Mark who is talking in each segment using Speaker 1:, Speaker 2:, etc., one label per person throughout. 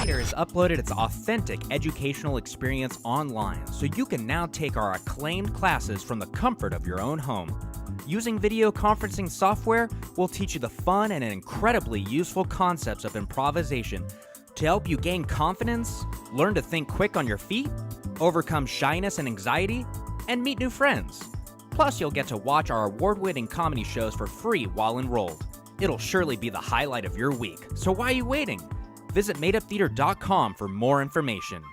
Speaker 1: Theater has uploaded its authentic educational experience online, so you can now take our acclaimed classes from the comfort of your own home. Using video conferencing software, we'll teach you the fun and incredibly useful concepts of improvisation to help you gain confidence, learn to think quick on your feet, overcome shyness and anxiety, and meet new friends. Plus, you'll get to watch our award-winning comedy shows for free while enrolled. It'll surely be the highlight of your week, so why are you waiting? Visit madeuptheater.com for more information.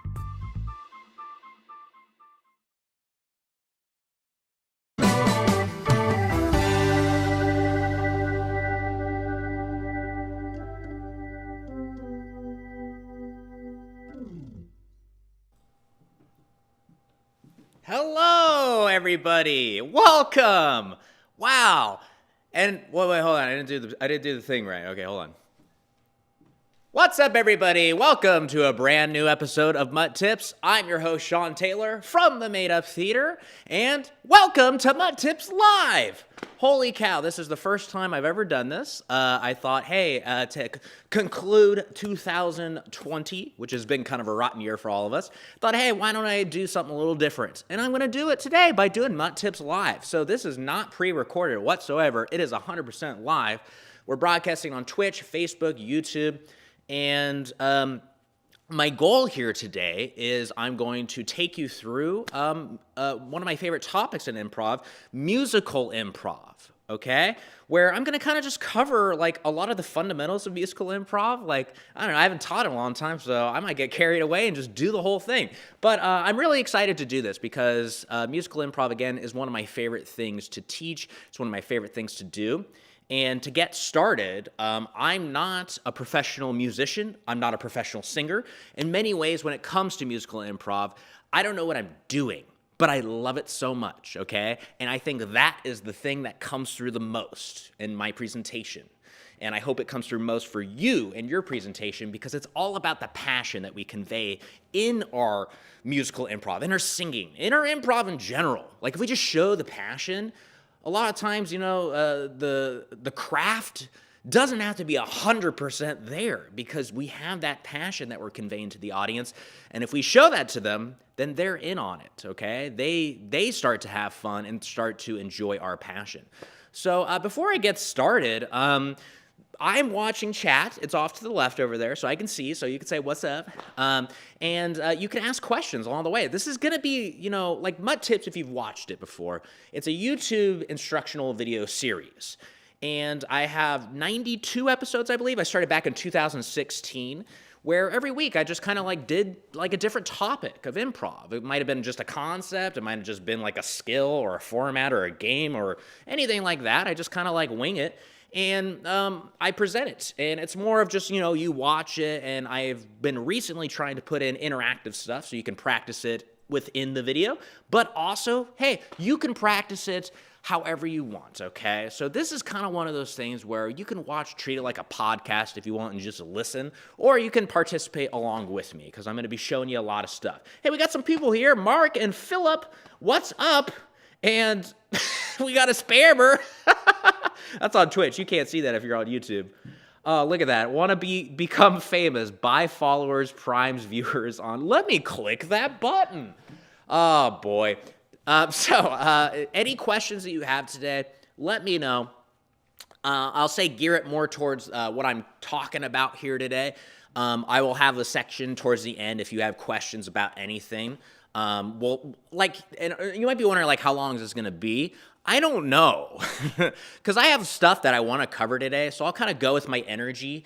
Speaker 1: Hello, everybody. Welcome. Wow. And wait, hold on. I didn't do the thing right. Okay, hold on. What's up, everybody? Welcome to a brand new episode of MUT Tips. I'm your host, Sean Taylor from the MUT Theater, and welcome to MUT Tips Live. Holy cow, this is the first time I've ever done this. I thought, hey, to conclude 2020, which has been kind of a rotten year for all of us, thought, hey, why don't I do something a little different? And I'm going to do it today by doing MUT Tips Live. So this is not pre-recorded whatsoever. It is 100% live. We're broadcasting on Twitch, Facebook, YouTube, and my goal here today is I'm going to take you through one of my favorite topics in improv, musical improv, okay? Where I'm going to kind of just cover, like, a lot of the fundamentals of musical improv. Like, I don't know, I haven't taught in a long time, so I might get carried away and just do the whole thing. But I'm really excited to do this because musical improv, again, is one of my favorite things to teach. It's one of my favorite things to do. And to get started, I'm not a professional musician. I'm not a professional singer. In many ways, when it comes to musical improv, I don't know what I'm doing, but I love it so much, okay? And I think that is the thing that comes through the most in my presentation. And I hope it comes through most for you in your presentation because it's all about the passion that we convey in our musical improv, in our singing, in our improv in general. Like, if we just show the passion, a lot of times, you know, the craft doesn't have to be 100% there because we have that passion that we're conveying to the audience. And if we show that to them, then they're in on it, okay? They start to have fun and start to enjoy our passion. So before I get started, I'm watching chat. It's off to the left over there, so I can see, so you can say, what's up? And you can ask questions along the way. This is going to be, you know, like MUT Tips if you've watched it before. It's a YouTube instructional video series. And I have 92 episodes, I believe. I started back in 2016, where every week I just kind of like did like a different topic of improv. It might have been just a concept. It might have just been like a skill or a format or a game or anything like that. I just kind of like wing it. And I present it, and it's more of just, you know, you watch it, and I've been recently trying to put in interactive stuff so you can practice it within the video, but also, hey, you can practice it however you want, okay? So this is kind of one of those things where you can treat it like a podcast if you want and just listen, or you can participate along with me because I'm going to be showing you a lot of stuff. Hey, we got some people here, Mark and Philip, what's up? And we got a spammer. That's on Twitch. You can't see that if you're on YouTube. Look at that. Want to become famous. Buy followers, primes, viewers on. Let me click that button. Oh, boy. Any questions that you have today, let me know. I'll say gear it more towards what I'm talking about here today. I will have a section towards the end if you have questions about anything. And you might be wondering, like, how long is this going to be? I don't know, because I have stuff that I want to cover today, so I'll kind of go with my energy,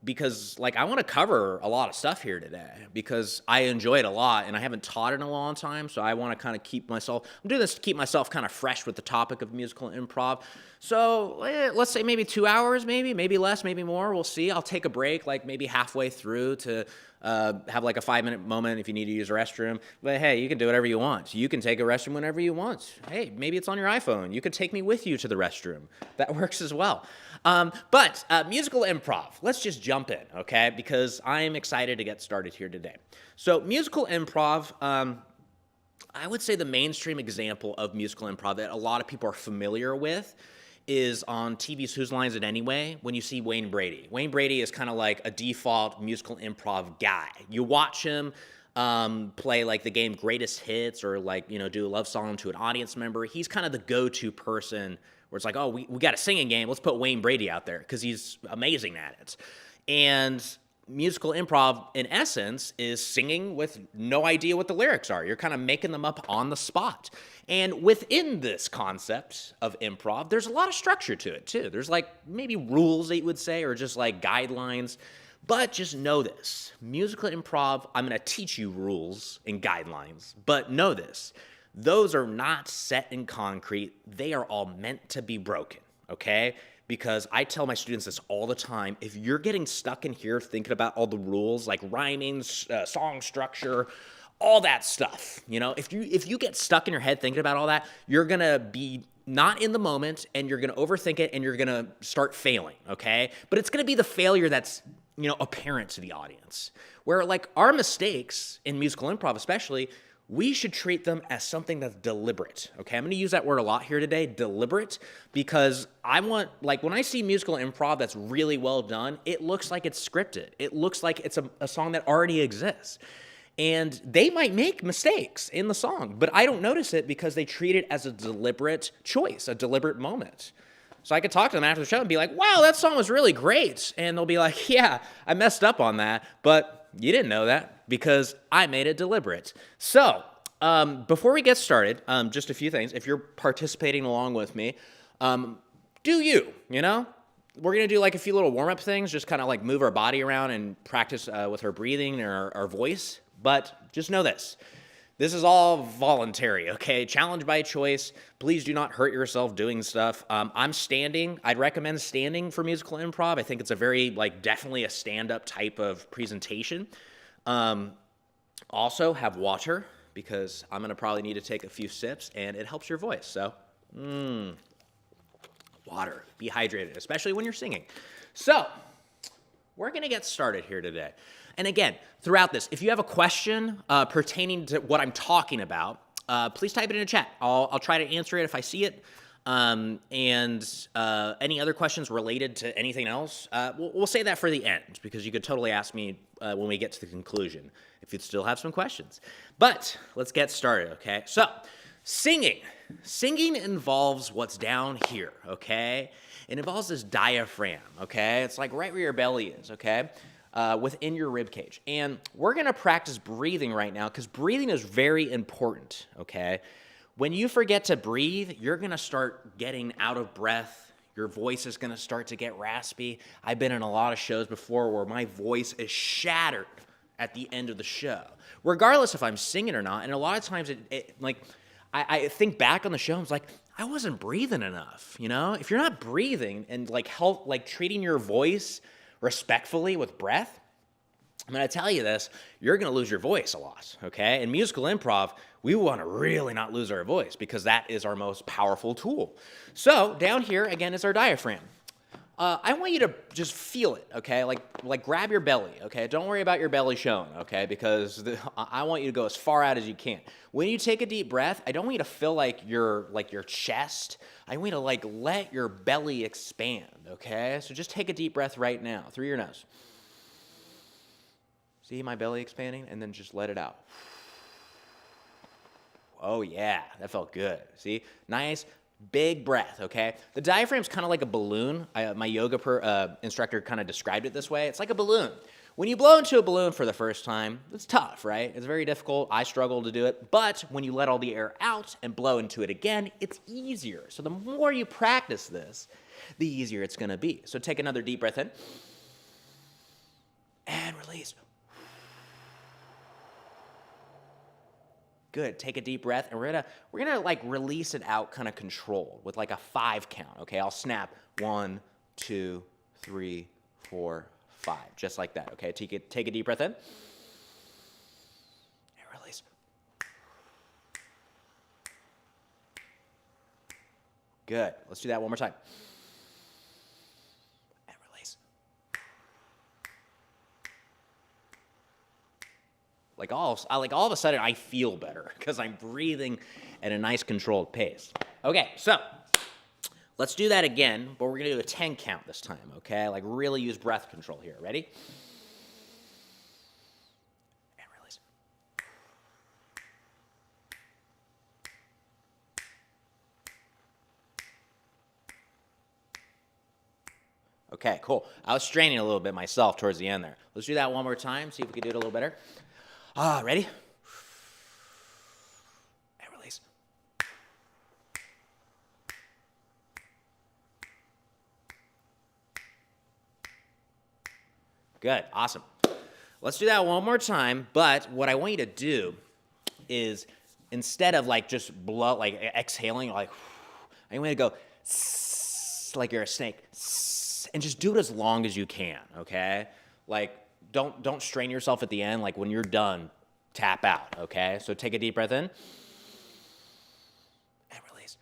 Speaker 1: because, like, I want to cover a lot of stuff here today, because I enjoy it a lot, and I haven't taught in a long time, so I want to kind of I'm doing this to keep myself kind of fresh with the topic of musical improv. So let's say maybe 2 hours, maybe less, maybe more, we'll see. I'll take a break, like, maybe halfway through to have like a 5-minute moment if you need to use a restroom. But hey, you can do whatever you want. You can take a restroom whenever you want. Hey, maybe it's on your iPhone. You could take me with you to the restroom. That works as well. But musical improv, let's just jump in, okay? Because I'm excited to get started here today. So musical improv, I would say the mainstream example of musical improv that a lot of people are familiar with is on TV's Whose Line Is It Anyway when you see Wayne Brady. Wayne Brady is kind of like a default musical improv guy. You watch him play like the game Greatest Hits or like, do a love song to an audience member. He's kind of the go-to person where it's like, oh, we got a singing game. Let's put Wayne Brady out there because he's amazing at it. And musical improv, in essence, is singing with no idea what the lyrics are. You're kind of making them up on the spot. And within this concept of improv, there's a lot of structure to it, too. There's like maybe rules that you would say or just like guidelines. But just know this. Musical improv, I'm going to teach you rules and guidelines. But know this. Those are not set in concrete. They are all meant to be broken, okay? Because I tell my students this all the time. If you're getting stuck in here thinking about all the rules, like rhyming, song structure, all that stuff, if you get stuck in your head thinking about all that, you're going to be not in the moment, and you're going to overthink it, and you're going to start failing, okay? But it's going to be the failure that's, apparent to the audience. Where, like, our mistakes in musical improv especially, we should treat them as something that's deliberate, okay? I'm going to use that word a lot here today, deliberate, because I want, like, when I see musical improv that's really well done, it looks like it's scripted. It looks like it's a song that already exists. And they might make mistakes in the song, but I don't notice it because they treat it as a deliberate choice, a deliberate moment. So I could talk to them after the show and be like, wow, that song was really great. And they'll be like, yeah, I messed up on that, but you didn't know that because I made it deliberate. So before we get started, just a few things. If you're participating along with me, do you. We're going to do like a few little warm-up things, just kind of like move our body around and practice with our breathing and our voice. But just know this. This is all voluntary, okay? Challenge by choice. Please do not hurt yourself doing stuff. I'm standing. I'd recommend standing for musical improv. I think it's a very, definitely a stand-up type of presentation. Also, have water, because I'm going to probably need to take a few sips, and it helps your voice. So, water. Be hydrated, especially when you're singing. So, we're going to get started here today. And again, throughout this, if you have a question pertaining to what I'm talking about, please type it in the chat. I'll try to answer it if I see it. And any other questions related to anything else, we'll say that for the end, because you could totally ask me when we get to the conclusion if you'd still have some questions. But let's get started, okay? So, singing. Singing involves what's down here, okay? It involves this diaphragm, okay? It's like right where your belly is, okay? Within your rib cage. And we're going to practice breathing right now because breathing is very important, okay? When you forget to breathe, you're going to start getting out of breath. Your voice is going to start to get raspy. I've been in a lot of shows before where my voice is shattered at the end of the show, regardless if I'm singing or not. And a lot of times, I think back on the show, I was like, I wasn't breathing enough, If you're not breathing and treating your voice respectfully with breath, I'm going to tell you this, you're going to lose your voice a lot, okay? In musical improv, we want to really not lose our voice because that is our most powerful tool. So down here, again, is our diaphragm. I want you to just feel it, okay? Like grab your belly, okay? Don't worry about your belly showing, okay? Because I want you to go as far out as you can. When you take a deep breath, I don't want you to feel like your chest. I want you to let your belly expand, okay? So just take a deep breath right now through your nose. See my belly expanding? And then just let it out. Oh yeah, that felt good. See? Nice. Big breath, okay? The diaphragm's kind of like a balloon. My yoga instructor kind of described it this way. It's like a balloon. When you blow into a balloon for the first time, it's tough, right? It's very difficult. I struggle to do it. But when you let all the air out and blow into it again, it's easier. So the more you practice this, the easier it's going to be. So take another deep breath in. And release. Good. Take a deep breath, and we're gonna release it out, kind of controlled with a 5 count. Okay, I'll snap 1, 2, 3, 4, 5, just like that. Okay, take a deep breath in, and release. Good. Let's do that one more time. And release. All of a sudden, I feel better because I'm breathing at a nice controlled pace. Okay, so Let's do that again, but we're going to do a 10 count this time, okay? Like really use breath control here. Ready? And release. Okay, cool. I was straining a little bit myself towards the end there. Let's do that one more time, see if we can do it a little better. Ready? And release. Good, awesome. Let's do that one more time, but what I want you to do is instead of like just blow, like exhaling, like I want you to go like you're a snake, and just do it as long as you can, okay? Like don't strain yourself at the end. Like when you're done, tap out, okay? So take a deep breath in and release.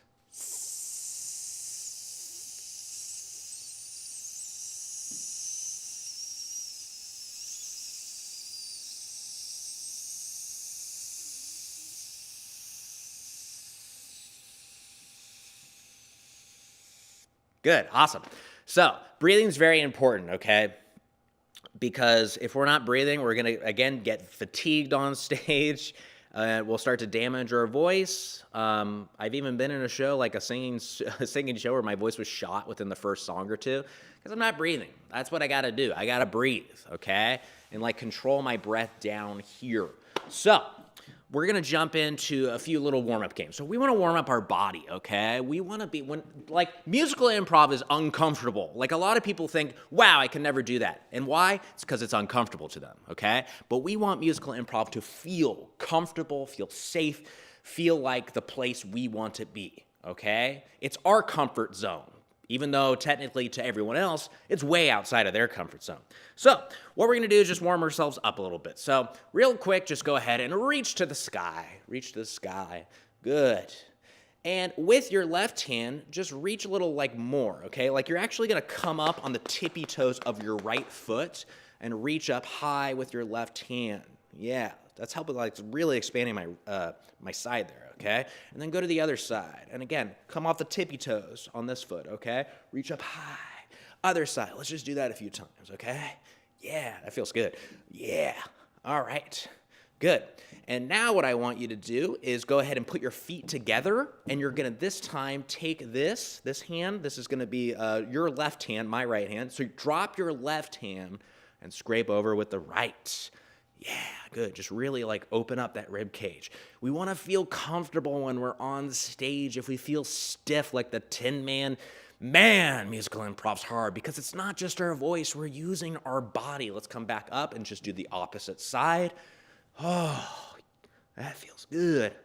Speaker 1: Good, awesome. So breathing is very important, okay? Because if we're not breathing, we're going to, again, get fatigued on stage. We'll start to damage our voice. I've even been in a show, like a singing show where my voice was shot within the first song or two because I'm not breathing. That's what I got to do. I got to breathe, okay? And like control my breath down here. So we're going to jump into a few little warm-up games. So we want to warm up our body, okay? We want to be, like musical improv is uncomfortable. Like a lot of people think, wow, I can never do that. And why? It's because it's uncomfortable to them, okay? But we want musical improv to feel comfortable, feel safe, feel like the place we want to be, okay? It's our comfort zone. Even though technically to everyone else, it's way outside of their comfort zone. So what we're going to do is just warm ourselves up a little bit. So real quick, just go ahead and reach to the sky. Reach to the sky. Good. And with your left hand, just reach a little like more, okay? Like you're actually going to come up on the tippy toes of your right foot and reach up high with your left hand. Yeah, that's helping, like really expanding my side there, okay? And then go to the other side. And again, come off the tippy toes on this foot, okay? Reach up high. Other side. Let's just do that a few times, okay? Yeah, that feels good. Yeah. All right. Good. And now what I want you to do is go ahead and put your feet together, and you're going to this time take this hand. This is going to be your left hand, my right hand. So drop your left hand and scrape over with the right. Yeah, good. Just really like open up that rib cage. We want to feel comfortable when we're on stage. If we feel stiff like the Tin Man, musical improv's hard because it's not just our voice. We're using our body. Let's come back up and just do the opposite side. Oh, that feels good.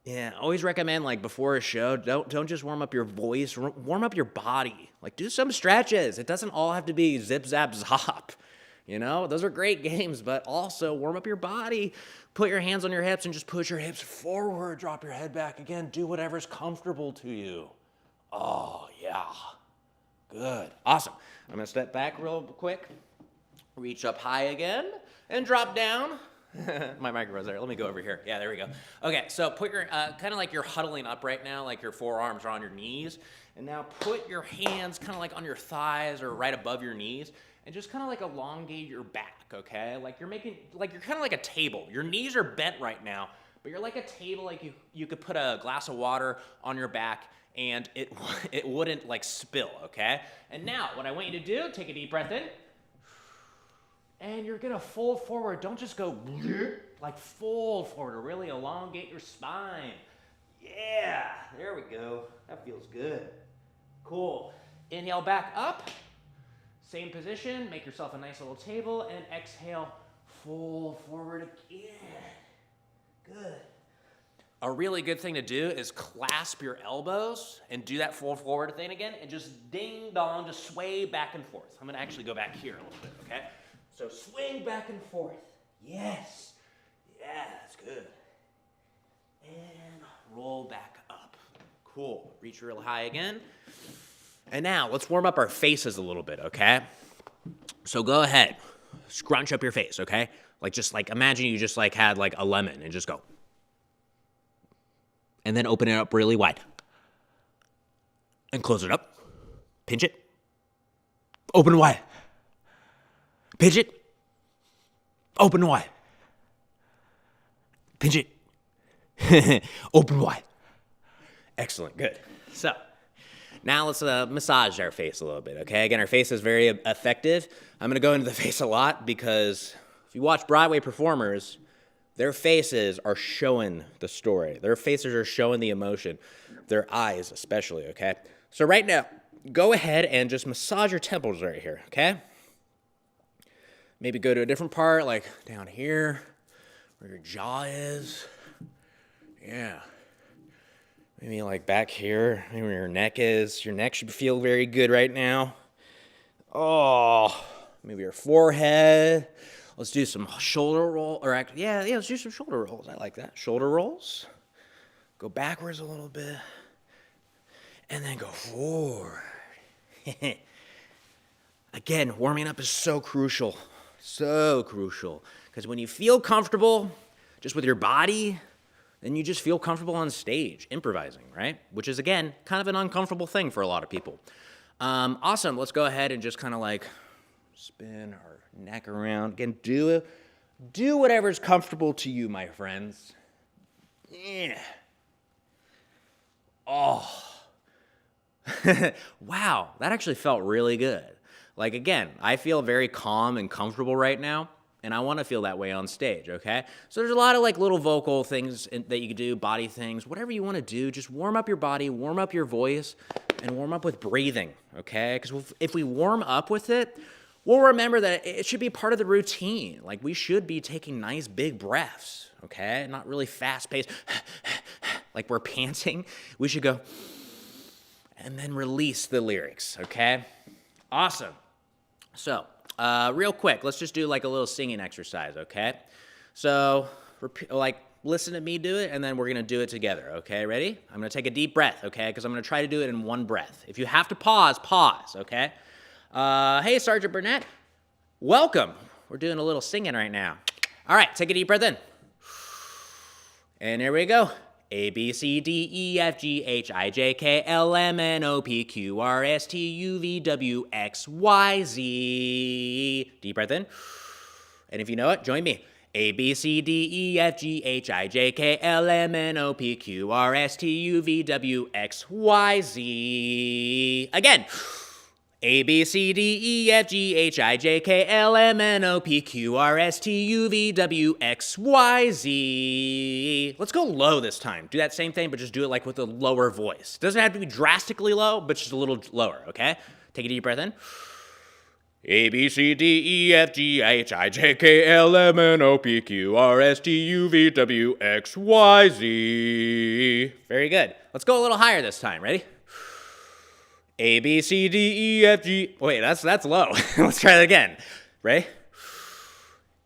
Speaker 1: Yeah, always recommend like before a show, don't just warm up your voice, warm up your body. Like do some stretches. It doesn't all have to be zip, zap, zop. You know, those are great games, but also warm up your body. Put your hands on your hips and just push your hips forward. Drop your head back again. Do whatever's comfortable to you. Oh, yeah. Good. Awesome. I'm going to step back real quick. Reach up high again and drop down. My microphone's there. Let me go over here. Yeah, there we go. Okay, so put your, kind of like you're huddling up right now, like your forearms are on your knees. And now put your hands kind of like on your thighs or right above your knees. And just kind of like elongate your back, okay? Like you're kind of like a table. Your knees are bent right now, but you're like a table. Like you could put a glass of water on your back and it wouldn't like spill, okay? And now what I want you to do, take a deep breath in. And you're gonna fold forward. Don't just go like fold forward. Really elongate your spine. Yeah, there we go. That feels good. Cool. Inhale back up. Same position, make yourself a nice little table, and exhale, fold forward again. Good. A really good thing to do is clasp your elbows and do that fold forward thing again, and just ding dong, just sway back and forth. I'm gonna actually go back here a little bit, okay? So swing back and forth. Yes. Yeah, that's good. And roll back up. Cool. Reach real high again. And now, let's warm up our faces a little bit, okay? So go ahead, scrunch up your face, okay? Like just like, imagine you just like had like a lemon and just go. And then open it up really wide. and close it up. Pinch it. Open wide. Pinch it. Open wide. Pinch it. Open wide. Excellent. Good. So now let's massage our face a little bit, okay? Again, our face is very effective. I'm going to go into the face a lot because if you watch Broadway performers, their faces are showing the story. Their faces are showing the emotion. Their eyes especially, okay? So right now, go ahead and just massage your temples right here, okay? Maybe go to a different part, like down here, where your jaw is. Yeah. Maybe like back here, maybe where your neck is. Your neck should feel very good right now. Oh, maybe your forehead. Let's do some shoulder roll, or actually, yeah, let's do some shoulder rolls. I like that. Shoulder rolls. Go backwards a little bit. And then go forward. Again, warming up is so crucial. So crucial. Because when you feel comfortable just with your body, then you just feel comfortable on stage, improvising, right? Which is, again, kind of an uncomfortable thing for a lot of people. Awesome. Let's go ahead and just kind of like spin our neck around. Again, do whatever's comfortable to you, my friends. Yeah. Oh. Wow, that actually felt really good. Like, again, I feel very calm and comfortable right now, and I want to feel that way on stage, okay? So there's a lot of, like, little vocal things that you can do, body things, whatever you want to do. Just warm up your body, warm up your voice, and warm up with breathing, okay? Because if we warm up with it, we'll remember that it should be part of the routine. Like, we should be taking nice, big breaths, okay? Not really fast-paced, like we're panting. We should go, and then release the lyrics, okay? Awesome. So, real quick, let's just do like a little singing exercise, okay? So, listen to me do it, and then we're going to do it together, okay? Ready? I'm going to take a deep breath, okay? Because I'm going to try to do it in one breath. If you have to pause, okay? Hey, Sergeant Burnett. Welcome. We're doing a little singing right now. All right, take a deep breath in. And here we go. A, B, C, D, E, F, G, H, I, J, K, L, M, N, O, P, Q, R, S, T, U, V, W, X, Y, Z. Deep breath in. And if you know it, join me. A, B, C, D, E, F, G, H, I, J, K, L, M, N, O, P, Q, R, S, T, U, V, W, X, Y, Z. Again. A, B, C, D, E, F, G, H, I, J, K, L, M, N, O, P, Q, R, S, T, U, V, W, X, Y, Z. Let's go low this time. Do that same thing, but just do it like with a lower voice. Doesn't have to be drastically low, but just a little lower, okay? Take a deep breath in. A, B, C, D, E, F, G, H, I, J, K, L, M, N, O, P, Q, R, S, T, U, V, W, X, Y, Z. Very good. Let's go a little higher this time. Ready? A, B, C, D, E, F, G. Wait, that's low. Let's try that again. Ready?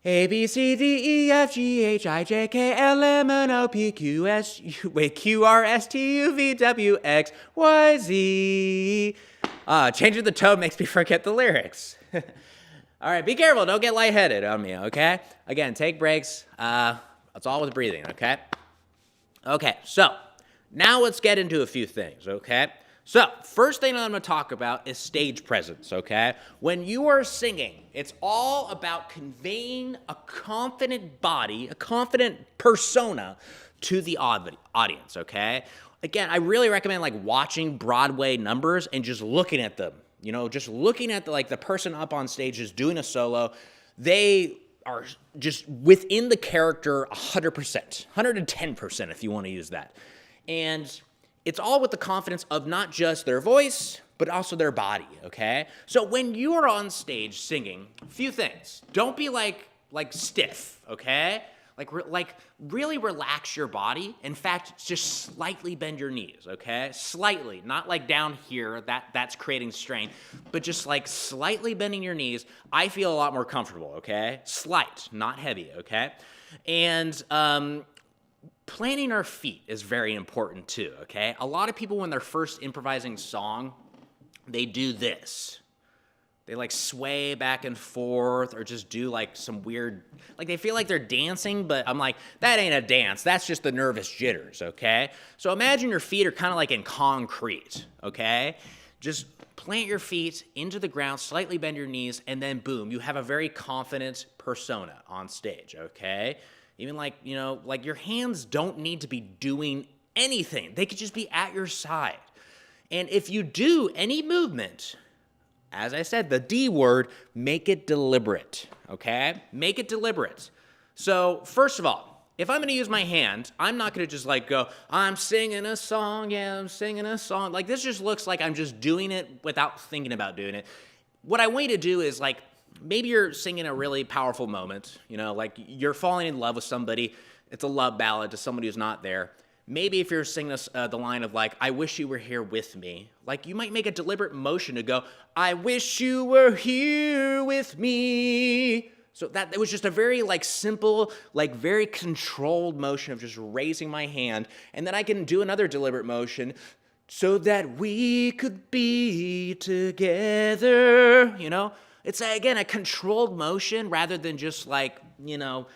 Speaker 1: A, B, C, D, E, F, G, H, I, J, K, L, M, N, O, P, Q, S, Q, R, S, T, U, V, W, X, Y, Z. Changing the tone makes me forget the lyrics. All right, be careful. Don't get lightheaded on me, okay? Again, take breaks. It's all with breathing, okay? Okay, so now let's get into a few things, okay? So, first thing I'm going to talk about is stage presence, okay? When you are singing, it's all about conveying a confident body, a confident persona to the audience, okay? Again, I really recommend like watching Broadway numbers and just looking at them. You know, just looking at the person up on stage is doing a solo. They are just within the character 100%, 110% if you want to use that. And it's all with the confidence of not just their voice, but also their body, okay? So when you are on stage singing, a few things. Don't be like stiff, okay? Like really relax your body. In fact, just slightly bend your knees, okay? Slightly, not like down here, that's creating strain, but just like slightly bending your knees, I feel a lot more comfortable, okay? Slight, not heavy, okay? And planting our feet is very important too, okay? A lot of people when they're first improvising song, they do this. They like sway back and forth or just do like some weird, like they feel like they're dancing, but I'm like, that ain't a dance. That's just the nervous jitters, okay? So imagine your feet are kind of like in concrete, okay? Just plant your feet into the ground, slightly bend your knees, and then boom, you have a very confident persona on stage, okay? Even like, you know, like your hands don't need to be doing anything. They could just be at your side. And if you do any movement, as I said, the D word, make it deliberate, okay? Make it deliberate. So first of all, if I'm going to use my hand, I'm not going to just like go, I'm singing a song, yeah, I'm singing a song. Like this just looks like I'm just doing it without thinking about doing it. What I want you to do is like, maybe you're singing a really powerful moment, you know, like you're falling in love with somebody. It's a love ballad to somebody who's not there. Maybe if you're singing the line of like, I wish you were here with me, like you might make a deliberate motion to go, I wish you were here with me. So that it was just a very like simple, like very controlled motion of just raising my hand. And then I can do another deliberate motion so that we could be together, you know? It's, again, a controlled motion rather than just like, you know,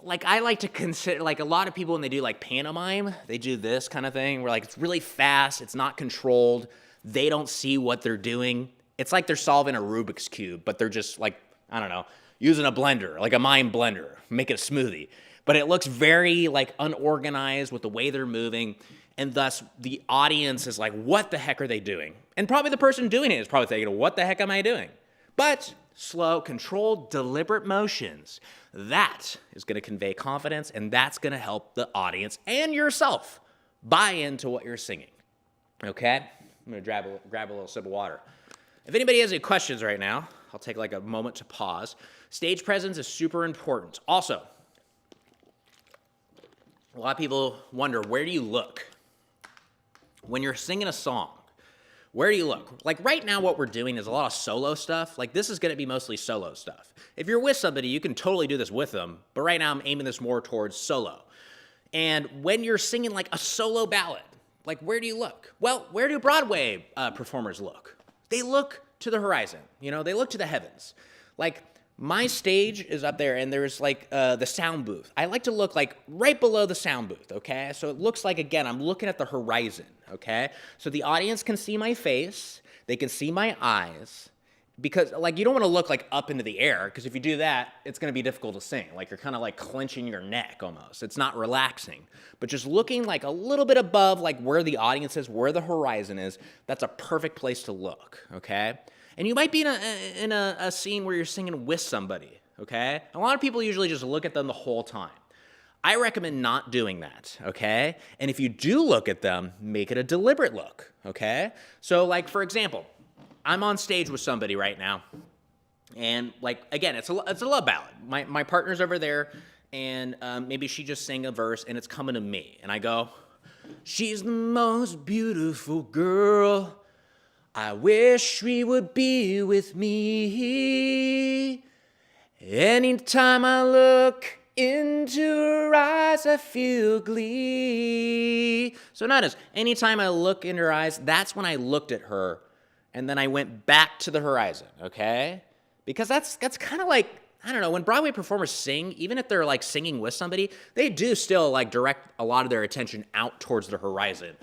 Speaker 1: like I like to consider, like a lot of people when they do like pantomime, they do this kind of thing where like it's really fast, it's not controlled, they don't see what they're doing. It's like they're solving a Rubik's Cube, but they're just like, I don't know, using a blender, like a mind blender, make it a smoothie. But it looks very like unorganized with the way they're moving, and thus the audience is like, what the heck are they doing? And probably the person doing it is probably thinking, what the heck am I doing? But slow, controlled, deliberate motions, that is going to convey confidence, and that's going to help the audience and yourself buy into what you're singing, okay? I'm going to grab a little sip of water. If anybody has any questions right now, I'll take like a moment to pause. Stage presence is super important. Also, a lot of people wonder, where do you look? When you're singing a song, where do you look? Like right now what we're doing is a lot of solo stuff. Like this is going to be mostly solo stuff. If you're with somebody, you can totally do this with them. But right now I'm aiming this more towards solo. And when you're singing like a solo ballad, like where do you look? Well, where do Broadway performers look? They look to the horizon. You know, they look to the heavens. Like my stage is up there and there's like the sound booth. I like to look like right below the sound booth, okay? So it looks like, again, I'm looking at the horizon, okay? So the audience can see my face, they can see my eyes, because like you don't want to look like up into the air, because if you do that, it's going to be difficult to sing. Like you're kind of like clenching your neck almost. It's not relaxing. But just looking like a little bit above like where the audience is, where the horizon is, that's a perfect place to look, okay? And you might be in a scene where you're singing with somebody, okay? A lot of people usually just look at them the whole time. I recommend not doing that, okay? And if you do look at them, make it a deliberate look, okay? So like, for example, I'm on stage with somebody right now, and like, again, it's a love ballad. My partner's over there, and maybe she just sang a verse, and it's coming to me. And I go, she's the most beautiful girl. I wish she would be with me. Anytime I look into her eyes, I feel glee. So notice, anytime I look in her eyes, that's when I looked at her, and then I went back to the horizon, okay? Because that's kind of like, I don't know, when Broadway performers sing, even if they're like singing with somebody, they do still like direct a lot of their attention out towards the horizon.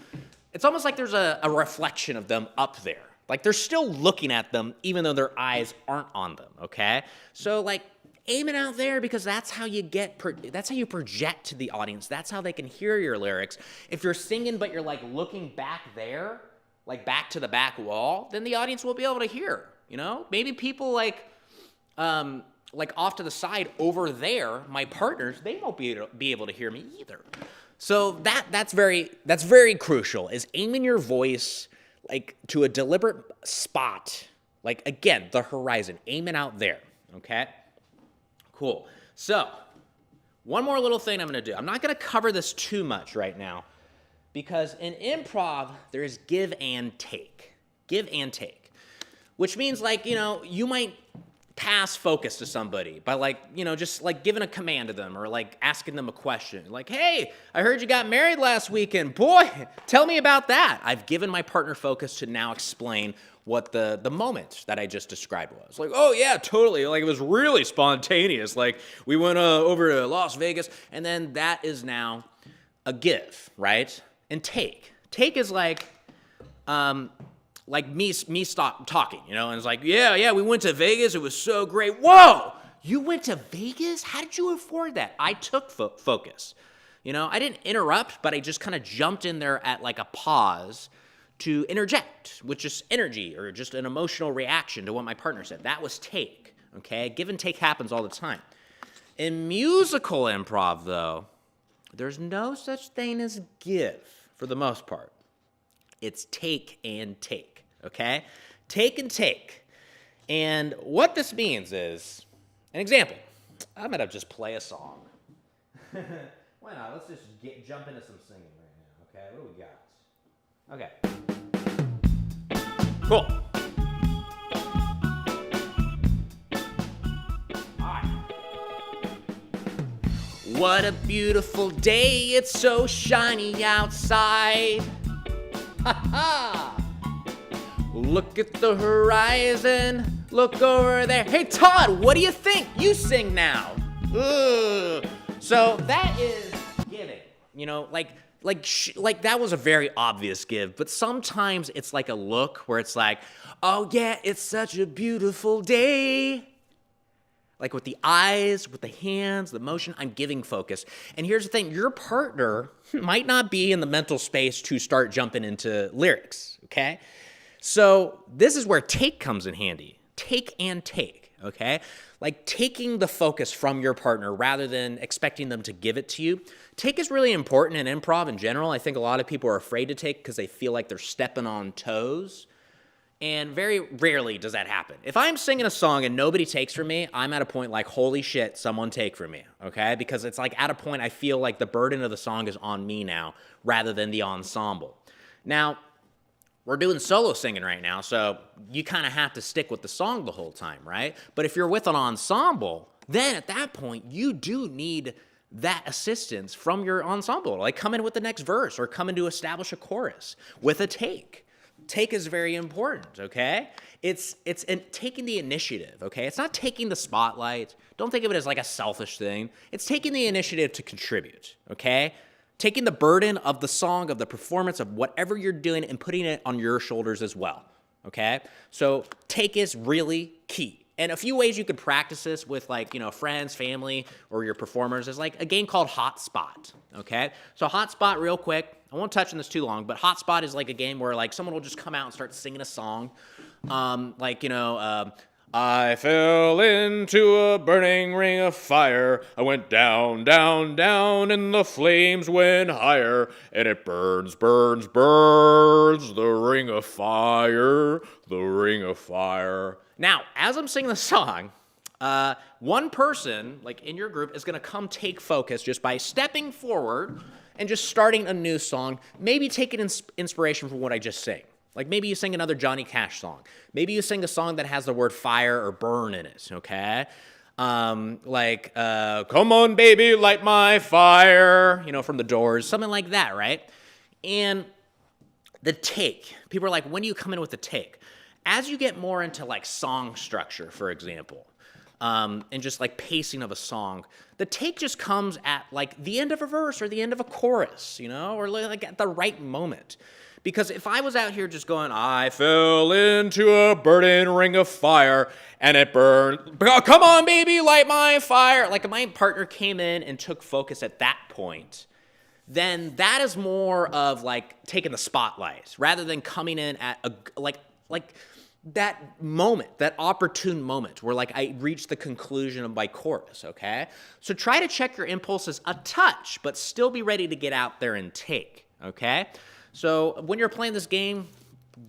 Speaker 1: It's almost like there's a reflection of them up there. Like they're still looking at them even though their eyes aren't on them, okay? So like aim it out there, because that's how you that's how you project to the audience. That's how they can hear your lyrics. If you're singing but you're like looking back there, like back to the back wall, then the audience will be able to hear, you know? Maybe people like off to the side over there, my partners, they won't be able to hear me either. So that's very crucial, is aiming your voice like to a deliberate spot, like again, the horizon, aim it out there, okay? Cool. So one more little thing I'm gonna do. I'm not gonna cover this too much right now, because in improv, there is give and take, which means like, you know, you might pass focus to somebody by like, just like giving a command to them or like asking them a question. Like, hey, I heard you got married last weekend. Boy, tell me about that. I've given my partner focus to now explain what the moment that I just described was. Like, oh yeah, totally. Like it was really spontaneous. Like we went over to Las Vegas, and then that is now a give, right? And take. Take is like me stop talking, and it's like, yeah, we went to Vegas. It was so great. Whoa, you went to Vegas? How did you afford that? I took focus. I didn't interrupt, but I just kind of jumped in there at like a pause to interject with just energy or just an emotional reaction to what my partner said. That was take, okay? Give and take happens all the time. In musical improv, though, there's no such thing as give for the most part. It's take and take, okay? Take and take. And what this means is, an example. I'm going to just play a song. Why not? Let's just jump into some singing right now, okay? What do we got? Okay. Cool. All right. What a beautiful day. It's so shiny outside. Ha ha. Look at the horizon. Look over there. Hey, Todd, what do you think? You sing now. Ugh. So that is giving. Like that was a very obvious give, but sometimes it's like a look where it's like, oh yeah, it's such a beautiful day. Like with the eyes, with the hands, the motion, I'm giving focus. And here's the thing, your partner might not be in the mental space to start jumping into lyrics, okay? So this is where take comes in handy. Take and take, okay? Like taking the focus from your partner rather than expecting them to give it to you. Take is really important in improv in general. I think a lot of people are afraid to take because they feel like they're stepping on toes. And very rarely does that happen. If I'm singing a song and nobody takes from me, I'm at a point like, holy shit, someone take from me, okay? Because it's like at a point I feel like the burden of the song is on me now rather than the ensemble. Now, we're doing solo singing right now, so you kind of have to stick with the song the whole time, right? But if you're with an ensemble, then at that point, you do need that assistance from your ensemble. Like come in with the next verse or come in to establish a chorus with a take. Take is very important, okay? It's taking the initiative, okay? It's not taking the spotlight. Don't think of it as like a selfish thing. It's taking the initiative to contribute, okay? Taking the burden of the song, of the performance, of whatever you're doing and putting it on your shoulders as well, okay? So take is really key. And a few ways you could practice this with like, friends, family, or your performers is like a game called Hotspot, okay? So Hotspot, real quick, I won't touch on this too long, but Hotspot is like a game where like someone will just come out and start singing a song. I fell into a burning ring of fire. I went down, down, down, and the flames went higher. And it burns, burns, burns, the ring of fire, the ring of fire. Now, as I'm singing the song, one person, like in your group, is going to come take focus just by stepping forward and just starting a new song, maybe taking inspiration from what I just sang. Like maybe you sing another Johnny Cash song. Maybe you sing a song that has the word fire or burn in it, okay? Come on, baby, light my fire, from the Doors, something like that, right? And the take, people are like, when do you come in with the take? As you get more into like song structure, for example, and just like pacing of a song, the take just comes at like the end of a verse or the end of a chorus, or like at the right moment. Because if I was out here just going, I fell into a burning ring of fire and it burned, come on, baby, light my fire. Like if my partner came in and took focus at that point, then that is more of like taking the spotlight rather than coming in at a, like that moment, that opportune moment where like I reached the conclusion of my chorus, okay? So try to check your impulses a touch, but still be ready to get out there and take, okay? So when you're playing this game,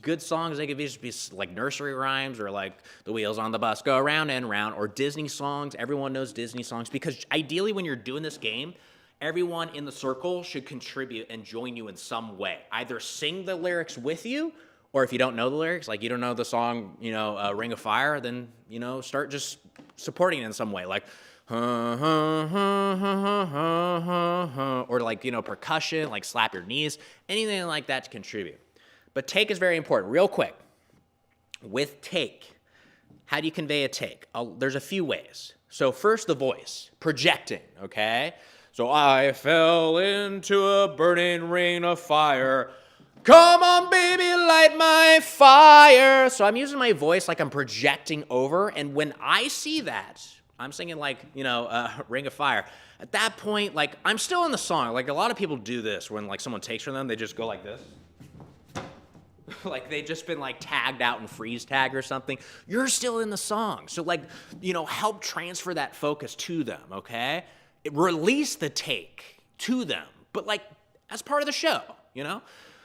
Speaker 1: good songs, they could just be like nursery rhymes or like the wheels on the bus go round and round, or Disney songs. Everyone knows Disney songs because ideally when you're doing this game, everyone in the circle should contribute and join you in some way. Either sing the lyrics with you Or if you don't know the lyrics, like you don't know the song, Ring of Fire, then, start just supporting it in some way, like, or like, percussion, like slap your knees, anything like that to contribute. But take is very important. Real quick, with take, how do you convey a take? There's a few ways. So first, the voice, projecting, okay? So I fell into a burning ring of fire. Come on, baby, light my fire. So I'm using my voice like I'm projecting over. And when I see that, I'm singing like, Ring of Fire. At that point, like, I'm still in the song. Like, a lot of people do this when, like, someone takes from them. They just go like this. Like, they've just been, like, tagged out in freeze tag or something. You're still in the song. So, like, help transfer that focus to them, okay? Release the take to them. But, like, as part of the show,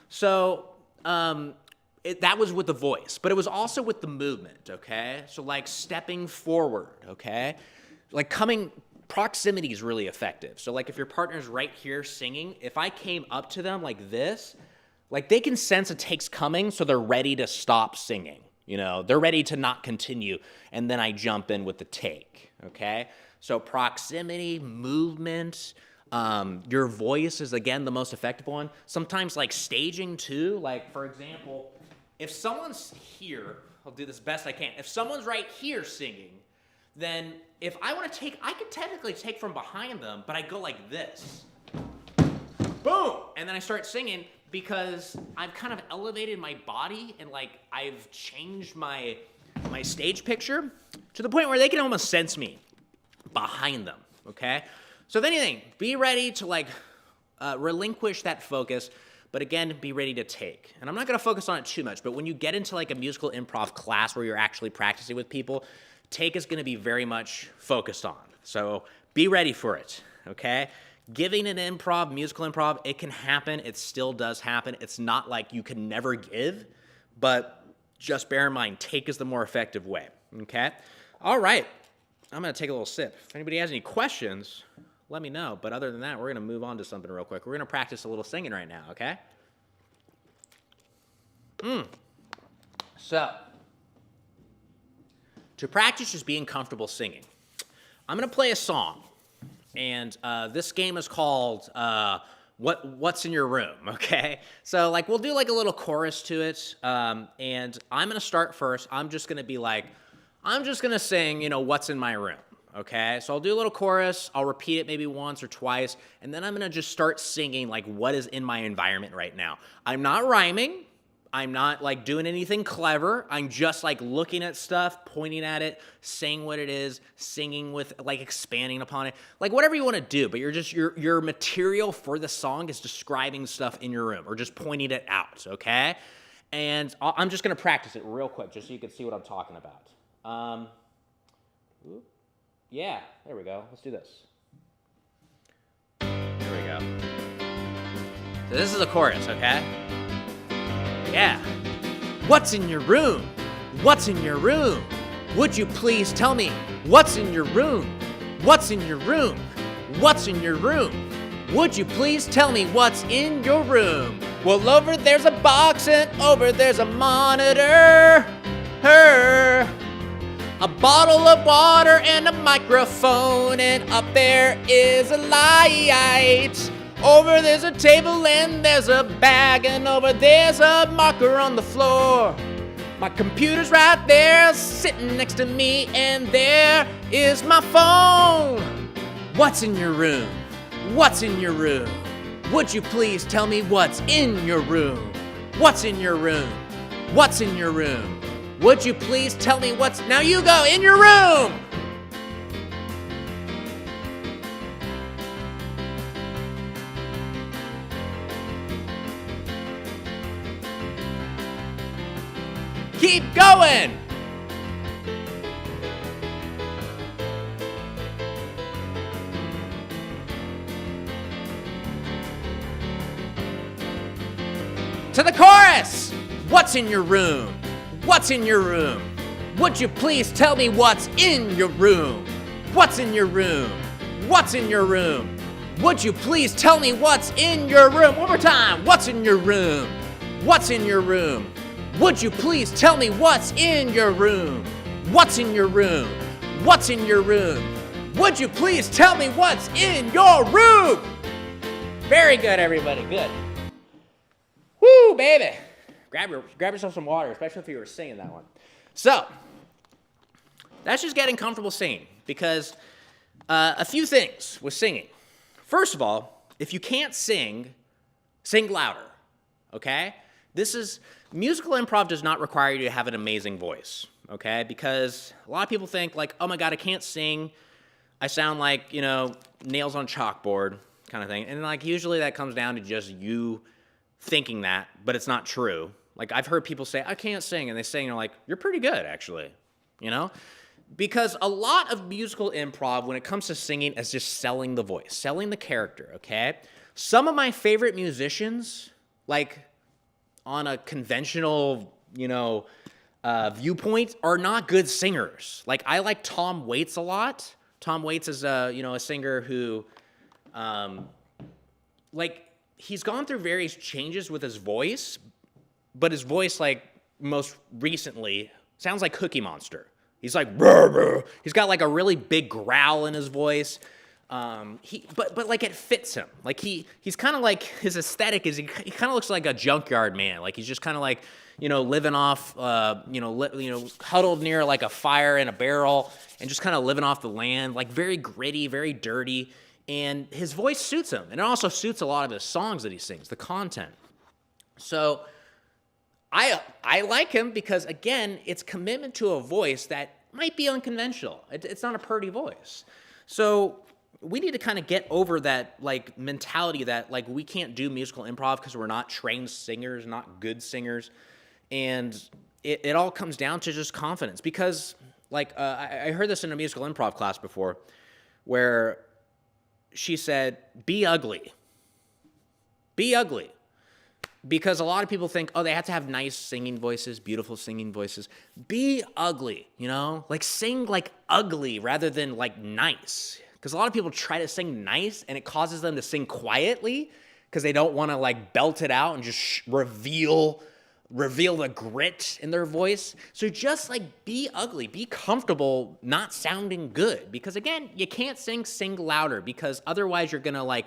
Speaker 1: So, that was with the voice, but it was also with the movement, okay? So, like, stepping forward, okay? Like, proximity is really effective. So, like, if your partner's right here singing, if I came up to them like this, like, they can sense a take's coming, so they're ready to stop singing, They're ready to not continue, and then I jump in with the take, okay? So, proximity, movement. Your voice is, again, the most effective one. Sometimes, like, staging, too. Like, for example, if someone's here, I'll do this best I can. If someone's right here singing, then if I want to take, I could technically take from behind them, but I go like this. Boom! And then I start singing because I've kind of elevated my body and, like, I've changed my stage picture to the point where they can almost sense me behind them, okay? So if anything, be ready to, like, relinquish that focus, but again, be ready to take. And I'm not going to focus on it too much, but when you get into, like, a musical improv class where you're actually practicing with people, take is going to be very much focused on. So be ready for it, okay? Giving an musical improv, it can happen. It still does happen. It's not like you can never give, but just bear in mind, take is the more effective way, okay? All right. I'm going to take a little sip. If anybody has any questions, let me know. But other than that, we're going to move on to something real quick. We're going to practice a little singing right now, okay? So, to practice just being comfortable singing, I'm going to play a song. And this game is called What's in Your Room, okay? So, like, we'll do, like, a little chorus to it. And I'm going to start first. I'm just going to be like, I'm just going to sing, what's in my room, okay? So I'll do a little chorus. I'll repeat it maybe once or twice. And then I'm going to just start singing, like, what is in my environment right now. I'm not rhyming. I'm not, like, doing anything clever. I'm just, like, looking at stuff, pointing at it, saying what it is, singing with, like, expanding upon it. Like, whatever you want to do. But your material for the song is describing stuff in your room or just pointing it out, okay? And I'm just going to practice it real quick just so you can see what I'm talking about. Yeah, there we go. Let's do this. There we go. So this is the chorus, okay? Yeah. What's in your room? What's in your room? Would you please tell me what's in your room? What's in your room? What's in your room? Would you please tell me what's in your room? Well, over there's a box and over there's a monitor. A bottle of water and a microphone, and up there is a light. Over there's a table and there's a bag, and over there's a marker on the floor. My computer's right there sitting next to me, and there is my phone. What's in your room? What's in your room? Would you please tell me what's in your room? What's in your room? What's in your room? Would you please tell me what's... Now you go, in your room! Keep going! To the chorus! What's in your room? What's in your room? Would you please tell me what's in your room? What's in your room? What's in your room? Would you please tell me what's in your room? One more time. What's in your room? What's in your room? Would you please tell me what's in your room? What's in your room? What's in your room? Would you please tell me what's in your room? Very good, everybody. Good. Woo, baby. Grab yourself some water, especially if you were singing that one. So, that's just getting comfortable singing, because a few things with singing. First of all, if you can't sing, sing louder, okay? Musical improv does not require you to have an amazing voice, okay? Because a lot of people think, like, oh my God, I can't sing. I sound like, nails on chalkboard kind of thing. And, like, usually that comes down to just you thinking that, but it's not true. Like, I've heard people say, I can't sing, and they sing, and they're like, you're pretty good, actually, Because a lot of musical improv, when it comes to singing, is just selling the voice, selling the character, okay? Some of my favorite musicians, like, on a conventional, viewpoint, are not good singers. Like, I like Tom Waits a lot. Tom Waits is a singer who, he's gone through various changes with his voice, but his voice, like, most recently sounds like Cookie Monster. He's like, brr, brr. He's got like a really big growl in his voice. But like it fits him. Like he's kind of like, his aesthetic is, he kind of looks like a junkyard man. Like he's just kind of like, living off, huddled near like a fire in a barrel and just kind of living off the land, like very gritty, very dirty. And his voice suits him. And it also suits a lot of his songs that he sings, the content. So I like him because, again, it's commitment to a voice that might be unconventional. It's not a purdy voice. So we need to kind of get over that, like, mentality that, like, we can't do musical improv because we're not trained singers, not good singers. And it all comes down to just confidence. Because, like, I heard this in a musical improv class before where she said, be ugly. Be ugly. Because a lot of people think, oh, they have to have nice singing voices, beautiful singing voices. Be ugly, Like, sing, like, ugly rather than, like, nice. Because a lot of people try to sing nice, and it causes them to sing quietly because they don't want to, like, belt it out and just reveal the grit in their voice. So just, like, be ugly. Be comfortable not sounding good. Because, again, you can't sing louder because otherwise you're going to, like,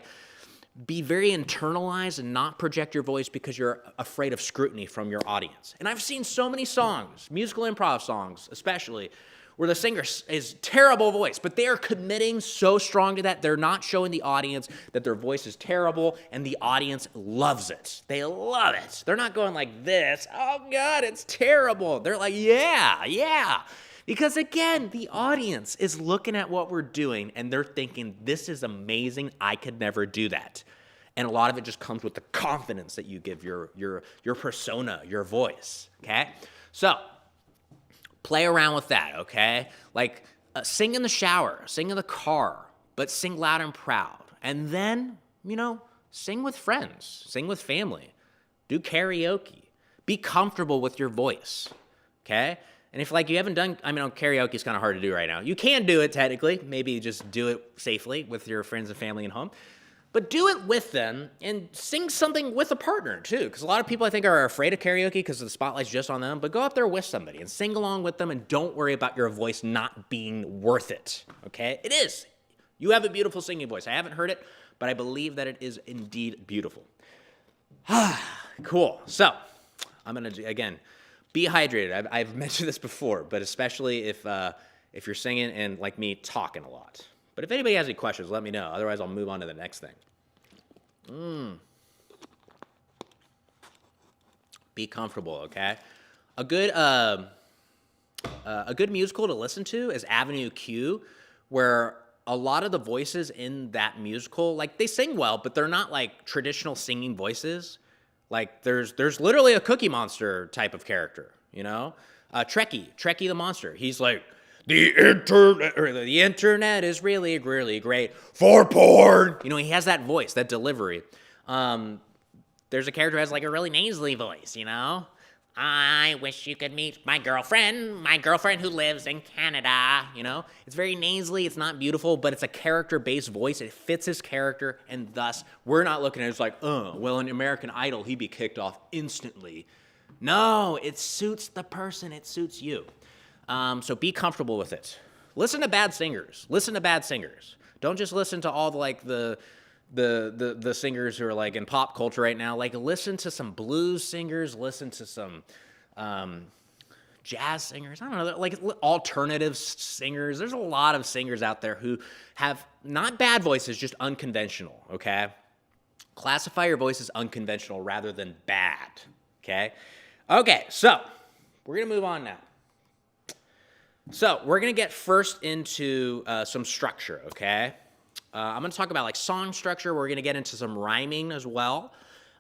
Speaker 1: be very internalized and not project your voice because you're afraid of scrutiny from your audience. And I've seen so many songs, musical improv songs especially, where the singer is terrible voice, but they are committing so strong to that, they're not showing the audience that their voice is terrible, and the audience loves it. They love it. They're not going like this, oh God, it's terrible. They're like, yeah. Because again, the audience is looking at what we're doing and they're thinking, this is amazing, I could never do that. And a lot of it just comes with the confidence that you give your persona, your voice, okay? So, play around with that, okay? Like, sing in the shower, sing in the car, but sing loud and proud. And then, sing with friends, sing with family, do karaoke. Be comfortable with your voice, okay? And if, like, you haven't done, karaoke is kind of hard to do right now. You can do it technically. Maybe just do it safely with your friends and family at home. But do it with them and sing something with a partner, too. Because a lot of people, I think, are afraid of karaoke because the spotlight's just on them. But go up there with somebody and sing along with them, and don't worry about your voice not being worth it, okay? It is. You have a beautiful singing voice. I haven't heard it, but I believe that it is indeed beautiful. Cool. So, I'm going to, again, be hydrated. I've mentioned this before, but especially if you're singing and, like me, talking a lot. But if anybody has any questions, let me know. Otherwise, I'll move on to the next thing. Be comfortable, okay? A good musical to listen to is Avenue Q, where a lot of the voices in that musical, like, they sing well, but they're not, like, traditional singing voices. Like, there's literally a Cookie Monster type of character, Trekkie the Monster. He's like, the internet is really, really great for porn. He has that voice, that delivery. There's a character who has, like, a really nasally voice, I wish you could meet my girlfriend who lives in Canada, It's very nasally, it's not beautiful, but it's a character-based voice. It fits his character, and thus, we're not looking at it as like, well, in American Idol, he'd be kicked off instantly. No, it suits the person. It suits you. So be comfortable with it. Listen to bad singers. Don't just listen to all the singers who are like in pop culture right now. Like listen to some blues singers. Listen to some jazz singers. I don't know, like alternative singers. There's a lot of singers out there who have not bad voices, just unconventional. Okay, classify your voice as unconventional rather than bad. Okay, so we're gonna move on now. So we're going to get first into some structure, okay? I'm going to talk about like song structure. We're going to get into some rhyming as well.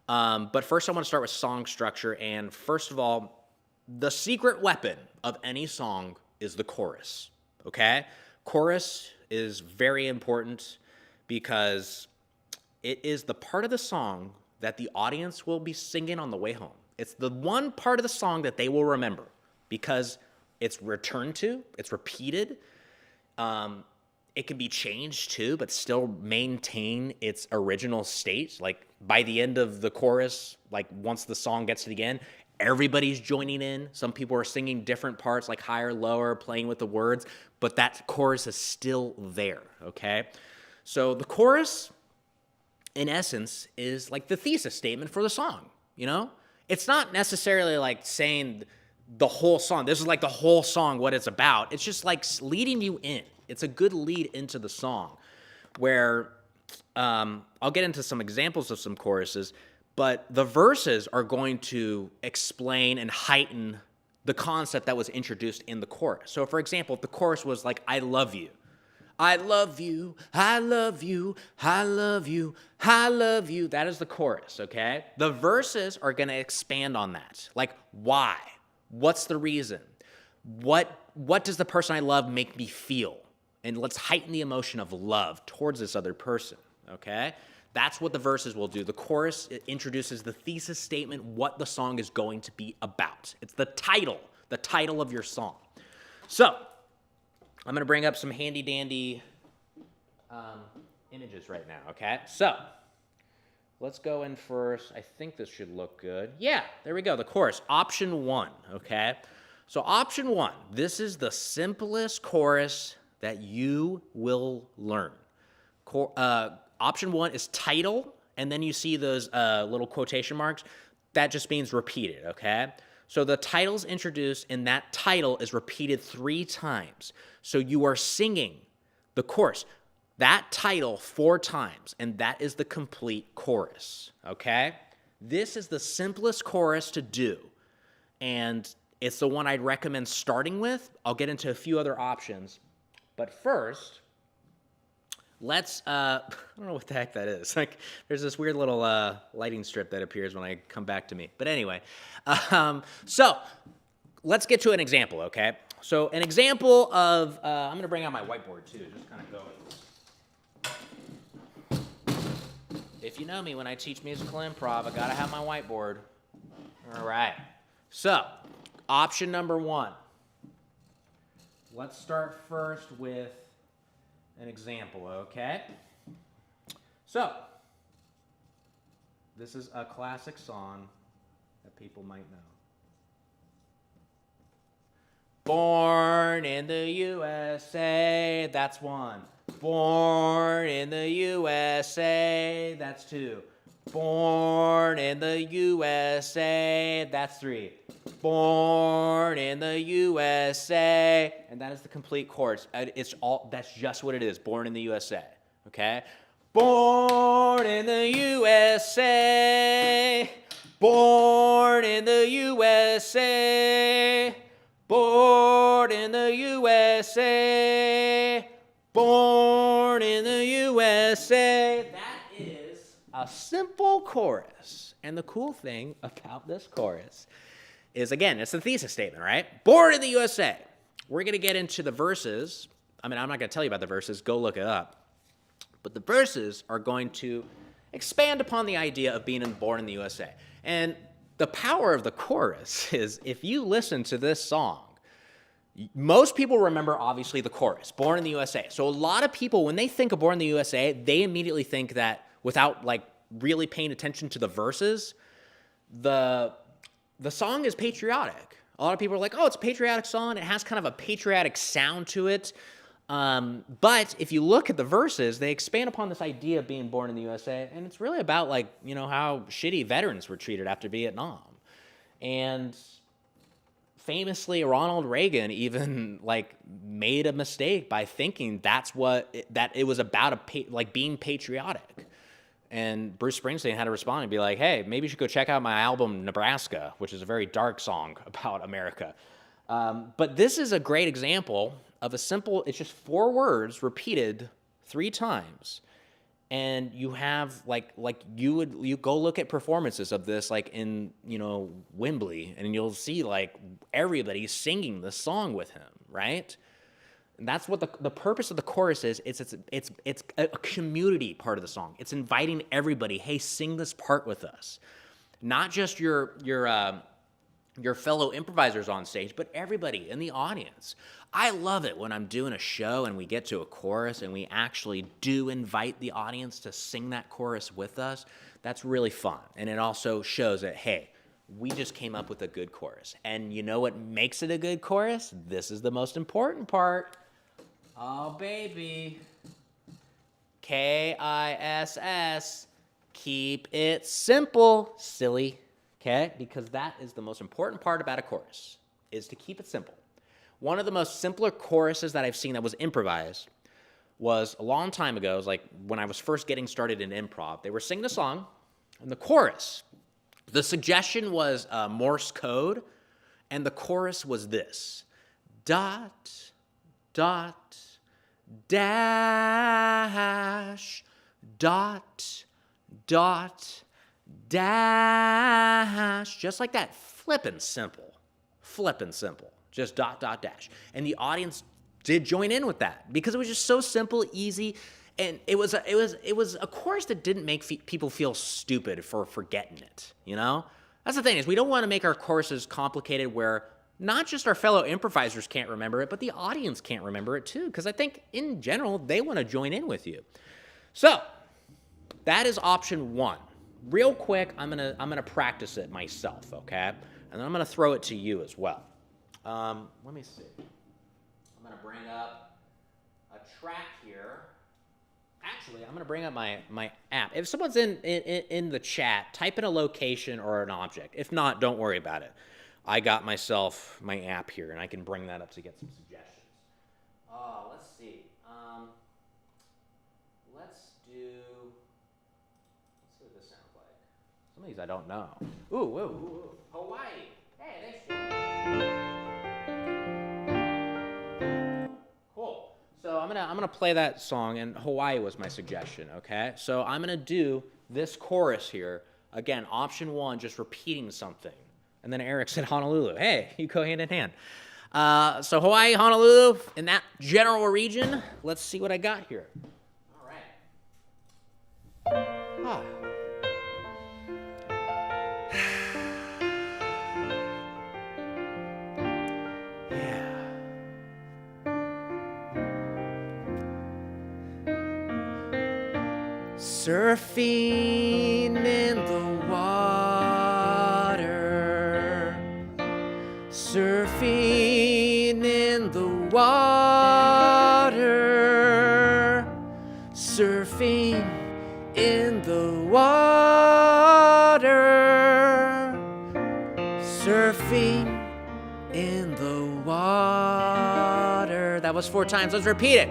Speaker 1: But first I want to start with song structure. And first of all, the secret weapon of any song is the chorus, okay? Chorus is very important because it is the part of the song that the audience will be singing on the way home. It's the one part of the song that they will remember because it's returned to, it's repeated. It can be changed too, but still maintain its original state. Like by the end of the chorus, like once the song gets to the end, everybody's joining in. Some people are singing different parts, like higher, lower, playing with the words, but that chorus is still there, okay? So the chorus, in essence, is like the thesis statement for the song, you know? It's not necessarily like saying the whole song. This is like the whole song, what it's about. It's just like leading you in. It's a good lead into the song where I'll get into some examples of some choruses, but the verses are going to explain and heighten the concept that was introduced in the chorus. So for example, if the chorus was like, I love you, I love you, I love you, I love you, I love you. That is the chorus, okay? The verses are going to expand on that. Like, why? What's the reason? What does the person I love make me feel? And let's heighten the emotion of love towards this other person, okay? That's what the verses will do. The chorus introduces the thesis statement, what the song is going to be about. It's the title of your song. So, I'm going to bring up some handy-dandy images right now, okay? So, let's go in first. I think this should look good. Yeah, there we go, the chorus. Option 1, okay? So option 1, this is the simplest chorus that you will learn. Option 1 is title, and then you see those little quotation marks. That just means repeated, okay? So the title's introduced, and that title is repeated 3 times. So you are singing the chorus, that title 4 times, and that is the complete chorus, okay? This is the simplest chorus to do, and it's the one I'd recommend starting with. I'll get into a few other options, but first, let's, I don't know what the heck that is. Like, there's this weird little lighting strip that appears when I come back to me. But anyway, so let's get to an example, okay? So an example of, I'm going to bring out my whiteboard too, just kind of go. If you know me, when I teach musical improv, I got to have my whiteboard. All right. So, option number 1. Let's start first with an example, okay? So, this is a classic song that people might know. Born in the USA, that's 1. Born in the USA, that's 2. Born in the USA, that's 3. Born in the USA, and that is the complete chorus. That's just what it is, born in the USA, okay? Born in the USA, born in the USA, born in the USA, born in the USA. That is a simple chorus. And the cool thing about this chorus is, again, it's the thesis statement, right? Born in the USA. We're going to get into the verses. I mean, I'm not going to tell you about the verses. Go look it up. But the verses are going to expand upon the idea of being born in the USA. And the power of the chorus is, if you listen to this song, most people remember, obviously, the chorus, Born in the USA. So a lot of people, when they think of Born in the USA, they immediately think that, without like really paying attention to the verses, the the song is patriotic. A lot of people are like, oh, it's a patriotic song. It has kind of a patriotic sound to it. But if you look at the verses, they expand upon this idea of being born in the USA, and it's really about like, how shitty veterans were treated after Vietnam. And famously, Ronald Reagan even like made a mistake by thinking that it was about being patriotic. And Bruce Springsteen had to respond and be like, hey, maybe you should go check out my album Nebraska, which is a very dark song about America. But this is a great example of it's just 4 words repeated 3 times. And you have you go look at performances of this like in, Wembley, and you'll see like everybody singing the song with him, right? And that's what the purpose of the chorus is. It's a community part of the song. It's inviting everybody, hey, sing this part with us. Not just your fellow improvisers on stage, but everybody in the audience. I love it when I'm doing a show and we get to a chorus and we actually do invite the audience to sing that chorus with us. That's really fun. And it also shows that, hey, we just came up with a good chorus. And you know what makes it a good chorus? This is the most important part. Oh, baby. KISS. Keep it simple, silly. Okay? Because that is the most important part about a chorus, is to keep it simple. One of the most simpler choruses that I've seen that was improvised was a long time ago. It was like when I was first getting started in improv. They were singing a song, and the chorus, the suggestion was Morse code, and the chorus was this: dot, dot, dash, dot, dot, dash. Just like that. Flippin' simple. Just dot, dot, dash. And the audience did join in with that because it was just so simple, easy, and it was a chorus that didn't make people feel stupid for forgetting it, That's the thing, is we don't want to make our choruses complicated where not just our fellow improvisers can't remember it, but the audience can't remember it too, because I think in general they want to join in with you. So that is option 1. Real quick, I'm gonna practice it myself, okay? And then I'm gonna throw it to you as well. Let me see. I'm going to bring up a track here. Actually, I'm going to bring up my app. If someone's in the chat, type in a location or an object. If not, don't worry about it. I got myself my app here, and I can bring that up to get some suggestions. Let's see. Let's see what this sounds like. Some of these I don't know. Ooh. Hawaii. Hey, thanks, Joe. So I'm gonna play that song, and Hawaii was my suggestion, okay? So I'm gonna do this chorus here. Again, option 1, just repeating something. And then Eric said Honolulu. Hey, you go hand in hand. So Hawaii, Honolulu, in that general region. Let's see what I got here. All right. Surfing in the water, surfing in the water, surfing in the water, surfing in the water. That was 4 times. Let's repeat it.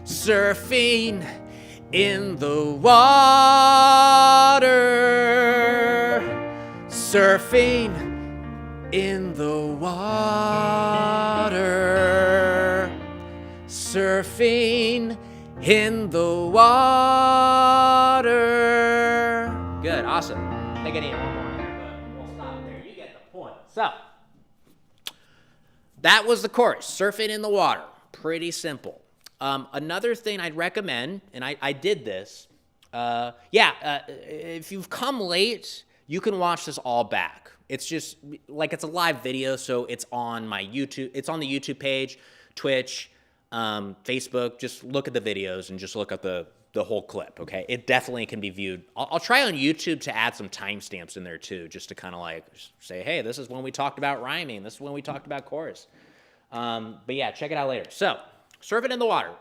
Speaker 1: Surfing in the water, surfing in the water, surfing in the water. Good, awesome. I think I need one more here, but we'll stop there. You get the point. So, that was the chorus, surfing in the water. Pretty simple. Another thing I'd recommend, and I did this, if you've come late, you can watch this all back. It's just, like, it's a live video, so it's on my YouTube, it's on the YouTube page, Twitch, Facebook. Just look at the videos and just look at the the whole clip, okay? It definitely can be viewed. I'll try on YouTube to add some timestamps in there too, just to kind of like say, hey, this is when we talked about rhyming. This is when we talked about chorus. But yeah, check it out later. So, surfing in the water.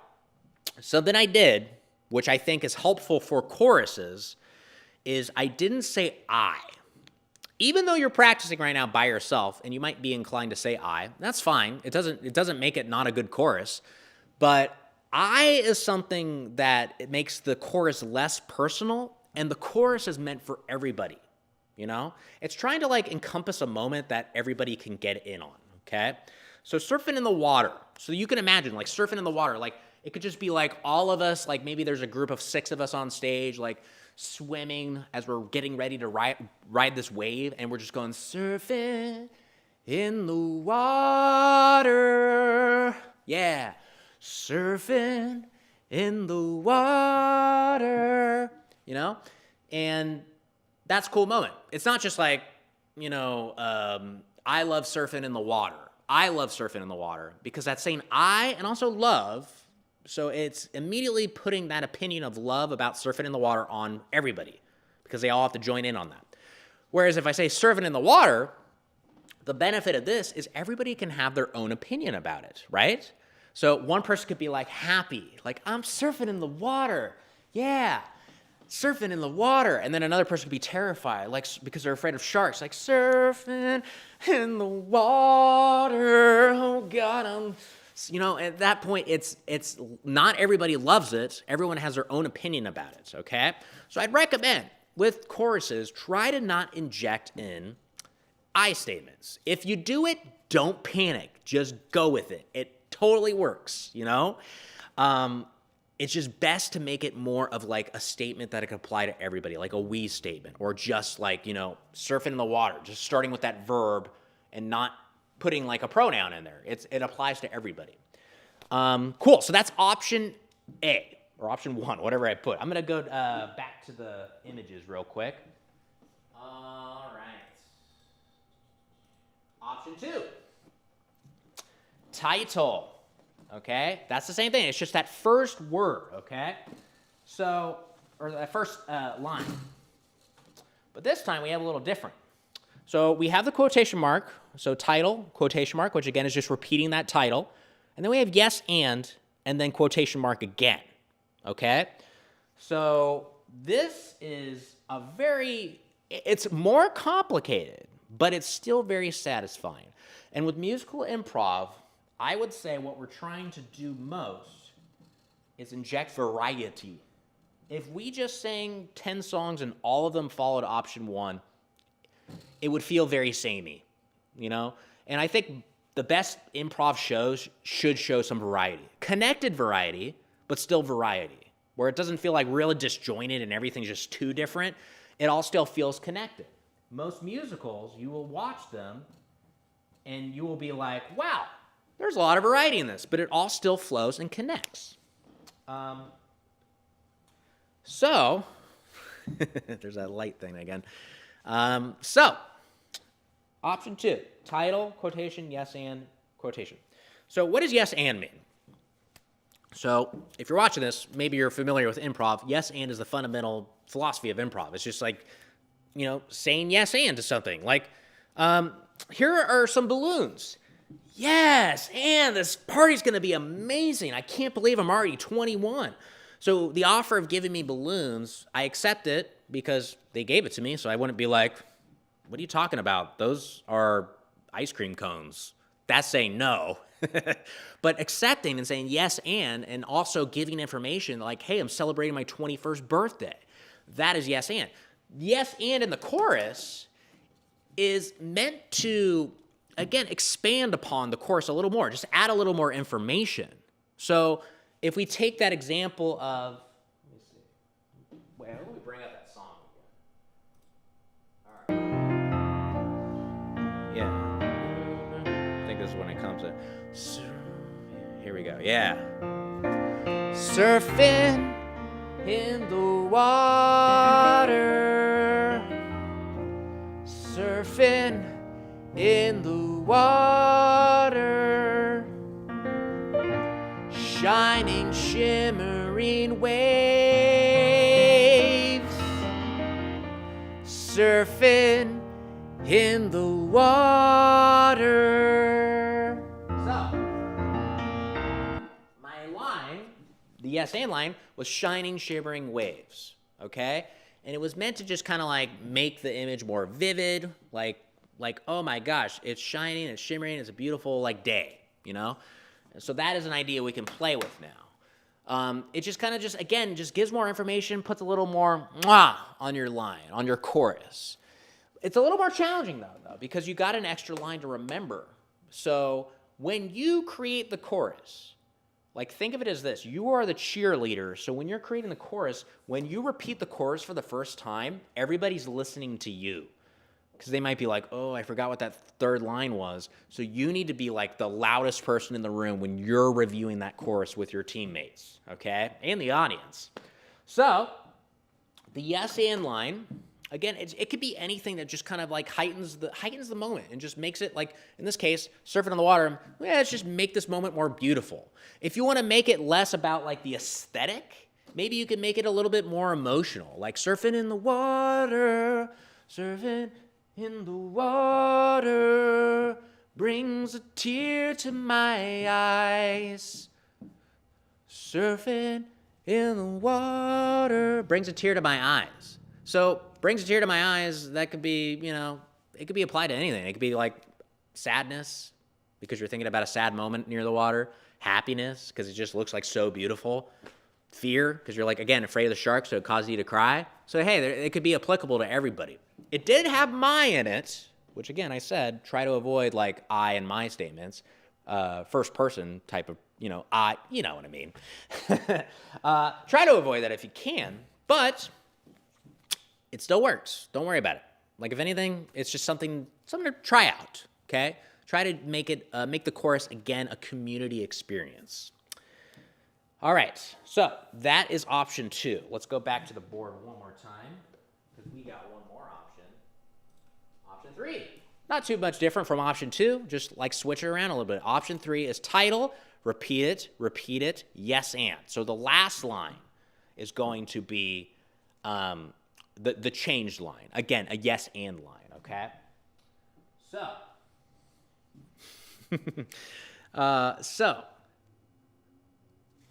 Speaker 1: Something I did, which I think is helpful for choruses, is I didn't say I. Even though you're practicing right now by yourself, and you might be inclined to say I, that's fine. It doesn't make it not a good chorus, but I is something that it makes the chorus less personal, and the chorus is meant for everybody, you know? It's trying to like encompass a moment that everybody can get in on, okay? So surfing in the water. So you can imagine like surfing in the water, like it could just be like all of us, like maybe there's a group of 6 of us on stage, like swimming as we're getting ready to ride this wave, and we're just going surfing in the water. Yeah. Surfing in the water, you know? And that's a cool moment. It's not just like, you know, I love surfing in the water. I love surfing in the water, because that's saying I and also love. So it's immediately putting that opinion of love about surfing in the water on everybody, because they all have to join in on that. Whereas if I say surfing in the water, the benefit of this is everybody can have their own opinion about it, right? So one person could be like happy, like I'm surfing in the water. Yeah, surfing in the water. And then another person could be terrified, like because they're afraid of sharks, like surfing in the water. Oh God, you know, at that point, it's not everybody loves it. Everyone has their own opinion about it, okay? So I'd recommend with choruses, try to not inject in I statements. If you do it, don't panic. Just go with it. It totally works, you know? It's just best to make it more of like a statement that it could apply to everybody, like a we statement, or just like, you know, surfing in the water, just starting with that verb and not putting like a pronoun in there. It applies to everybody. Cool, so that's option A, or option 1, whatever I put. I'm gonna go back to the images real quick. All right. Option 2. Title, okay? That's the same thing. It's just that first word, okay? So, or that first line. But this time we have a little different. So we have the quotation mark, so title, quotation mark, which again is just repeating that title. And then we have yes and then quotation mark again, okay? So this is it's more complicated, but it's still very satisfying. And with musical improv, I would say what we're trying to do most is inject variety. If we just sang 10 songs and all of them followed option 1, it would feel very samey, you know? And I think the best improv shows should show some variety. Connected variety, but still variety, where it doesn't feel like really disjointed and everything's just too different. It all still feels connected. Most musicals, you will watch them and you will be like, wow, there's a lot of variety in this, but it all still flows and connects. So, there's that light thing again. So, option 2, title, quotation, yes and, quotation. So what does yes and mean? So if you're watching this, maybe you're familiar with improv. Yes and is the fundamental philosophy of improv. It's just like, you know, saying yes and to something. Like, here are some balloons. Yes, and this party's going to be amazing. I can't believe I'm already 21. So the offer of giving me balloons, I accept it because they gave it to me, so I wouldn't be like, what are you talking about? Those are ice cream cones. That's saying no. But accepting and saying yes and also giving information like, hey, I'm celebrating my 21st birthday. That is yes and. Yes and in the chorus is meant to, again, expand upon the chorus a little more. Just add a little more information. So if we take that example of, let me see. Wait, how do we bring up that song again? All right. Yeah. I think this is when it comes in. Here we go. Yeah. Surfing in the water. Surfing in the water. Shining, shimmering waves. surfing in the water. So, my line, the yes and line, was shining, shimmering waves, okay? And it was meant to just kind of like make the image more vivid, like, oh my gosh, it's shining, it's shimmering, it's a beautiful like day, you know? So that is an idea we can play with now. It just kind of again, gives more information, puts a little more mwah on your line, on your chorus. It's a little more challenging though, because you got an extra line to remember. So when you create the chorus, like think of it as this, you are the cheerleader. So when you're creating the chorus, when you repeat the chorus for the first time, everybody's listening to you. Because they might be like, oh, I forgot what that third line was. So you need to be like the loudest person in the room when you're reviewing that chorus with your teammates, okay? And the audience. So the yes and line, again, it could be anything that just kind of like heightens the moment and just makes it like, in this case, surfing on the water, let's just make this moment more beautiful. If you want to make it less about like the aesthetic, maybe you can make it a little bit more emotional, like surfing in the water, surfing in the water, brings a tear to my eyes. Surfing in the water, brings a tear to my eyes. So, brings a tear to my eyes, that could be, it could be applied to anything. It could be like sadness, because you're thinking about a sad moment near the water. Happiness, because it just looks like so beautiful. Fear, because you're like, again, afraid of the shark, so it causes you to cry. So, hey, it could be applicable to everybody. It did have my in it, which again, I said, try to avoid like I and my statements, first person type of, I, you know what I mean. Try to avoid that if you can, but it still works. Don't worry about it. Like if anything, it's just something to try out, okay? Try to make the chorus, again, a community experience. All right, so that is option 2. Let's go back to the board one more time, because we got one more option. Option 3. Not too much different from option 2, just like switch it around a little bit. Option 3 is title, repeat it, yes and. So the last line is going to be the changed line. Again, a yes and line, okay? So,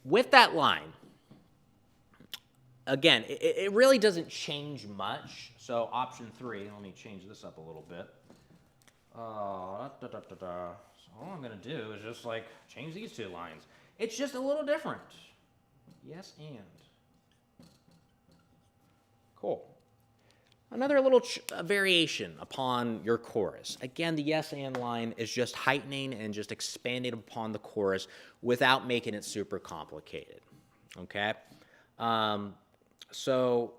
Speaker 1: with that line, again, it really doesn't change much. So option 3, let me change this up a little bit. So all I'm going to do is just like change these 2 lines. It's just a little different. Yes and. Cool. Another little variation upon your chorus. Again, the yes and line is just heightening and just expanding upon the chorus without making it super complicated, okay? So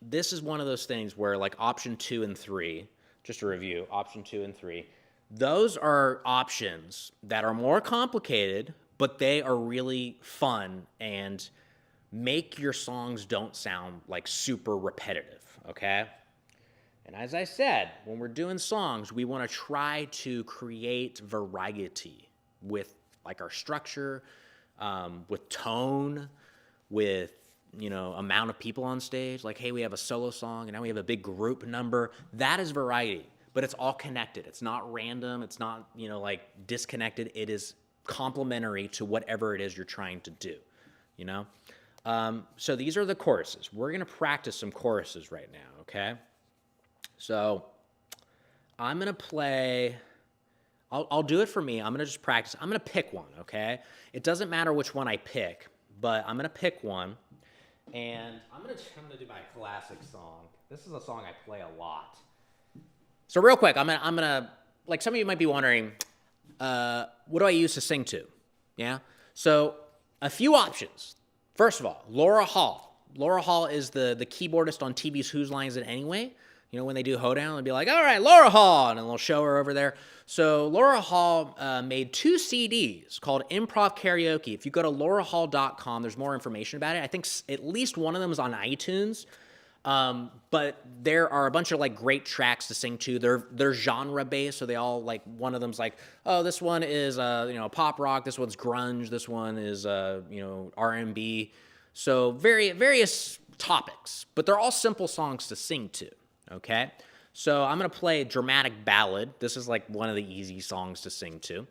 Speaker 1: this is one of those things where like option 2 and 3, just to review, option 2 and 3, those are options that are more complicated, but they are really fun and make your songs don't sound like super repetitive. Okay? And as I said, when we're doing songs, we want to try to create variety with like our structure, with tone, with, amount of people on stage. Like, hey, we have a solo song and now we have a big group number. That is variety, but it's all connected. It's not random. It's not, like disconnected. It is complementary to whatever it is you're trying to do, So these are the choruses. We're going to practice some choruses right now, okay? So I'm going to play, I'll do it for me. I'm going to just practice. I'm going to pick one, okay? It doesn't matter which one I pick, but I'm going to pick one. And I'm going to do my classic song. This is a song I play a lot. So real quick, I'm gonna like some of you might be wondering, what do I use to sing to? Yeah? So a few options. First of all, Laura Hall. Laura Hall is the keyboardist on TV's Whose Line Is It Anyway? When they do Hoedown, they'll be like, all right, Laura Hall, and they'll show her over there. So Laura Hall made 2 CDs called Improv Karaoke. If you go to laurahall.com, there's more information about it. I think at least one of them is on iTunes. But there are a bunch of like great tracks to sing to. They're genre based, so they all like one of them's like, oh, this one is pop rock, this one's grunge, this one is R&B. So various topics, but they're all simple songs to sing to. okay? So I'm going to play Dramatic Ballad. This is like one of the easy songs to sing to.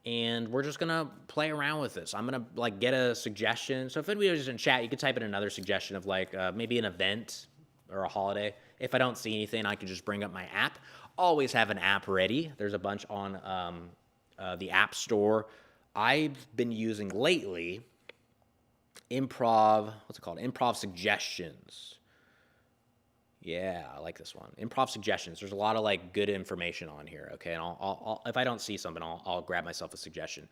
Speaker 1: And we're just going to play around with this. I'm going to like get a suggestion. So if anybody's in chat, you could type in another suggestion of like maybe an event or a holiday. If I don't see anything, I can just bring up my app. Always have an app ready. There's a bunch on the App Store. I've been using lately Improv, what's it called? Improv Suggestions. Yeah, I like this one. Improv Suggestions. There's a lot of like good information on here, okay? And I'll if I don't see something, I'll grab myself a suggestion.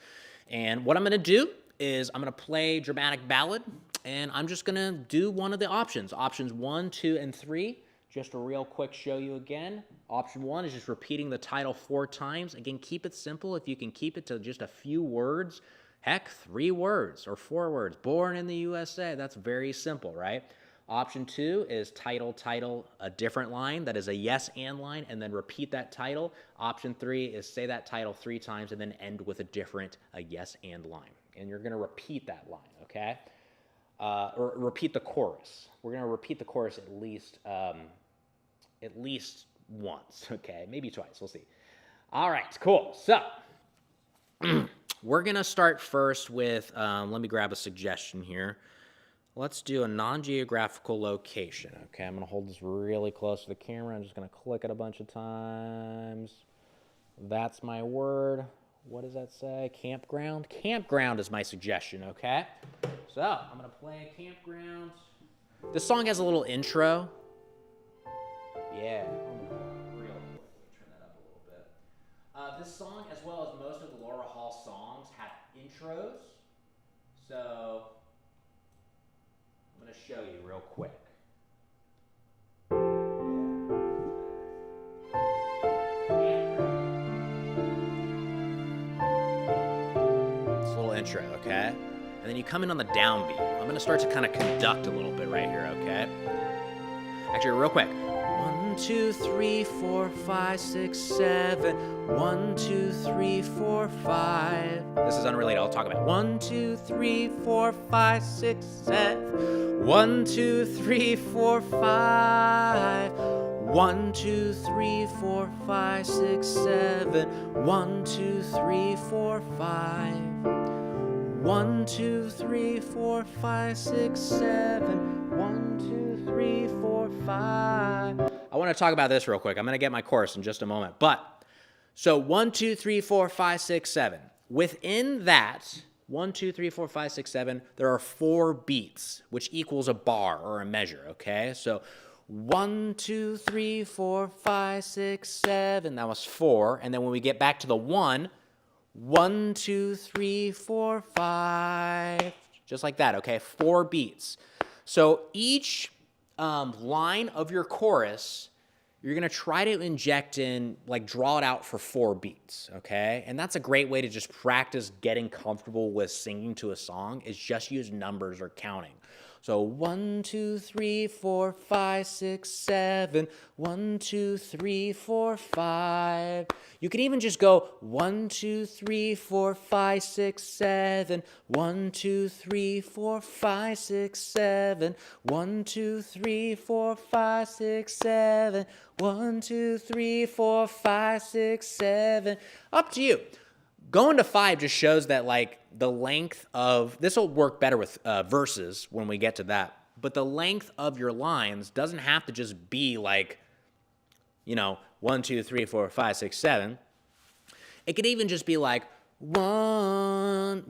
Speaker 1: And what I'm gonna do is I'm gonna play Dramatic Ballad, and I'm just gonna do one of the options. Options 1, 2, and 3. Just a real quick show you again. Option 1 is just repeating the title 4 times. Again, keep it simple. If you can keep it to just a few words, heck, 3 words or 4 words. Born in the USA. That's very simple, right? Option 2 is title, a different line. That is a yes and line, and then repeat that title. Option 3 is say that title 3 times and then end with a different yes and line. And you're going to repeat that line, okay? Or repeat the chorus. We're going to repeat the chorus at least once, okay? Maybe twice. We'll see. All right, cool. So we're going to start first with, let me grab a suggestion here. Let's do a non-geographical location, okay? I'm going to hold this really close to the camera. I'm just going to click it a bunch of times. That's my word. What does that say? Campground? Campground is my suggestion, okay? So I'm going to play Campground. This song has a little intro. Yeah. Real quick. Turn that up a little bit. This song, as well as most of the Laura Hall songs, have intros. So I'm going to show you real quick. It's a little intro, okay? And then you come in on the downbeat. I'm going to start to kind of conduct a little bit right here, okay? Actually, real quick. 1, 2, 3, 4, 5, 6, 7. 1, 2, 3, 4, 5. This is unrelated. I'll talk about it. 1, 2, 3, 4, 5, 6, 7. 1, 2, 3, 4, 5. 1, 2, 3, 4, 5, 6, 7. 1, 2, 3, 4, 5. 1, 2, 3, 4, 5, 6, 7. 1, 2, 3, 4, 5. I want to talk about this real quick. I'm going to get my chorus in just a moment. But, so 1, 2, 3, 4, 5, 6, 7. Within that, 1, 2, 3, 4, 5, 6, 7, there are 4 beats, which equals a bar or a measure, okay? So 1, 2, 3, 4, 5, 6, 7. That was 4. And then when we get back to the 1, 1, 2, 3, 4, 5. Just like that, okay? 4 beats. So each line of your chorus, you're going to try to inject in, like draw it out for 4 beats, okay? And that's a great way to just practice getting comfortable with singing to a song, is just use numbers or counting. So 1, 2, 3, 4, 5, 6, 7. 1, 2, 3, 4, 5. You can even just go 1, 2, 3, 4, 5, 6, 7. 1, 2, 3, 4, 5, 6, 7. 1, 2, 3, 4, 5, 6, 7. 1, 2, 3, 4, 5, 6, 7. Up to you. Going to 5 just shows that, like, the length of, this will work better with verses when we get to that, but the length of your lines doesn't have to just be like, 1, 2, 3, 4, 5, 6, 7. It could even just be like 1,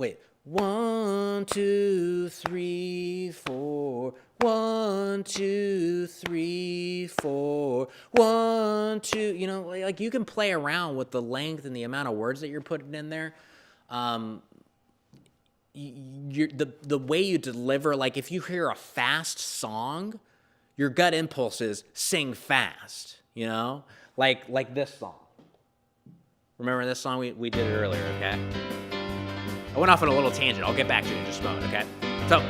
Speaker 1: 2, 3, 4. 1, 2, 3, 4. 1, 2. Like you can play around with the length and the amount of words that you're putting in there. The way you deliver, like if you hear a fast song, your gut impulse is sing fast. Like this song. Remember this song? We did it earlier, okay? I went off on a little tangent. I'll get back to it in just a moment, okay? So,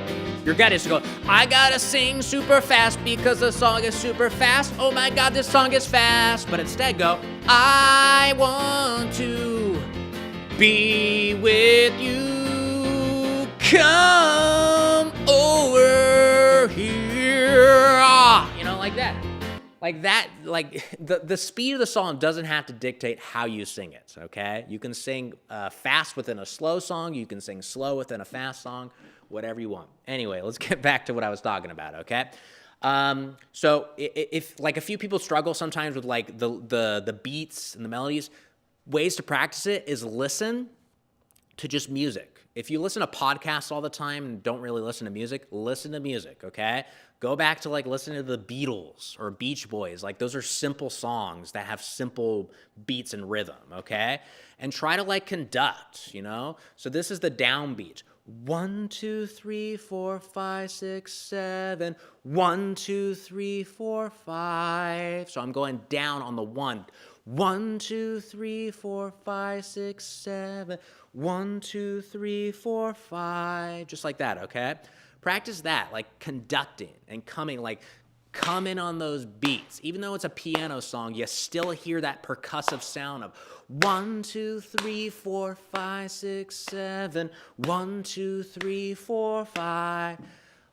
Speaker 1: your gut is to go, I gotta sing super fast because the song is super fast. Oh my God, this song is fast. But instead go, I want to be with you. Come over here. Like that. like that, like the speed of the song doesn't have to dictate how you sing it, okay? You can sing fast within a slow song. You can sing slow within a fast song, whatever you want. Anyway, let's get back to what I was talking about, okay? So if like a few people struggle sometimes with like the beats and the melodies, ways to practice it is listen to just music. If you listen to podcasts all the time and don't really listen to music, listen to music, okay? Go back to like listening to the Beatles or Beach Boys. Like those are simple songs that have simple beats and rhythm, okay? And try to like conduct, you know? So this is the downbeat. 1, 2, 3, 4, 5, 6, 7. 1, 2, 3, 4, 5. So I'm going down on the 1. 1, 2, 3, 4, 5, 6, 7. 1, 2, 3, 4, 5. Just like that, okay? Practice that, like conducting and coming on those beats. Even though it's a piano song, you still hear that percussive sound of 1, 2, 3, 4, 5, 6, 7. 1, 2, 3, 4, 5. A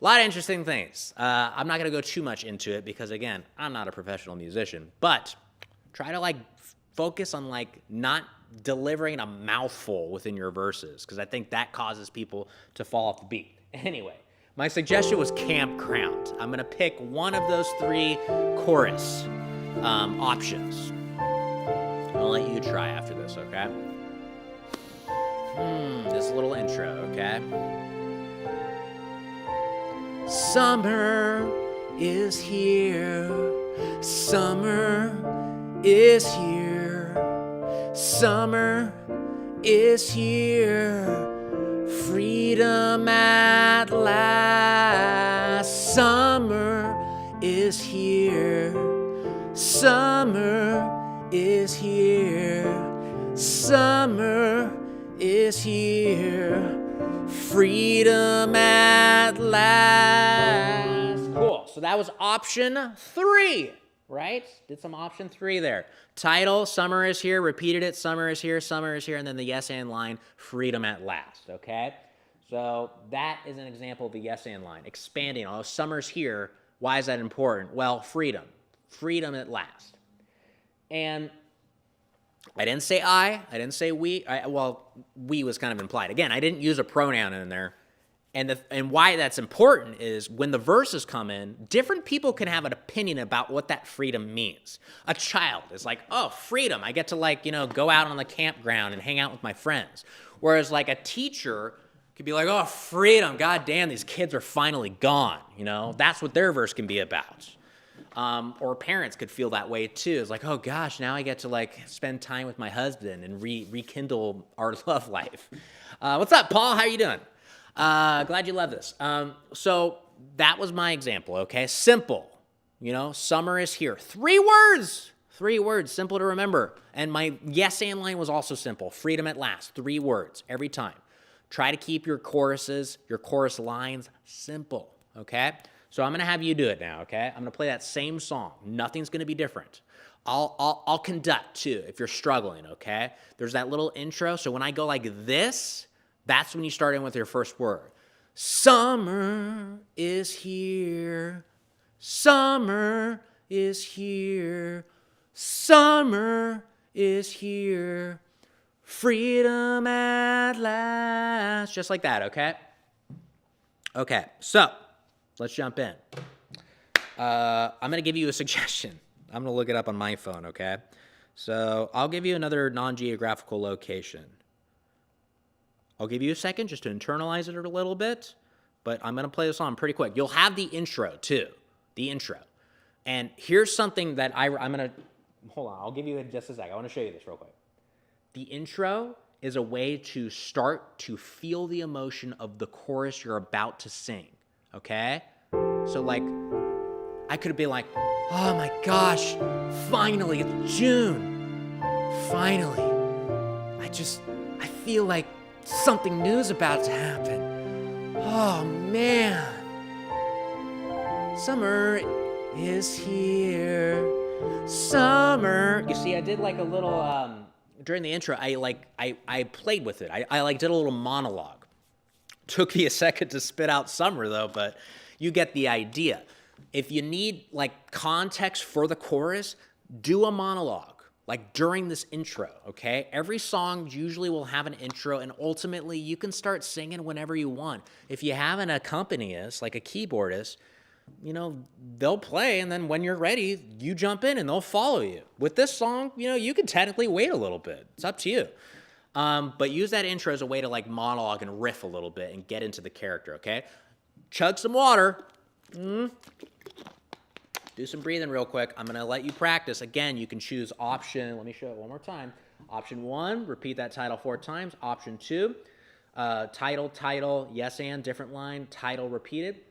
Speaker 1: lot of interesting things. I'm not going to go too much into it because, again, I'm not a professional musician. But try to, like, focus on, like, not delivering a mouthful within your verses because I think that causes people to fall off the beat. Anyway, my suggestion was campground. I'm going to pick one of those 3 chorus options. I'll let you try after this, okay? This little intro, okay? Summer is here. Summer is here. Summer is here. Freedom at last. Summer is here. Summer is here. Summer is here. Freedom at last. Cool. So that was option 3, right? Did some option 3 there. Title, summer is here. Repeated it, summer is here, summer is here. And then the yes and line, freedom at last, okay? So that is an example of the yes and line. Expanding, oh, summer's here. Why is that important? Well, freedom. Freedom at last. And I didn't say I didn't say we. We was kind of implied. Again, I didn't use a pronoun in there. And why that's important is when the verses come in, different people can have an opinion about what that freedom means. A child is like, oh, freedom. I get to like, go out on the campground and hang out with my friends. Whereas like a teacher could be like, oh, freedom. God damn, these kids are finally gone. That's what their verse can be about. Or parents could feel that way too. It's like, oh gosh, now I get to like spend time with my husband and rekindle our love life. What's up, Paul? How you doing? Glad you love this. So that was my example, okay? Simple. Summer is here. 3 words. 3 words, simple to remember. And my yes and line was also simple. Freedom at last. 3 words every time. Try to keep your choruses, your chorus lines simple, okay? So I'm going to have you do it now, okay? I'm going to play that same song. Nothing's going to be different. I'll conduct too if you're struggling, okay? There's that little intro. So when I go like this, that's when you start in with your first word. Summer is here. Summer is here. Summer is here. Freedom at last. Just like that, okay? Okay, so let's jump in. I'm going to give you a suggestion. I'm going to look it up on my phone, okay? So I'll give you another non-geographical location. I'll give you a second just to internalize it a little bit, but I'm going to play this song pretty quick. You'll have the intro, too. The intro. And here's something that I'm going to... Hold on. I'll give you just a second. I want to show you this real quick. The intro is a way to start to feel the emotion of the chorus you're about to sing, okay? So, like, I could be like, oh, my gosh, finally, it's June. Finally. I feel like something new's about to happen. Oh, man. Summer is here. Summer. You see, I did like a little, during the intro, I played with it. I did a little monologue. Took me a second to spit out summer, though, but you get the idea. If you need like context for the chorus, do a monologue like during this intro, okay? Every song usually will have an intro, and ultimately you can start singing whenever you want. If you have an accompanist, like a keyboardist, you know, they'll play, and then when you're ready, you jump in and they'll follow you. With this song, you know, you can technically wait a little bit. It's up to you. But use that intro as a way to like monologue and riff a little bit and get into the character, okay? Chug some water. Do some breathing real quick. I'm going to let you practice. Again, you can choose option. Let me show it one more time. Option 1, repeat that title 4 times. Option 2, title, yes and, different line, title repeated.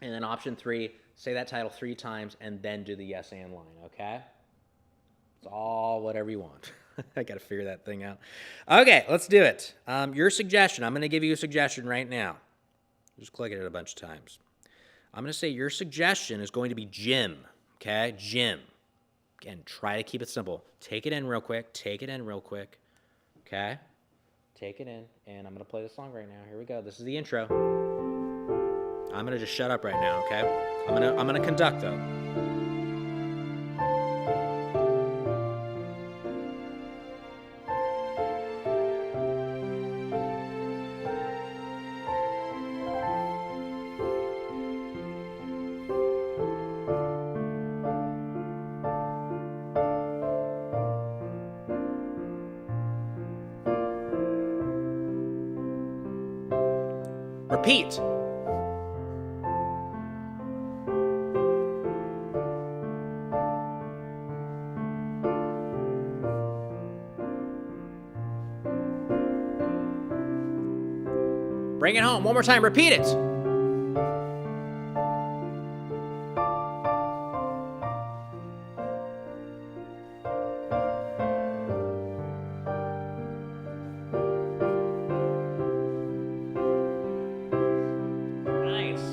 Speaker 1: And then option 3, say that title 3 times and then do the yes and line, okay? It's all whatever you want. I got to figure that thing out. Okay, let's do it. Your suggestion. I'm going to give you a suggestion right now. Just click it a bunch of times. I'm going to say your suggestion is going to be Jim, okay? Jim. Again, try to keep it simple. Take it in real quick. Take it in real quick, okay? Take it in, and I'm going to play the song right now. Here we go. This is the intro. I'm going to just shut up right now, okay? I'm going to conduct, though. Repeat. Bring it home. One more time. Repeat it.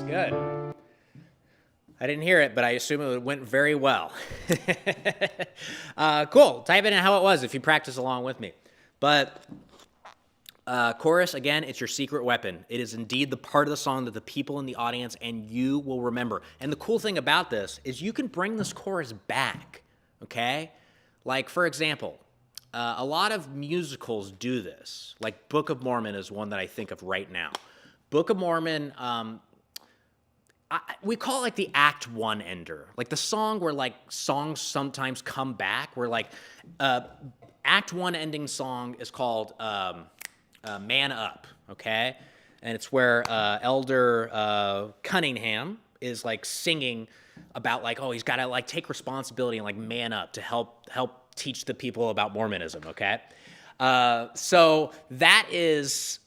Speaker 1: Good. I didn't hear it, but I assume it went very well. Cool. Type in how it was if you practice along with me. But chorus, again, it's your secret weapon. It is indeed the part of the song that the people in the audience and you will remember. And the cool thing about this is you can bring this chorus back, okay? Like, for example, a lot of musicals do this. Like Book of Mormon is one that I think of right now. Book of Mormon... we call it like the Act 1 ender. Like the song where like songs sometimes come back. Where like Act 1 ending song is called Man Up, okay? And it's where Elder Cunningham is like singing about like, oh, he's got to like take responsibility and like man up to help teach the people about Mormonism, okay? So that is...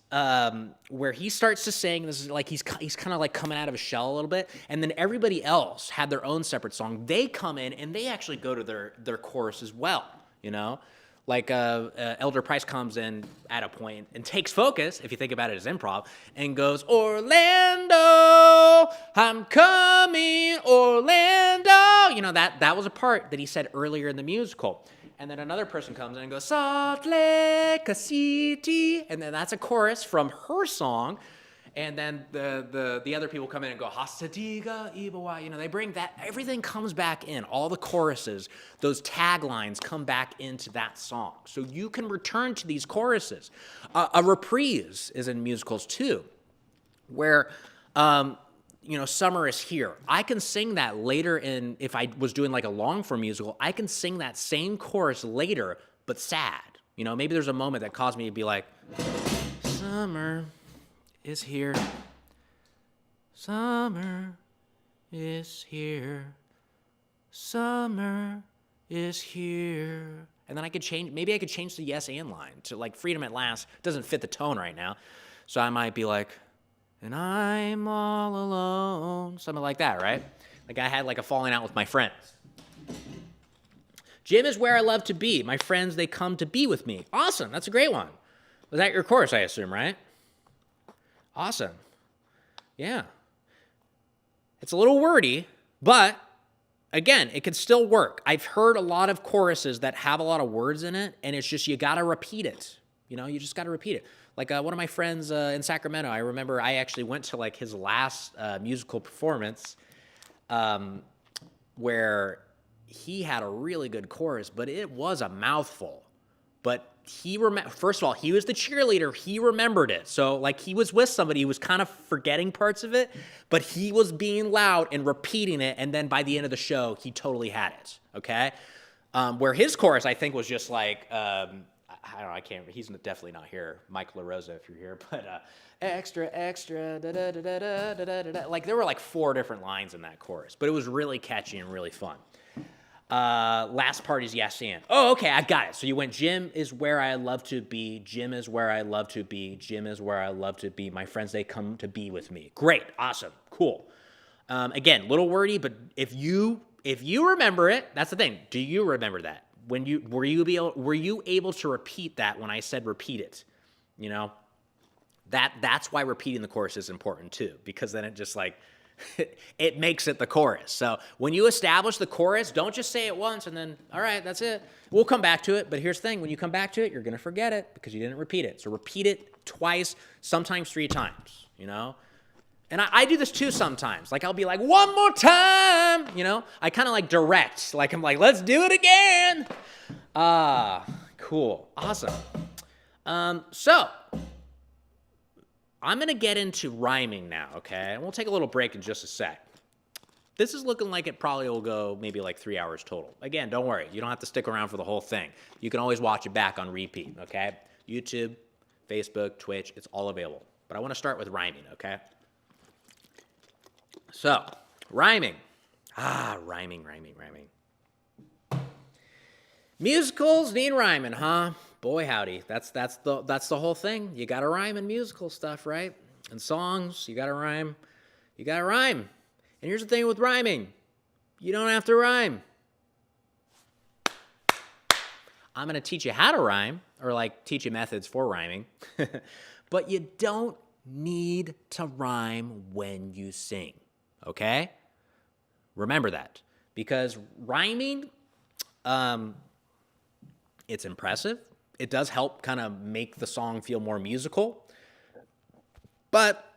Speaker 1: where he starts to sing, this is like he's kind of like coming out of his shell a little bit, and then everybody else had their own separate song. They come in and they actually go to their chorus as well, you know? Like Elder Price comes in at a point and takes focus, if you think about it as improv, and goes, Orlando, I'm coming, Orlando. You know, that was a part that he said earlier in the musical. And then another person comes in and goes, Salt Lake City. And then that's a chorus from her song. And then the other people come in and go, Hasadiga Ibawa. You know, they bring that, everything comes back in. All the choruses, those taglines come back into that song. So you can return to these choruses. A reprise is in musicals too, where... you know, summer is here. I can sing that later if I was doing like a long form musical, I can sing that same chorus later, but sad. You know, maybe there's a moment that caused me to be like, summer is here. Summer is here. Summer is here. And then maybe I could change the yes and line to like freedom at last. It doesn't fit the tone right now. So I might be like, and I'm all alone. Something like that, right? Like I had like a falling out with my friends. Gym is where I love to be. My friends, they come to be with me. Awesome. That's a great one. Was that your course, I assume, right? Awesome. Yeah. It's a little wordy, but again, it could still work. I've heard a lot of choruses that have a lot of words in it, and it's just you got to repeat it. You know, you just got to repeat it. Like one of my friends in Sacramento, I remember I actually went to like his last musical performance. where he had a really good chorus, but it was a mouthful. But first of all, he was the cheerleader. He remembered it. So like he was with somebody, he was kind of forgetting parts of it, but he was being loud and repeating it. And then by the end of the show, he totally had it. Okay. Where his chorus, I think, was just like, I don't know, I can't, he's definitely not here. Mike LaRosa, if you're here, but extra, extra, da da da da da da da da. Like there were like 4 different lines in that chorus, but it was really catchy and really fun. Last part is yes and. Oh, okay, I got it. So you went, gym is where I love to be. Gym is where I love to be. Gym is where I love to be. My friends, they come to be with me. Great, awesome, cool. Again, little wordy, but if you remember it, that's the thing. Do you remember that? Were you able to repeat that when I said repeat it? You know, that's why repeating the chorus is important too, because then it just like it makes it the chorus. So when you establish the chorus, don't just say it once and then, all right, that's it. We'll come back to it. But here's the thing. When you come back to it, you're going to forget it because you didn't repeat it. So repeat it twice, sometimes 3 times, you know? And I do this too sometimes. Like I'll be like, one more time, you know? I kind of like direct. Like I'm like, let's do it again. Cool. Awesome. So I'm going to get into rhyming now, okay? And we'll take a little break in just a sec. This is looking like it probably will go maybe like 3 hours total. Again, don't worry. You don't have to stick around for the whole thing. You can always watch it back on repeat, okay? YouTube, Facebook, Twitch, it's all available. But I want to start with rhyming, okay? So, rhyming. Rhyming. Musicals need rhyming, huh? Boy, howdy. That's the whole thing. You got to rhyme in musical stuff, right? And songs, you got to rhyme. You got to rhyme. And here's the thing with rhyming. You don't have to rhyme. I'm going to teach you how to rhyme, or like teach you methods for rhyming. But you don't need to rhyme when you sing, okay? Remember that. Because rhyming, it's impressive. It does help kind of make the song feel more musical, but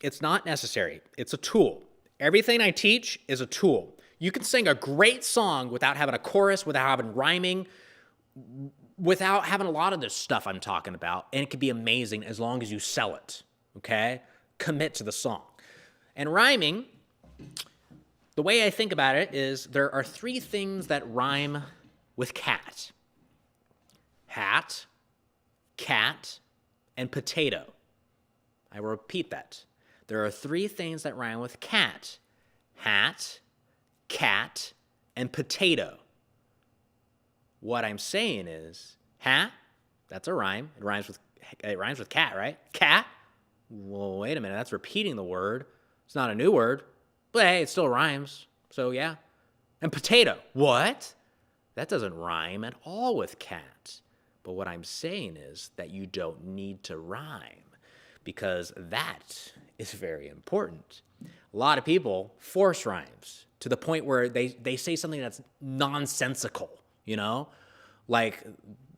Speaker 1: it's not necessary. It's a tool. Everything I teach is a tool. You can sing a great song without having a chorus, without having rhyming, without having a lot of this stuff I'm talking about, and it can be amazing as long as you sell it, okay? Commit to the song. And rhyming, the way I think about it is there are 3 things that rhyme with cat. Hat, cat, and potato. I will repeat that. There are 3 things that rhyme with cat. Hat, cat, and potato. What I'm saying is, hat, that's a rhyme. It rhymes with cat, right? Cat? Well, wait a minute. That's repeating the word. It's not a new word. But hey, it still rhymes. So yeah. And potato. What? That doesn't rhyme at all with cat. But what I'm saying is that you don't need to rhyme because that is very important. A lot of people force rhymes to the point where they say something that's nonsensical, you know? Like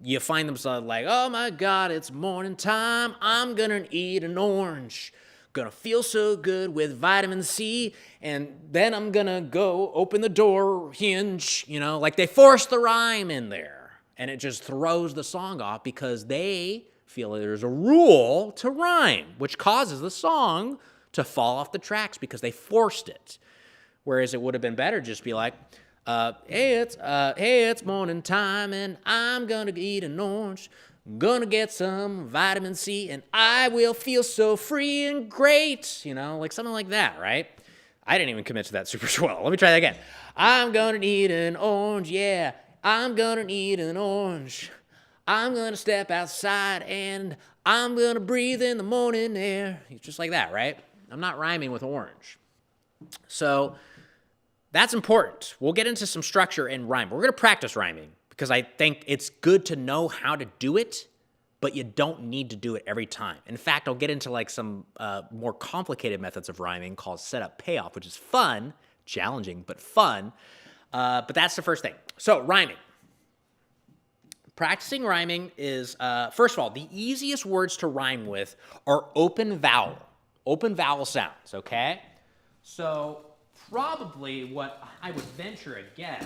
Speaker 1: you find themselves like, oh my God, it's morning time. I'm gonna eat an orange. Gonna feel so good with vitamin C. And then I'm gonna go open the door hinge, you know? Like they force the rhyme in there. And it just throws the song off because they feel there's a rule to rhyme, which causes the song to fall off the tracks because they forced it. Whereas it would have been better just be like, hey, it's morning time and I'm gonna eat an orange. Gonna get some vitamin C and I will feel so free and great. You know, like something like that, right? I didn't even commit to that super well. Let me try that again. I'm gonna eat an orange, yeah. I'm gonna eat an orange. I'm gonna step outside and I'm gonna breathe in the morning air. Just like that, right? I'm not rhyming with orange. So that's important. We'll get into some structure and rhyme. We're gonna practice rhyming because I think it's good to know how to do it, but you don't need to do it every time. In fact, I'll get into like some more complicated methods of rhyming called setup payoff, which is fun, challenging, but fun. But that's the first thing. So rhyming. Practicing rhyming is, first of all, the easiest words to rhyme with are open vowel sounds, okay? So probably what I would venture a guess,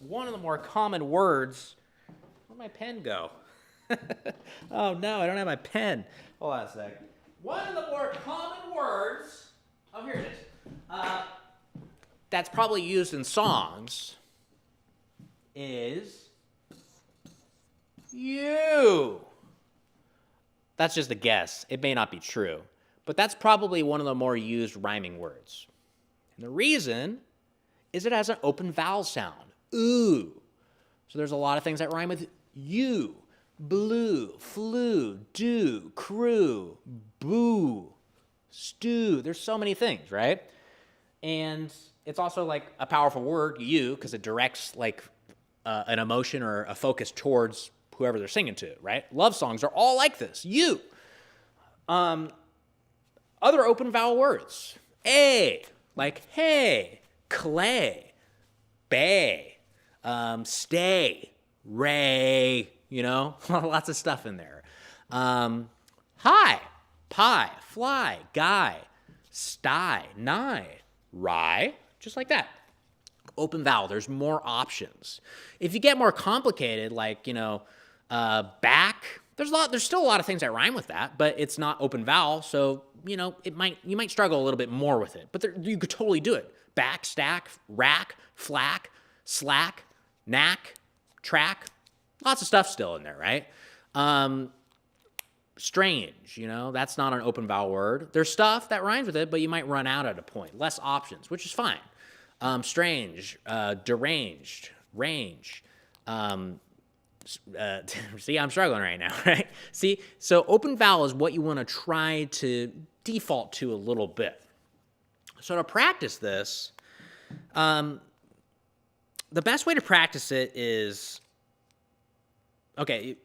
Speaker 1: one of the more common words. Where'd my pen go? Oh no, I don't have my pen. Hold on a sec. One of the more common words, oh here it is, that's probably used in songs is you. That's just a guess. It may not be true. But that's probably one of the more used rhyming words. And the reason is it has an open vowel sound. Ooh. So there's a lot of things that rhyme with you. Blue, flew, do, crew, boo, stew. There's so many things, right? And it's also like a powerful word, you, because it directs like an emotion or a focus towards whoever they're singing to, right? Love songs are all like this, you. Other open vowel words, a, like hey, clay, bay, stay, ray, you know, lots of stuff in there. Hi, pie, fly, guy, sty, nigh, rye, just like that. Open vowel, there's more options. If you get more complicated, like, you know, back, there's still a lot of things that rhyme with that, but it's not open vowel, so, you know, you might struggle a little bit more with it, but you could totally do it. Back, stack, rack, flack, slack, knack, track, lots of stuff still in there, right? Strange, you know, that's not an open vowel word. There's stuff that rhymes with it, but you might run out at a point. Less options, which is fine. Strange, deranged, range. See, I'm struggling right now, right? See, so open vowel is what you want to try to default to a little bit. So to practice this, the best way to practice it is, okay,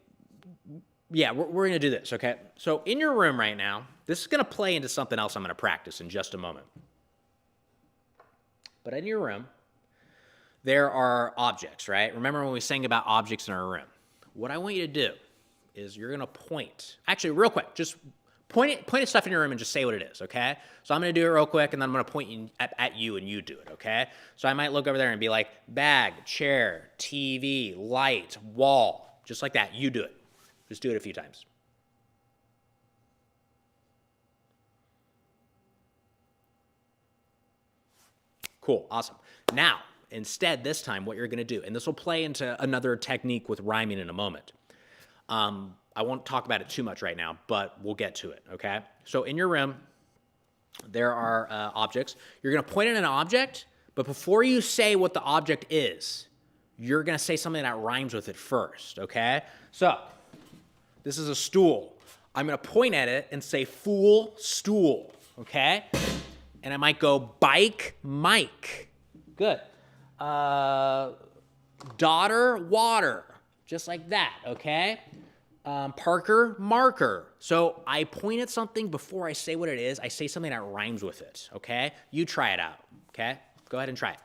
Speaker 1: yeah, we're going to do this, okay? So in your room right now, this is going to play into something else I'm going to practice in just a moment. But in your room, there are objects, right? Remember when we sang about objects in our room? What I want you to do is you're going to point. Actually, real quick, just point at stuff in your room and just say what it is, okay? So I'm going to do it real quick, and then I'm going to point at you, and you do it, okay? So I might look over there and be like, bag, chair, TV, light, wall, just like that. You do it. Just do it a few times. Cool, awesome. Now, instead, this time, what you're going to do, and this will play into another technique with rhyming in a moment. I won't talk about it too much right now, but we'll get to it, okay? So in your room, there are objects. You're going to point at an object, but before you say what the object is, you're going to say something that rhymes with it first, okay? So this is a stool. I'm going to point at it and say fool, stool, okay? And I might go bike, mic. Good. Daughter, water. Just like that, okay? Parker, marker. So I point at something before I say what it is. I say something that rhymes with it, okay? You try it out, okay? Go ahead and try it.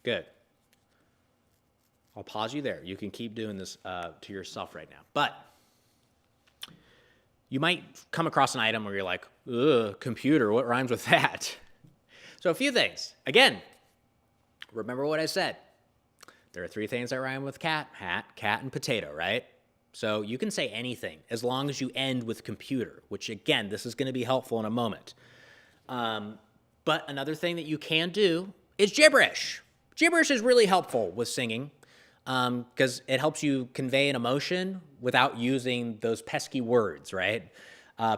Speaker 1: Good. I'll pause you there. You can keep doing this to yourself right now. But you might come across an item where you're like, ugh, computer, what rhymes with that? So a few things. Again, remember what I said. There are 3 things that rhyme with cat, hat, cat, and potato, right? So you can say anything as long as you end with computer, which again, this is going to be helpful in a moment. But another thing that you can do is gibberish. Gibberish is really helpful with singing because it helps you convey an emotion without using those pesky words, right?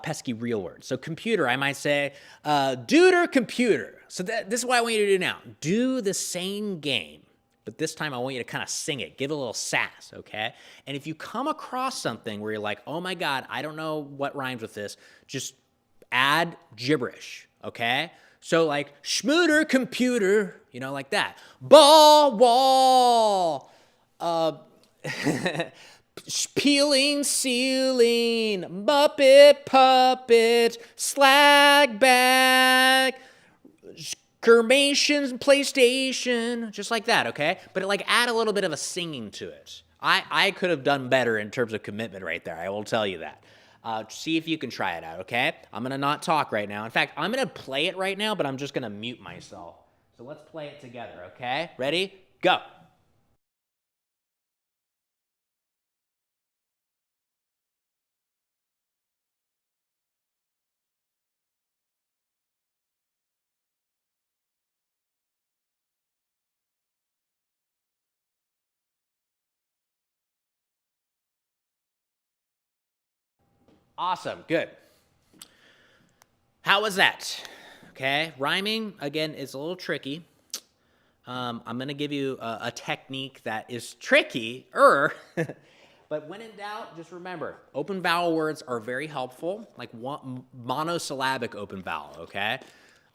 Speaker 1: Pesky real words. So computer, I might say, duder computer. So this is what I want you to do now. Do the same game, but this time I want you to kind of sing it. Give it a little sass, okay? And if you come across something where you're like, oh my God, I don't know what rhymes with this, just add gibberish, okay? So like, schmooter computer, you know, like that. Ball, wall, peeling, ceiling, muppet, puppet, slag bag, exclamation PlayStation, just like that, okay? But like add a little bit of a singing to it. I could have done better in terms of commitment right there. I will tell you that. See if you can try it out, okay? I'm going to not talk right now. In fact, I'm going to play it right now, but I'm just going to mute myself. So let's play it together, okay? Ready? Go. Awesome. Good. How was that? Okay. Rhyming, again, is a little tricky. I'm going to give you a technique that is tricky-er. But when in doubt, just remember, open vowel words are very helpful, like monosyllabic open vowel, okay?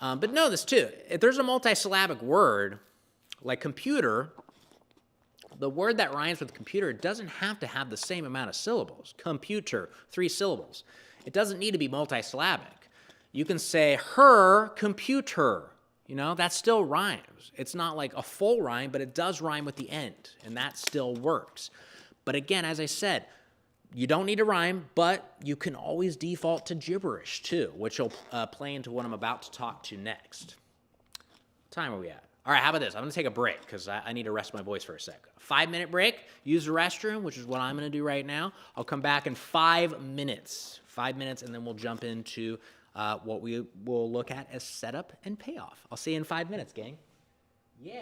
Speaker 1: But know this too. If there's a multisyllabic word, like computer, the word that rhymes with computer doesn't have to have the same amount of syllables. Computer, 3 syllables. It doesn't need to be multisyllabic. You can say her computer. You know, that still rhymes. It's not like a full rhyme, but it does rhyme with the end, and that still works. But again, as I said, you don't need to rhyme, but you can always default to gibberish too, which will play into what I'm about to talk to next. What time are we at? All right, how about this? I'm going to take a break because I need to rest my voice for a sec. 5-minute break, use the restroom, which is what I'm going to do right now. I'll come back in 5 minutes. 5 minutes, and then we'll jump into what we will look at as setup and payoff. I'll see you in 5 minutes, gang. Yeah.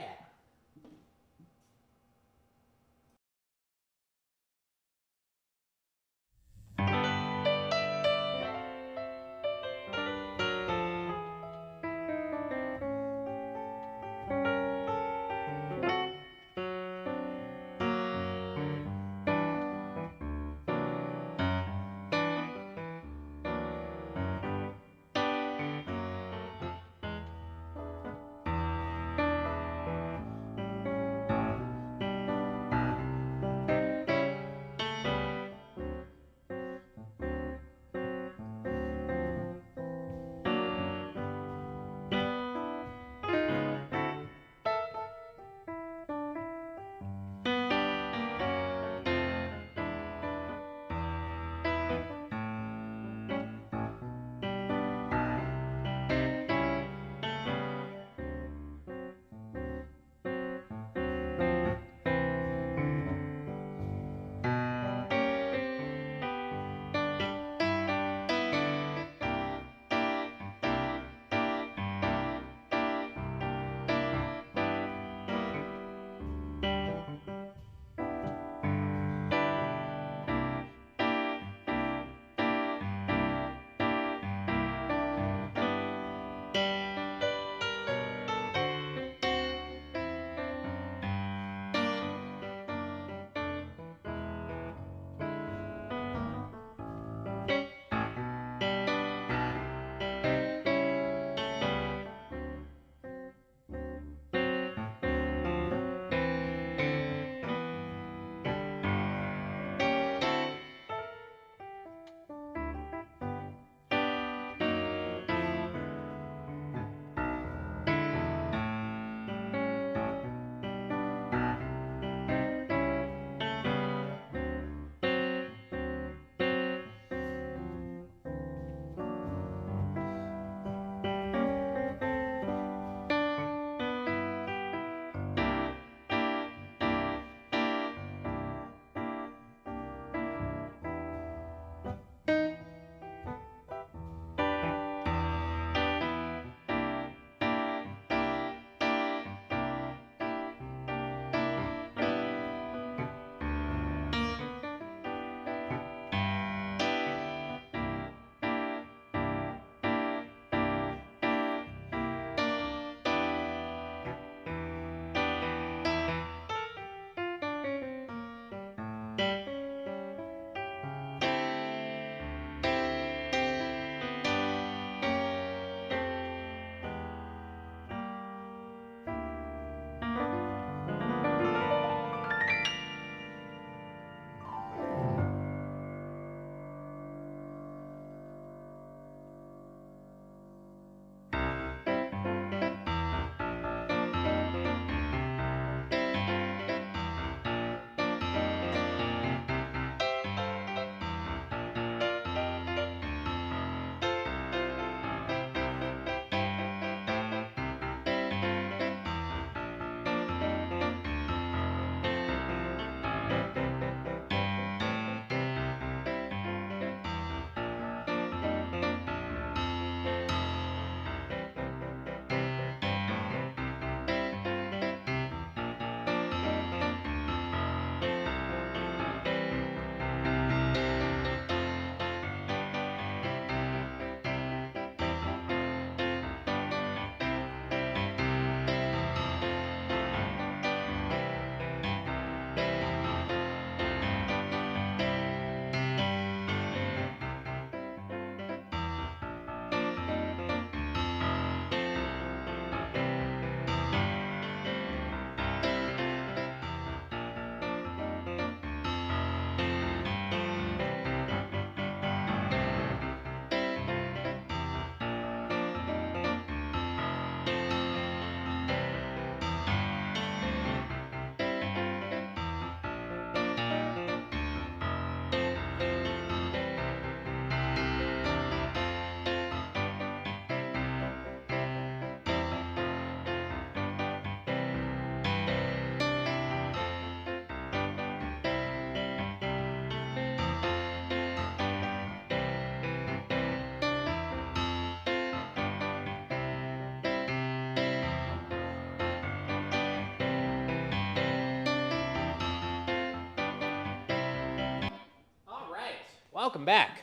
Speaker 1: Welcome back.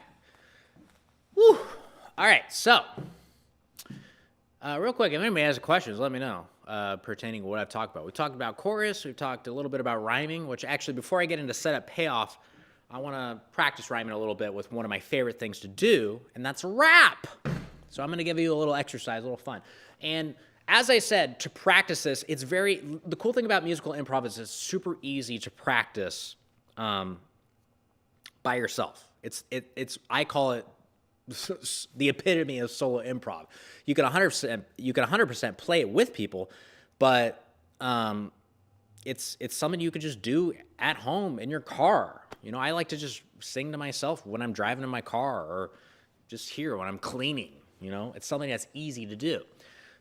Speaker 1: Woo. All right, so real quick, if anybody has questions, let me know pertaining to what I've talked about. We talked about chorus. We've talked a little bit about rhyming, which actually, before I get into setup payoff, I want to practice rhyming a little bit with one of my favorite things to do, and that's rap. So I'm going to give you a little exercise, a little fun. And as I said, to practice this, the cool thing about musical improv is it's super easy to practice by yourself. I call it the epitome of solo improv. You can 100% play it with people, but it's something you could just do at home in your car. You know, I like to just sing to myself when I'm driving in my car or just here when I'm cleaning. You know, it's something that's easy to do.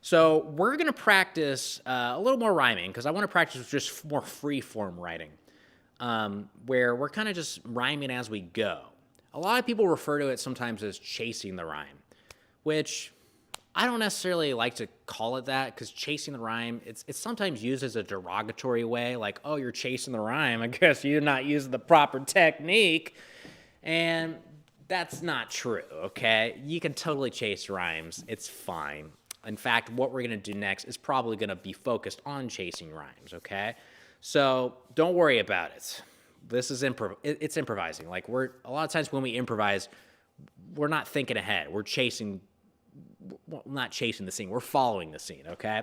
Speaker 1: So we're going to practice a little more rhyming because I want to practice just more free-form writing, where we're kind of just rhyming as we go. A lot of people refer to it sometimes as chasing the rhyme, which I don't necessarily like to call it that because chasing the rhyme, it's sometimes used as a derogatory way, like, oh, you're chasing the rhyme. I guess you're not using the proper technique. And that's not true, okay? You can totally chase rhymes. It's fine. In fact, what we're going to do next is probably going to be focused on chasing rhymes, okay? So don't worry about it. This is it's improvising. Like a lot of times when we improvise, we're not thinking ahead. We're not chasing the scene. We're following the scene, okay?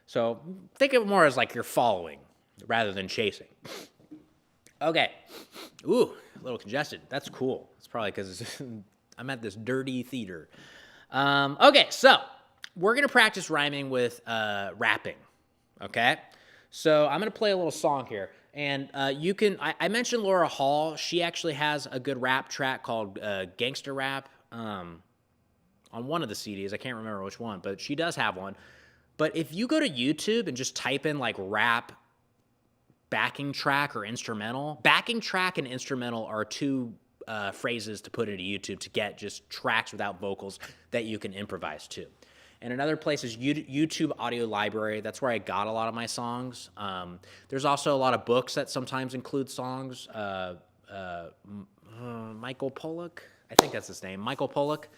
Speaker 1: So think of it more as like you're following rather than chasing. Okay. Ooh, a little congested. That's cool. It's probably because I'm at this dirty theater. Okay, so we're going to practice rhyming with rapping, okay? So I'm going to play a little song here. And I mentioned Laura Hall. She actually has a good rap track called Gangster Rap on one of the CDs. I can't remember which one, but she does have one. But if you go to YouTube and just type in like rap backing track or instrumental, backing track and instrumental are two phrases to put into YouTube to get just tracks without vocals that you can improvise to. And another place is YouTube Audio Library. That's where I got a lot of my songs. There's also a lot of books that sometimes include songs. Michael Pollock, I think that's his name, Michael Pollock.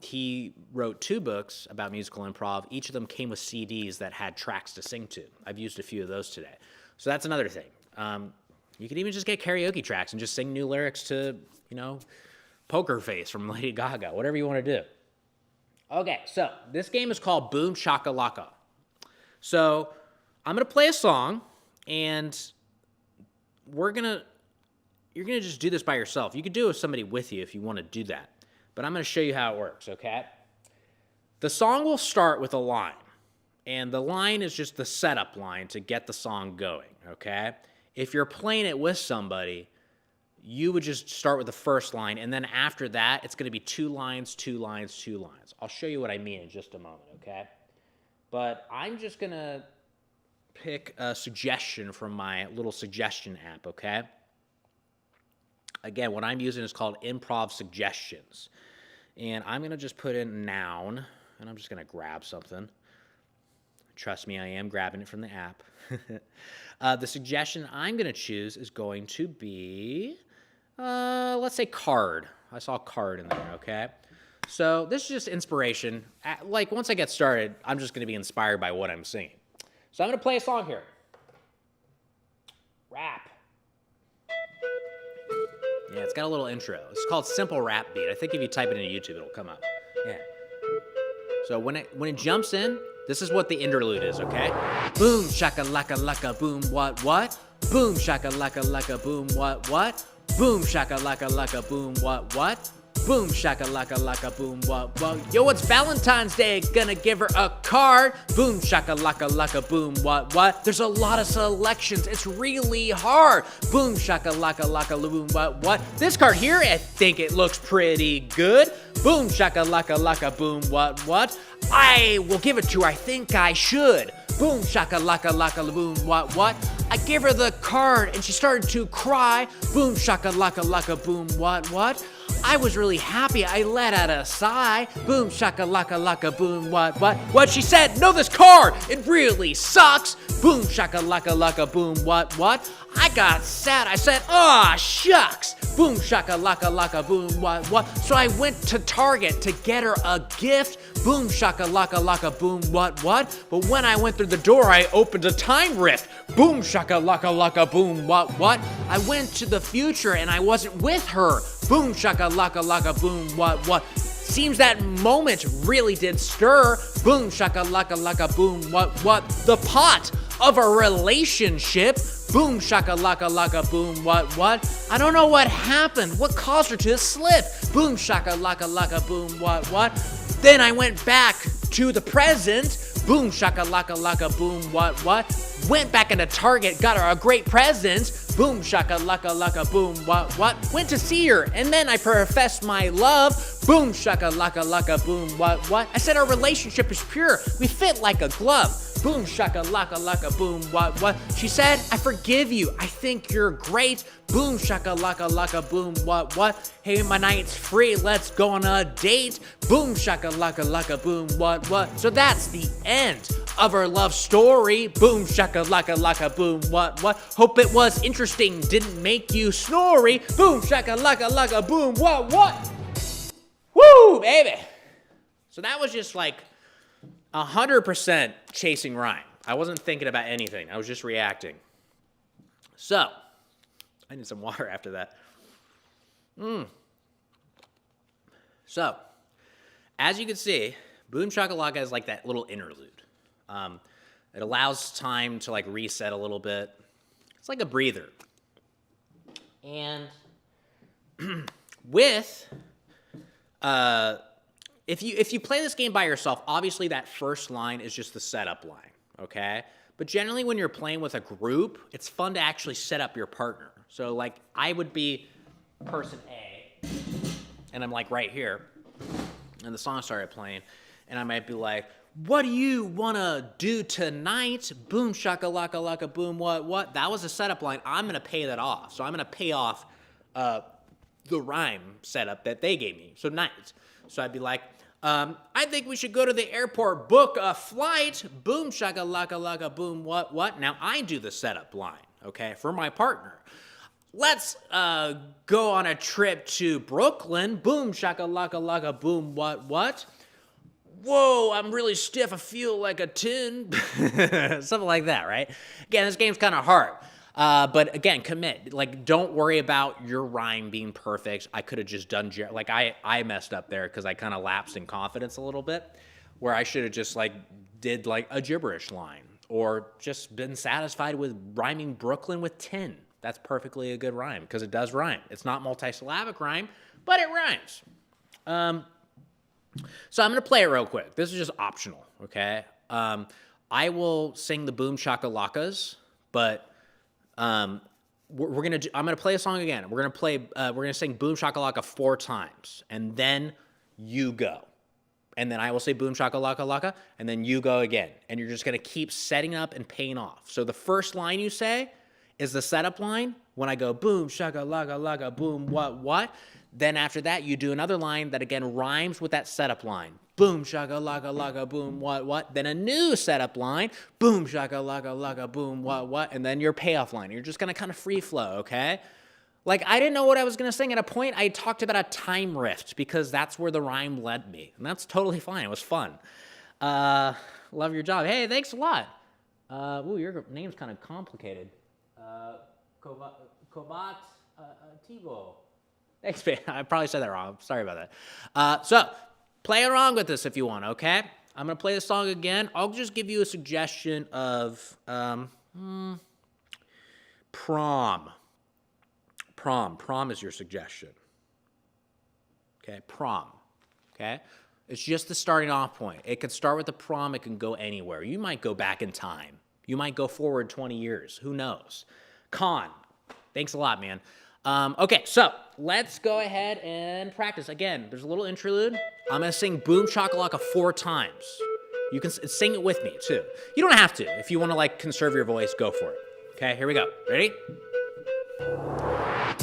Speaker 1: He wrote 2 books about musical improv. Each of them came with CDs that had tracks to sing to. I've used a few of those today. So that's another thing. You can even just get karaoke tracks and just sing new lyrics to, Poker Face from Lady Gaga, whatever you want to do. Okay, so this game is called Boom Shakalaka. So I'm going to play a song, and you're going to just do this by yourself. You could do it with somebody with you if you want to do that. But I'm going to show you how it works, okay? The song will start with a line, and the line is just the setup line to get the song going, okay? If you're playing it with somebody, you would just start with the first line, and then after that, it's going to be 2 lines, 2 lines, 2 lines. I'll show you what I mean in just a moment, okay? But I'm just going to pick a suggestion from my little suggestion app, okay? Again, what I'm using is called Improv Suggestions. And I'm going to just put in noun, and I'm just going to grab something. Trust me, I am grabbing it from the app. The suggestion I'm going to choose is going to be, let's say card. I saw card in there, okay? So this is just inspiration. Like, once I get started, I'm just going to be inspired by what I'm singing. So I'm going to play a song here. Rap. Yeah, it's got a little intro. It's called Simple Rap Beat. I think if you type it into YouTube, it'll come up. Yeah. So when it jumps in, this is what the interlude is, okay? Boom, shaka laka laka boom, what? Boom, shaka laka laka boom, what? Boom, shaka laka laka boom, what? Boom, shaka laka laka boom, what? Yo, it's Valentine's Day, gonna give her a card. Boom, shaka laka laka boom, what? There's a lot of selections, it's really hard. Boom, shaka laka laka boom, what? This card here, I think it looks pretty good. Boom, shaka laka laka boom, what? I will give it to her, I think I should. Boom, shaka laka laka boom, what? I gave her the card and she started to cry. Boom, shaka laka laka boom, what? I was really happy, I let out a sigh. Boom, shaka laka laka boom, what? What she said, no, this card, it really sucks. Boom shakalaka laka boom what? I got sad. I said, "Aw, shucks." Boom shakalaka laka boom what? So I went to Target to get her a gift. Boom shakalaka laka boom what? But when I went through the door, I opened a time rift. Boom shakalaka laka boom what? I went to the future and I wasn't with her. Boom shakalaka laka boom what? Seems that moment really did stir. Boom shakalaka laka boom what? The pot of a relationship. Boom shakalaka laka boom what? I don't know what happened. What caused her to slip? Boom shakalaka laka boom what? Then I went back to the present. Boom shakalaka laka boom what? Went back into Target, got her a great present. Boom shakalaka laka boom what? Went to see her and then I professed my love. Boom shakalaka laka boom what? I said our relationship is pure. We fit like a glove. Boom shakalaka laka boom what? She said, "I forgive you. I think you're great." Boom shakalaka laka boom what? Hey, my night's free. Let's go on a date. Boom shakalaka laka boom what? So that's the end of our love story. Boom shakalaka laka boom what? Hope it was interesting. Didn't make you snory. Boom shakalaka laka boom what? Woo, baby. So that was just like 100% chasing rhyme. I wasn't thinking about anything. I was just reacting. So, I need some water after that. So, as you can see, Boom Shakalaka is like that little interlude. It allows time to like reset a little bit. It's like a breather. And with if you play this game by yourself, obviously that first line is just the setup line, okay? But generally when you're playing with a group, it's fun to actually set up your partner. So like I would be person A, and I'm like right here, and the song started playing, and I might be like, "What do you wanna do tonight?" Boom shakalaka laka boom what? That was a setup line. I'm gonna pay that off. So I'm gonna pay off the rhyme setup that they gave me. So night. So I'd be like, "I think we should go to the airport, book a flight." Boom shakalaka laka boom what? Now I do the setup line, okay, for my partner. "Let's go on a trip to Brooklyn." Boom shakalaka laka boom what? "Whoa, I'm really stiff. I feel like a tin." Something like that, right? Again, this game's kind of hard. But again, commit. Like, don't worry about your rhyme being perfect. I could have just done, like, I messed up there because I kind of lapsed in confidence a little bit, where I should have just, like, did, like, a gibberish line, or just been satisfied with rhyming Brooklyn with tin. That's perfectly a good rhyme, because it does rhyme. It's not multisyllabic rhyme, but it rhymes. So I'm going to play it real quick. This is just optional, okay? I will sing the boom shakalakas, but I'm gonna play a song again. We're gonna sing Boom Shakalaka 4 times, and then you go, and then I will say Boom Shakalaka Laka, and then you go again, and you're just gonna keep setting up and paying off. So the first line you say is the setup line. When I go Boom Shakalaka Laka Boom what? Then after that you do another line that again rhymes with that setup line. Boom shakalaka laka boom what? Then a new setup line. Boom shakalaka laka boom what? And then your payoff line. You're just gonna kind of free flow, okay? Like I didn't know what I was gonna sing. At a point I talked about a time rift because that's where the rhyme led me, and that's totally fine. It was fun. Love your job. Hey, thanks a lot. Ooh, your name's kind of complicated. Kovat Tivo. Thanks, man. I probably said that wrong. Sorry about that. So, play along with this if you want, okay? I'm going to play the song again. I'll just give you a suggestion of prom. Prom is your suggestion. Okay, prom. Okay? It's just the starting off point. It can start with the prom. It can go anywhere. You might go back in time. You might go forward 20 years. Who knows? Con. Thanks a lot, man. Okay, so let's go ahead and practice. Again, there's a little interlude. I'm going to sing Boom Shakalaka 4 times. You can sing it with me, too. You don't have to. If you want to, like, conserve your voice, go for it. Okay, here we go. Ready?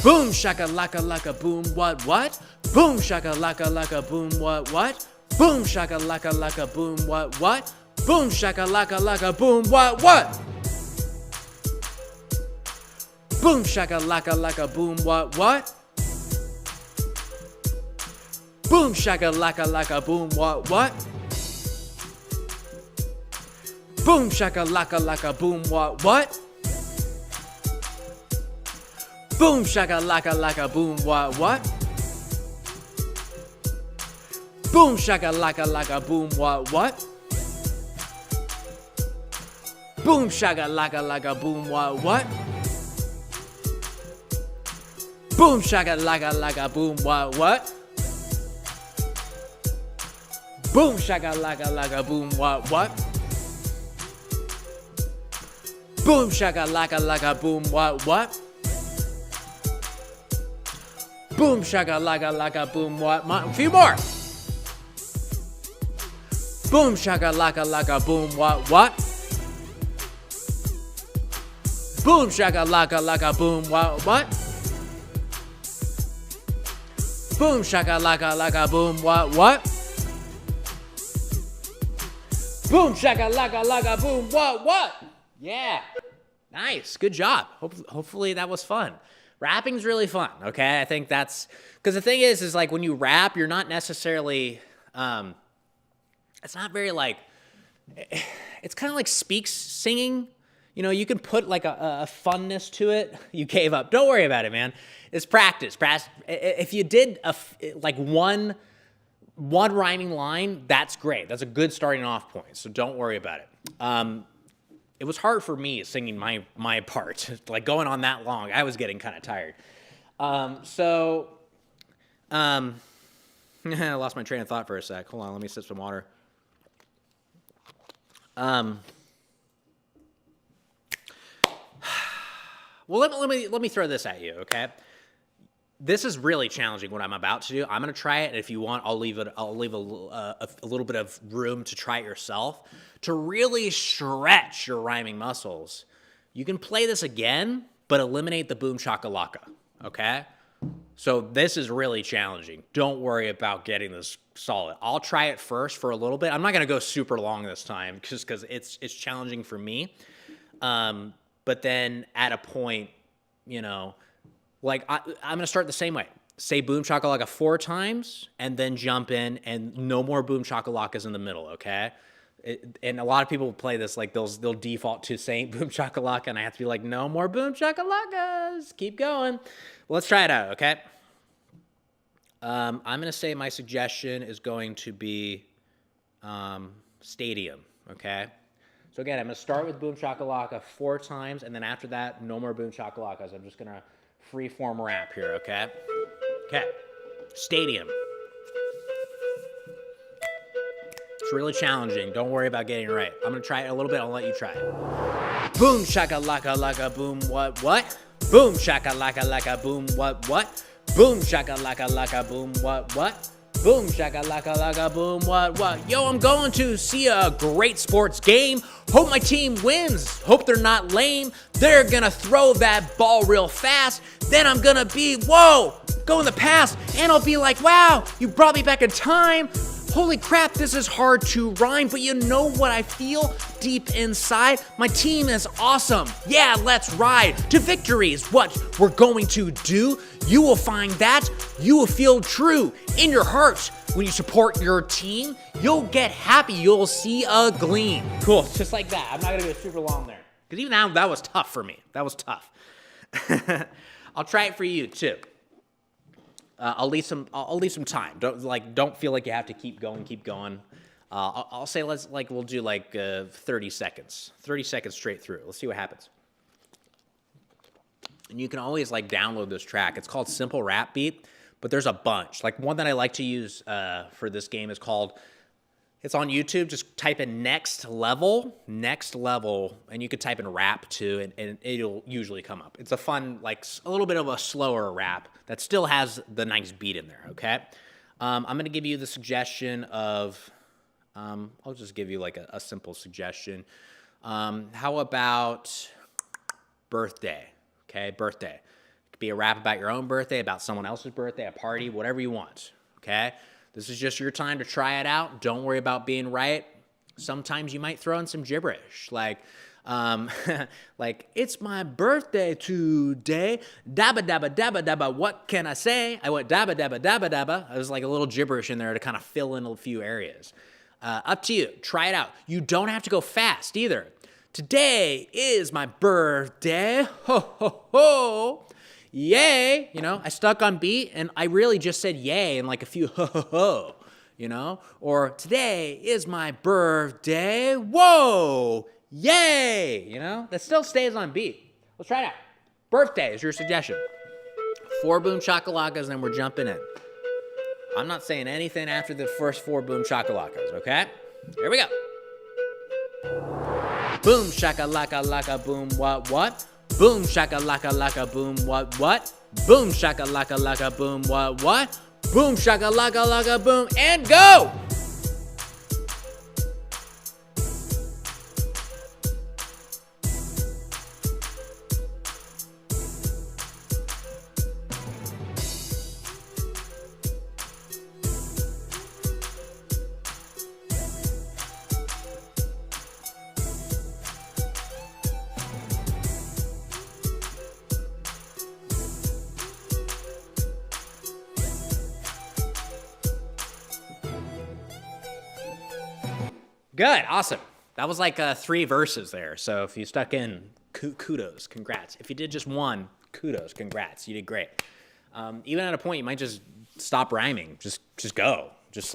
Speaker 1: Boom shakalaka laka boom what? Boom shakalaka laka boom what? Boom shakalaka laka boom what? Boom shakalaka laka boom what? Boom shakalaka laka boom what? Boom shakalaka laka boom what? Boom shakalaka laka boom what? Boom shakalaka laka boom what? Boom shakalaka laka boom what? Boom shakalaka laka boom what? Boom shakalaka laka boom what? Boom shakalaka laka boom what? Boom shakalaka laka boom what? Boom shakalaka laka boom what? A few more. Boom shakalaka laka boom what? Boom shakalaka laka boom what? Boom shakalaka laka boom what? Boom shakalaka laka boom what? Yeah. Nice. Good job. Hopefully that was fun. Rapping's really fun, okay? I think that's because the thing is like when you rap, you're not necessarily it's not very like it's kind of like singing. You know, you can put like a funness to it. You gave up. Don't worry about it, man. It's practice. If you did like one rhyming line, that's great. That's a good starting off point. So don't worry about it. It was hard for me singing my part. Like going on that long, I was getting kind of tired. I lost my train of thought for a sec. Hold on, let me sip some water. Well, let me throw this at you, okay? This is really challenging what I'm about to do. I'm going to try it, and if you want, I'll leave a little bit of room to try it yourself. To really stretch your rhyming muscles, you can play this again, but eliminate the boom shakalaka, okay? So this is really challenging. Don't worry about getting this solid. I'll try it first for a little bit. I'm not going to go super long this time just because it's challenging for me. But then at a point, you know, like I'm going to start the same way. Say boom shakalaka 4 times and then jump in and no more boom shakalakas in the middle, okay? And a lot of people play this like they'll default to saying boom shakalaka, and I have to be like, no more boom shakalakas. Keep going. Well, let's try it out, okay? I'm going to say my suggestion is going to be stadium, okay? So again, I'm going to start with boom shakalaka 4 times, and then after that, no more boom shakalakas. I'm just going to free form rap here, okay? Okay. Stadium. It's really challenging. Don't worry about getting it right. I'm going to try it a little bit. I'll let you try it. Boom shakalaka laka boom what? Boom shakalaka laka boom what? Boom shakalaka laka boom what? Boom shakalaka laka boom what? Yo, I'm going to see a great sports game. Hope my team wins. Hope they're not lame. They're gonna throw that ball real fast. Then I'm gonna be, whoa, go in the past. And I'll be like, wow, you brought me back in time. Holy crap, this is hard to rhyme, but you know what I feel deep inside? My team is awesome. Yeah, let's ride to victory is what we're going to do. You will find that. You will feel true in your heart when you support your team. You'll get happy. You'll see a gleam. Cool, just like that. I'm not gonna go super long there. Because even now, that was tough for me. That was tough. I'll try it for you too. I'll leave some time. Don't feel like you have to keep going. I'll say we'll do 30 seconds. 30 seconds straight through. Let's see what happens. And you can always download this track. It's called Simple Rap Beat, but there's a bunch. One that I like to use for this game is called, it's on YouTube. Just type in next level, and you could type in rap too, and it'll usually come up. It's a fun, a little bit of a slower rap that still has the nice beat in there, okay? I'm going to give you the suggestion of, I'll just give you a simple suggestion. How about birthday, okay? Birthday. It could be a rap about your own birthday, about someone else's birthday, a party, whatever you want, okay? This is just your time to try it out. Don't worry about being right. Sometimes you might throw in some gibberish. Like, it's my birthday today. Dabba, dabba, dabba, dabba. What can I say? I went dabba, dabba, dabba, dabba. I was like a little gibberish in there to kind of fill in a few areas. Up to you. Try it out. You don't have to go fast either. Today is my birthday. Ho, ho, ho. Yay. I stuck on beat and I really just said yay and like a few ho, ho, ho. Or today is my birthday. Whoa. Yay. That still stays on beat. Let's try it out. Birthday is your suggestion. 4 boom chakalakas and then we're jumping in. I'm not saying anything after the first 4 boom chakalakas, okay? Here we go. Boom shakalaka laka boom what? Boom shakalaka laka boom what? Boom shakalaka laka boom what? Boom shakalaka laka boom and go! Good, awesome. That was like 3 verses there. So if you stuck in, kudos, congrats. If you did just 1, kudos, congrats. You did great. Even at a point, you might just stop rhyming. Just go. Just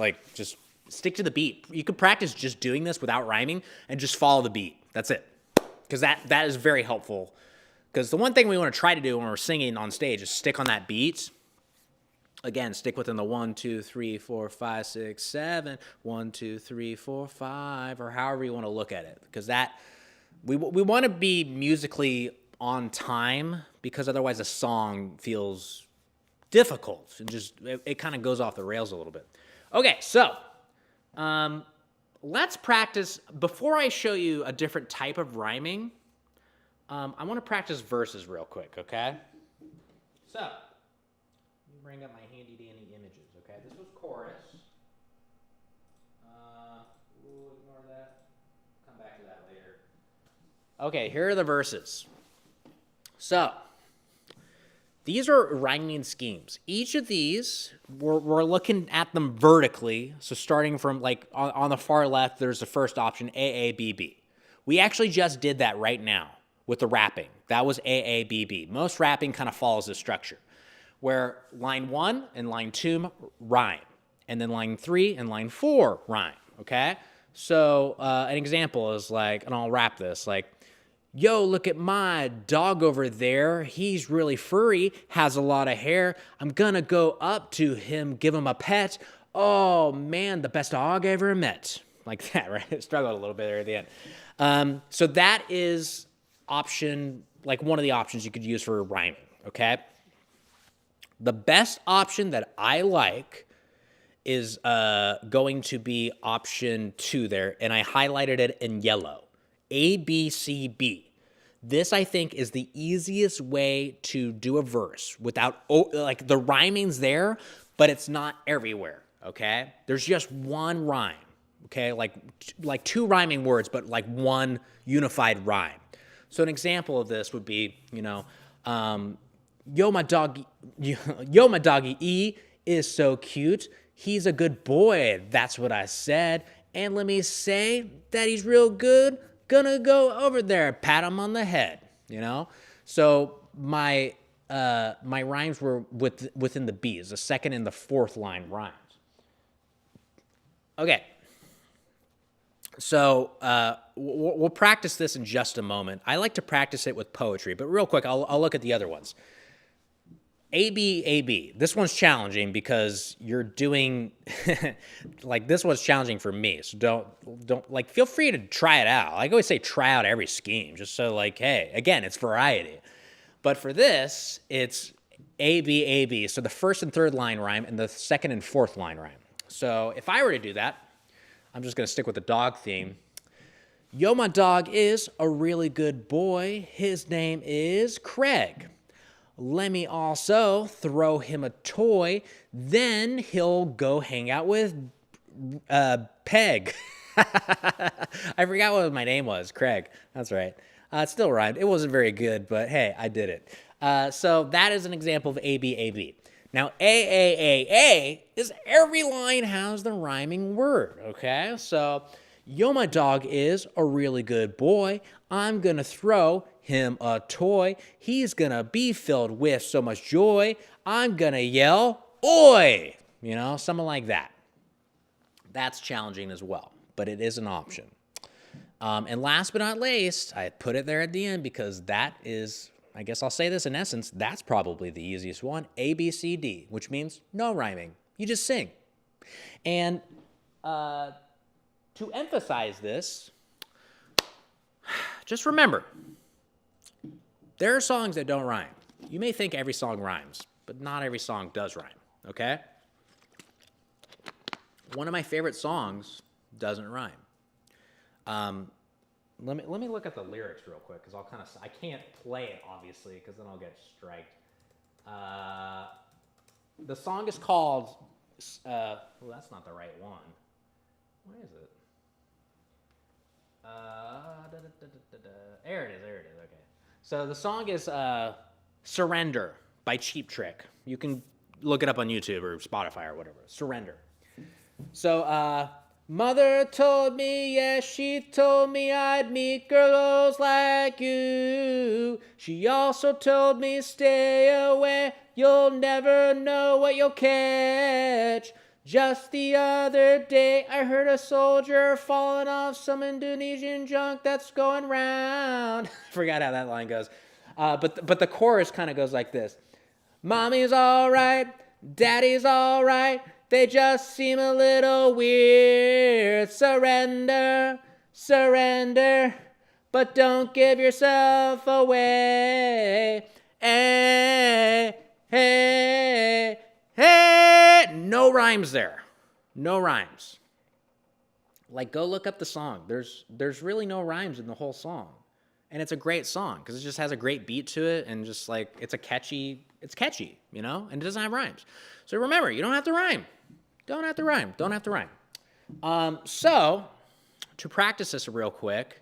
Speaker 1: stick to the beat. You could practice just doing this without rhyming and just follow the beat. That's it. Because that is very helpful. Because the one thing we want to try to do when we're singing on stage is stick on that beat. Again, stick within the 1, 2, 3, 4, 5, 6, 7, 1, 2, 3, 4, 5, or however you want to look at it. Because we want to be musically on time because otherwise a song feels difficult and it kind of goes off the rails a little bit. Okay, so let's practice. Before I show you a different type of rhyming, I want to practice verses real quick, okay? So, let me bring up my handy-dandy images, okay? This was chorus. Ignore that. Come back to that later. Okay, here are the verses. So, these are rhyming schemes. Each of these, we're looking at them vertically. So starting from like on the far left, there's the first option, AABB. We actually just did that right now with the rapping. That was AABB. Most rapping kind of follows this structure, where line 1 and line 2 rhyme, and then line 3 and line 4 rhyme, okay? So an example is like, and I'll rap this, like, yo, look at my dog over there. He's really furry, has a lot of hair. I'm gonna go up to him, give him a pet. Oh, man, the best dog I ever met. Like that, right? Struggled a little bit there at the end. So that is option, like one of the options you could use for rhyming, okay? The best option that I like is going to be option 2 there, and I highlighted it in yellow. A, B, C, B. This, I think, is the easiest way to do a verse without, like, the rhyming's there, but it's not everywhere, okay? There's just one rhyme, okay? Like 2 rhyming words, but like one unified rhyme. So an example of this would be, yo, my doggy E is so cute. He's a good boy, that's what I said. And let me say that he's real good. Gonna go over there, pat him on the head, So my rhymes were within the B's, the second and the fourth line rhymes. Okay. So we'll practice this in just a moment. I like to practice it with poetry, but real quick, I'll look at the other ones. AB, AB. This one's challenging because you're doing, like, this one's challenging for me. So don't, feel free to try it out. I always say try out every scheme, just so, hey, again, it's variety. But for this, it's AB, AB. So the first and third line rhyme and the second and fourth line rhyme. So if I were to do that, I'm just going to stick with the dog theme. Yo, my dog is a really good boy. His name is Craig. Let me also throw him a toy. Then he'll go hang out with Peg. I forgot what my name was. Craig. That's right. It still rhymed. It wasn't very good, but hey, I did it. So that is an example of A-B. Now, A is every line has the rhyming word, okay? So, yo, my dog is a really good boy. I'm gonna throw him a toy. He's gonna be filled with so much joy. I'm gonna yell, oi! You know, something like that. That's challenging as well, but it is an option. And last but not least, I put it there at the end because that is, I guess I'll say this in essence, that's probably the easiest one, ABCD, which means no rhyming. You just sing. And to emphasize this, just remember, there are songs that don't rhyme. You may think every song rhymes, but not every song does rhyme, okay? One of my favorite songs doesn't rhyme. Let me look at the lyrics real quick because I can't play it obviously because then I'll get striked. The song is called. Well, that's not the right one. Where is it? There it is. Okay. So the song is "Surrender" by Cheap Trick. You can look it up on YouTube or Spotify or whatever. Surrender. So, mother told me, yes, she told me I'd meet girls like you. She also told me stay away, you'll never know what you'll catch. Just the other day, I heard a soldier falling off some Indonesian junk that's going round. I forgot how that line goes. But the chorus kind of goes like this. Mommy's all right, daddy's all right. They just seem a little weird. Surrender, surrender, but don't give yourself away. Hey, hey, hey. No rhymes there. No rhymes. Like, go look up the song. There's really no rhymes in the whole song. And it's a great song because it just has a great beat to it and just like, it's catchy, you know? And it doesn't have rhymes. So remember, you don't have to rhyme. Don't have to rhyme. So, to practice this real quick,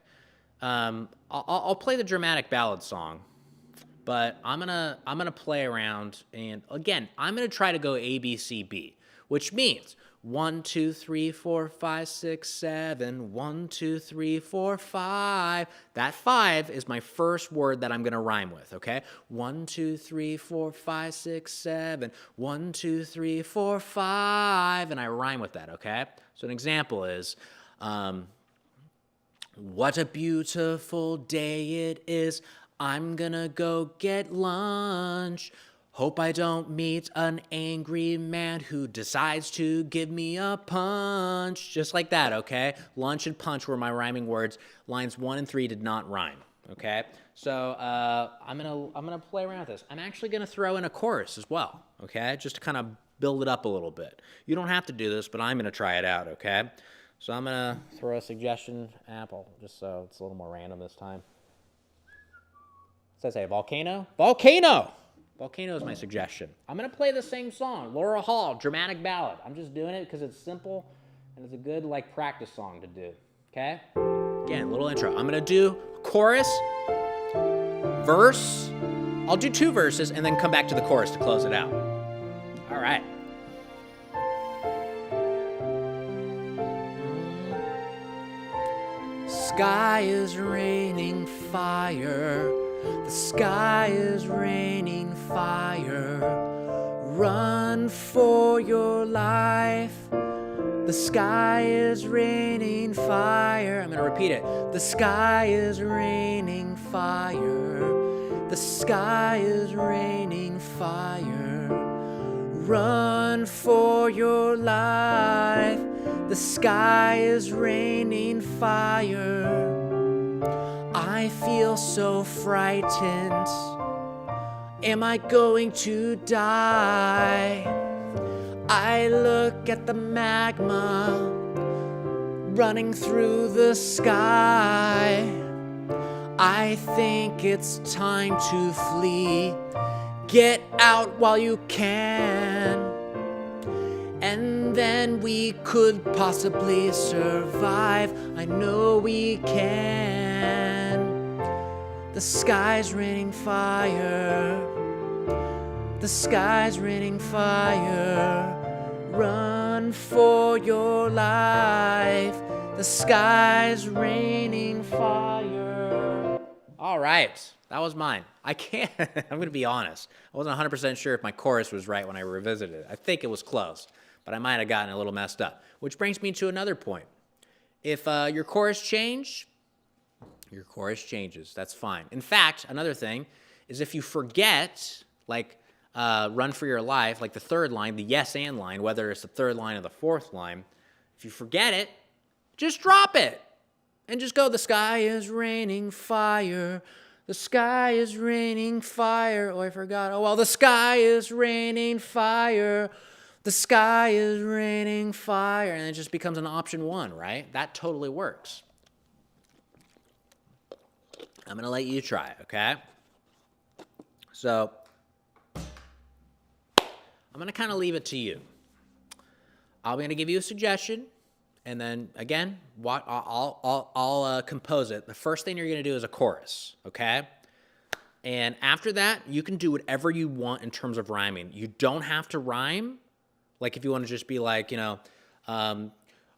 Speaker 1: I'll play the dramatic ballad song, but I'm gonna play around, and again, I'm gonna try to go A, B, C, B, which means 1, 2, 3, 4, 5, 6, 7. 1, 2, 3, 4, 5. That 5 is my first word that I'm going to rhyme with, okay? 1, 2, 3, 4, 5, 6, 7. 1, 2, 3, 4, 5. And I rhyme with that, okay? So an example is, what a beautiful day it is. I'm going to go get lunch. Hope I don't meet an angry man who decides to give me a punch. Just like that, okay? Lunch and punch were my rhyming words. Lines 1 and 3 did not rhyme, okay? So I'm gonna play around with this. I'm actually gonna throw in a chorus as well, okay? Just to kind of build it up a little bit. You don't have to do this, but I'm gonna try it out, okay? So I'm gonna throw a suggestion apple, just so it's a little more random this time. Does that say volcano? Volcano! Volcano is my suggestion. I'm going to play the same song, Laurel Hall, dramatic ballad. I'm just doing it because it's simple and it's a good like practice song to do, okay? Again, little intro. I'm going to do chorus, verse. I'll do 2 verses and then come back to the chorus to close it out. All right. Sky is raining fire. The sky is raining fire. Run for your life. The sky is raining fire. I'm going to repeat it. The sky is raining fire. The sky is raining fire. Run for your life. The sky is raining fire. I feel so frightened. Am I going to die? I look at the magma running through the sky. I think it's time to flee. Get out while you can. And and then we could possibly survive. I know we can. The sky's raining fire. The sky's raining fire. Run for your life. The sky's raining fire. All right, that was mine. I can't, I'm going to be honest. I wasn't 100% sure if my chorus was right when I revisited it. I think it was close, but I might have gotten a little messed up. Which brings me to another point. If your chorus changes, that's fine. In fact, another thing is if you forget, like run for your life, like the third line, the yes and line, whether it's the third line or the fourth line, if you forget it, just drop it and just go, the sky is raining fire. The sky is raining fire. Oh, I forgot. Oh, well, the sky is raining fire. The sky is raining fire. And it just becomes an option one, right? That totally works. I'm going to let you try it, okay? So I'm going to kind of leave it to you. I'm going to give you a suggestion. And then, again, I'll compose it. The first thing you're going to do is a chorus, okay? And after that, you can do whatever you want in terms of rhyming. You don't have to rhyme. Like if you want to just be like, oh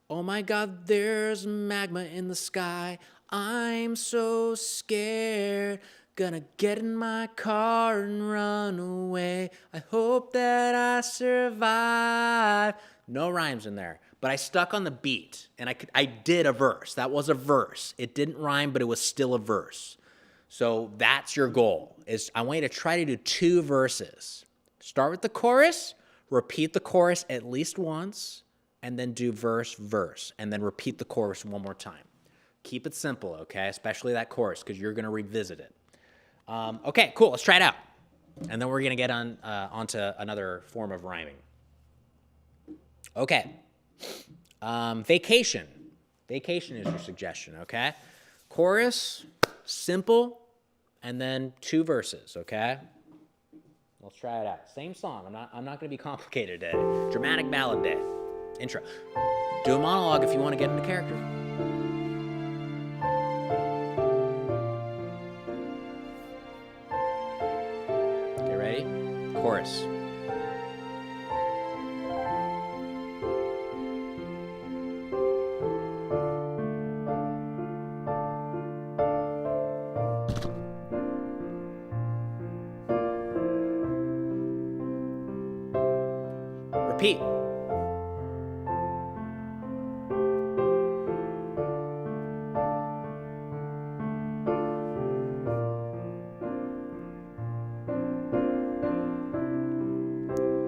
Speaker 1: my God, there's magma in the sky. I'm so scared. Gonna get in my car and run away. I hope that I survive. No rhymes in there. But I stuck on the beat, and I did a verse. That was a verse. It didn't rhyme, but it was still a verse. So that's your goal, is I want you to try to do 2 verses. Start with the chorus, repeat the chorus at least once, and then do verse, verse, and then repeat the chorus one more time. Keep it simple, okay? Especially that chorus, because you're going to revisit it. Okay, cool. Let's try it out. And then we're going to get onto another form of rhyming. Okay. Vacation. Vacation is your suggestion, okay? Chorus, simple, and then 2 verses, okay? Let's try it out. Same song. I'm not going to be complicated today. Dramatic ballad day. Intro. Do a monologue if you want to get into character. Okay, ready? Chorus. Repeat.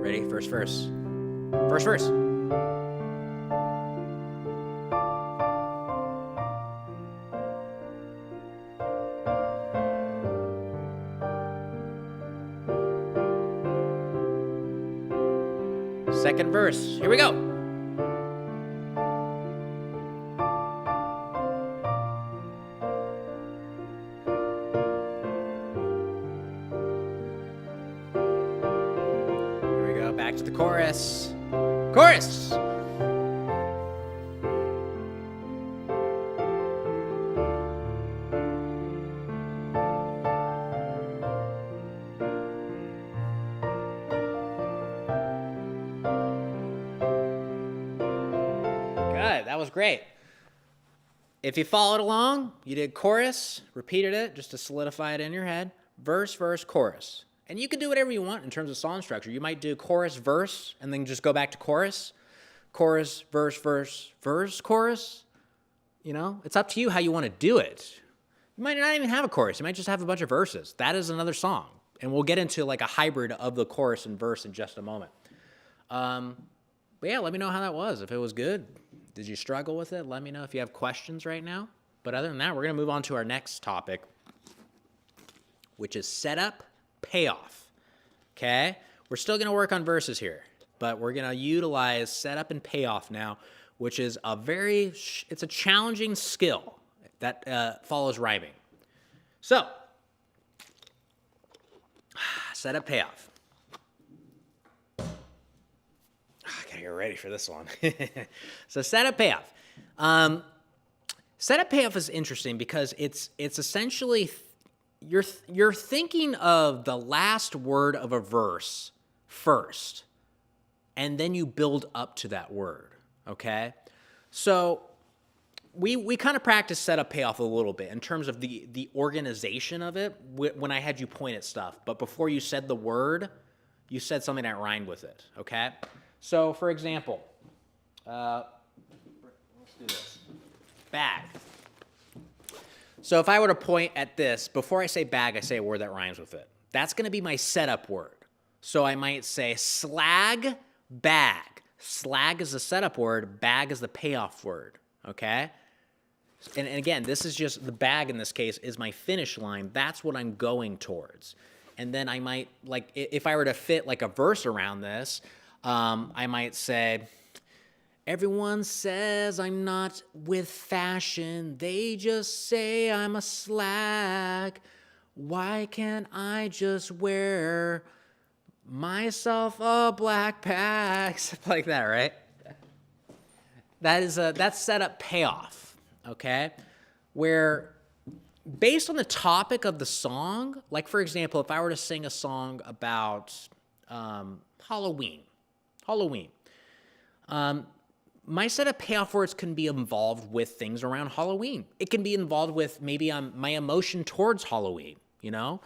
Speaker 1: Ready? First verse. First verse. Second verse. Here we go. Here we go. Back to the chorus. Chorus. Good. That was great. If you followed along, you did chorus, repeated it just to solidify it in your head, verse, verse, chorus. And you can do whatever you want in terms of song structure. You might do chorus, verse, and then just go back to chorus. Chorus, verse, verse, verse, chorus. You know, it's up to you how you want to do it. You might not even have a chorus. You might just have a bunch of verses. That is another song. And we'll get into like a hybrid of the chorus and verse in just a moment. But yeah, let me know how that was. If it was good, did you struggle with it? Let me know if you have questions right now. But other than that, we're going to move on to our next topic, which is setup, payoff. Okay? We're still going to work on verses here, but we're going to utilize setup and payoff now, which is it's a challenging skill that follows rhyming. So, setup, payoff. I gotta you're ready for this one. So setup payoff. Setup payoff is interesting because it's essentially you're thinking of the last word of a verse first, and then you build up to that word. Okay, so we kind of practice setup payoff a little bit in terms of the organization of it when I had you point at stuff. But before you said the word, you said something that rhymed with it. Okay, so for example, let's do this. Bag. So if I were to point at this, before I say bag, I say a word that rhymes with it. That's going to be my setup word. So I might say slag, bag. Slag is the setup word, bag is the payoff word, okay? And again, this is just, the bag in this case is my finish line. That's what I'm going towards. And then I might, like, if I were to fit like a verse around this, I might say, everyone says I'm not with fashion. They just say I'm a slag. Why can't I just wear myself a black pack? Stuff like that, right? That's setup payoff, okay? Where based on the topic of the song, like for example, if I were to sing a song about Halloween, my set of payoff words can be involved with things around Halloween. It can be involved with maybe my emotion towards Halloween, you know?